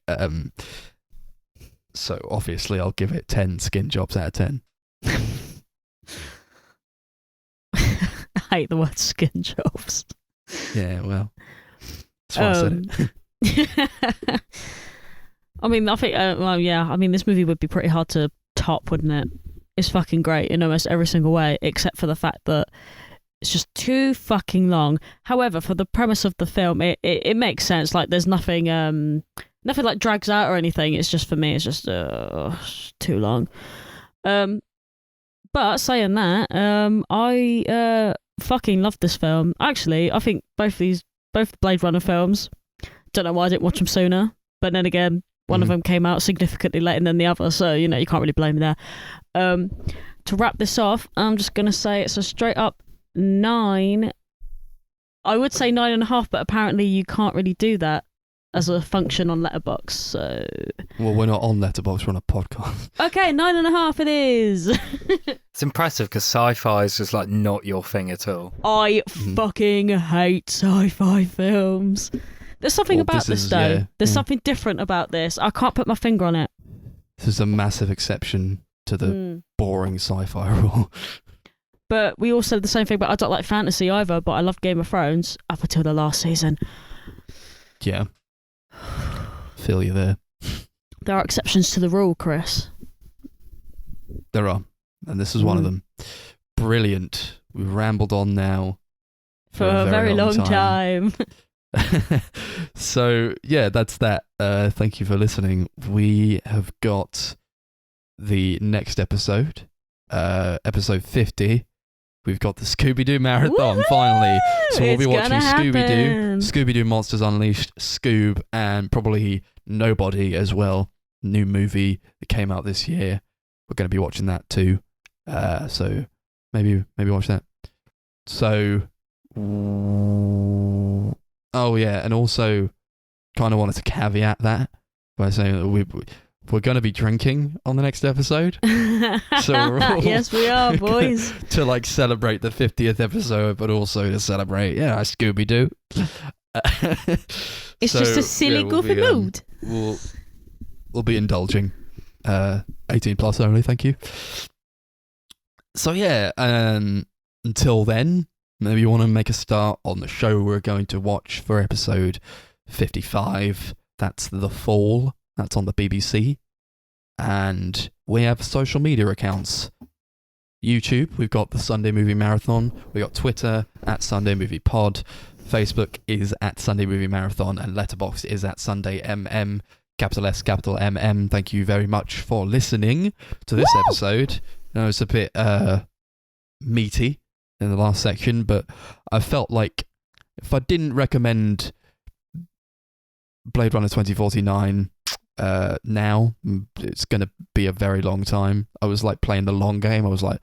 So obviously I'll give it 10 skin jobs out of 10. I hate the word skin jobs. Yeah, well, that's why I said it. I mean, I think, well, yeah, I mean, this movie would be pretty hard to top, wouldn't it? It's fucking great in almost every single way, except for the fact that it's just too fucking long. However, for the premise of the film, it makes sense. Like, there's nothing like drags out or anything. It's just, for me, it's just too long. But saying that, I fucking love this film. Actually, I think both the Blade Runner films, don't know why I didn't watch them sooner, but then again, one of them came out significantly later than the other, so, you know, you can't really blame me there. To wrap this off, I'm just going to say it's a straight up 9. I would say 9.5, but apparently you can't really do that as a function on Letterboxd, so... Well, we're not on Letterboxd, we're on a podcast. Okay, 9.5 it is. It's impressive because sci-fi is just like not your thing at all. I fucking hate sci-fi films. There's something about this though. Yeah, There's something different about this. I can't put my finger on it. This is a massive exception to the boring sci-fi rule. But we all said the same thing, but I don't like fantasy either, but I love Game of Thrones up until the last season. Yeah. Feel you there. There are exceptions to the rule, Chris. There are. And this is one of them. Brilliant. We've rambled on now. For a very long time. So, yeah, that's that. Thank you for listening. We have got the next episode, episode 50. We've got the Scooby-Doo marathon, finally. So we'll be watching Scooby-Doo Monsters Unleashed, Scoob, and probably Nobody as well. New movie that came out this year. We're going to be watching that too. So maybe watch that. So, oh yeah, and also kind of wanted to caveat that by saying that we're going to be drinking on the next episode. So yes, we are, boys. To like celebrate the 50th episode, but also to celebrate, Scooby-Doo. It's just a silly, goofy mood. We'll be indulging. 18 plus only, thank you. So yeah, until then, maybe you want to make a start on the show we're going to watch for episode 55. That's The Fall. That's on the BBC. And we have social media accounts. YouTube, we've got the Sunday Movie Marathon. We've got Twitter at Sunday Movie Pod. Facebook is at Sunday Movie Marathon. And Letterboxd is at Sunday MM. Capital S, capital MM. Thank you very much for listening to this episode. I know it's a bit meaty in the last section, but I felt like if I didn't recommend Blade Runner 2049 now, it's going to be a very long time. I was like playing the long game. I was like,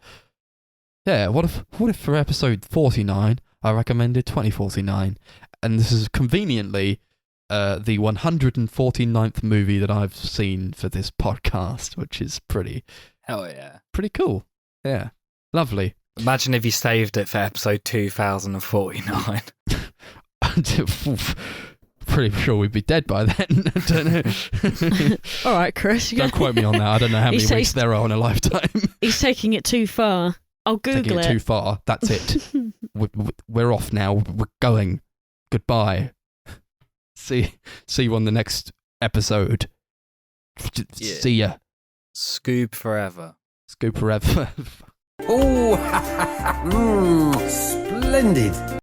yeah, what if for episode 49 I recommended 2049? And this is conveniently the 149th movie that I've seen for this podcast, which is pretty cool. Yeah, lovely. Imagine if you saved it for episode 2049. Pretty sure we'd be dead by then. I don't know. All right, Chris. Don't quote me on that. I don't know how many weeks there are in a lifetime. He's taking it too far. I'll Google taking it too far. That's it. We're off now. We're going. Goodbye. See you on the next episode. Yeah. See ya. Scoob forever. Scoob forever. Oh, splendid.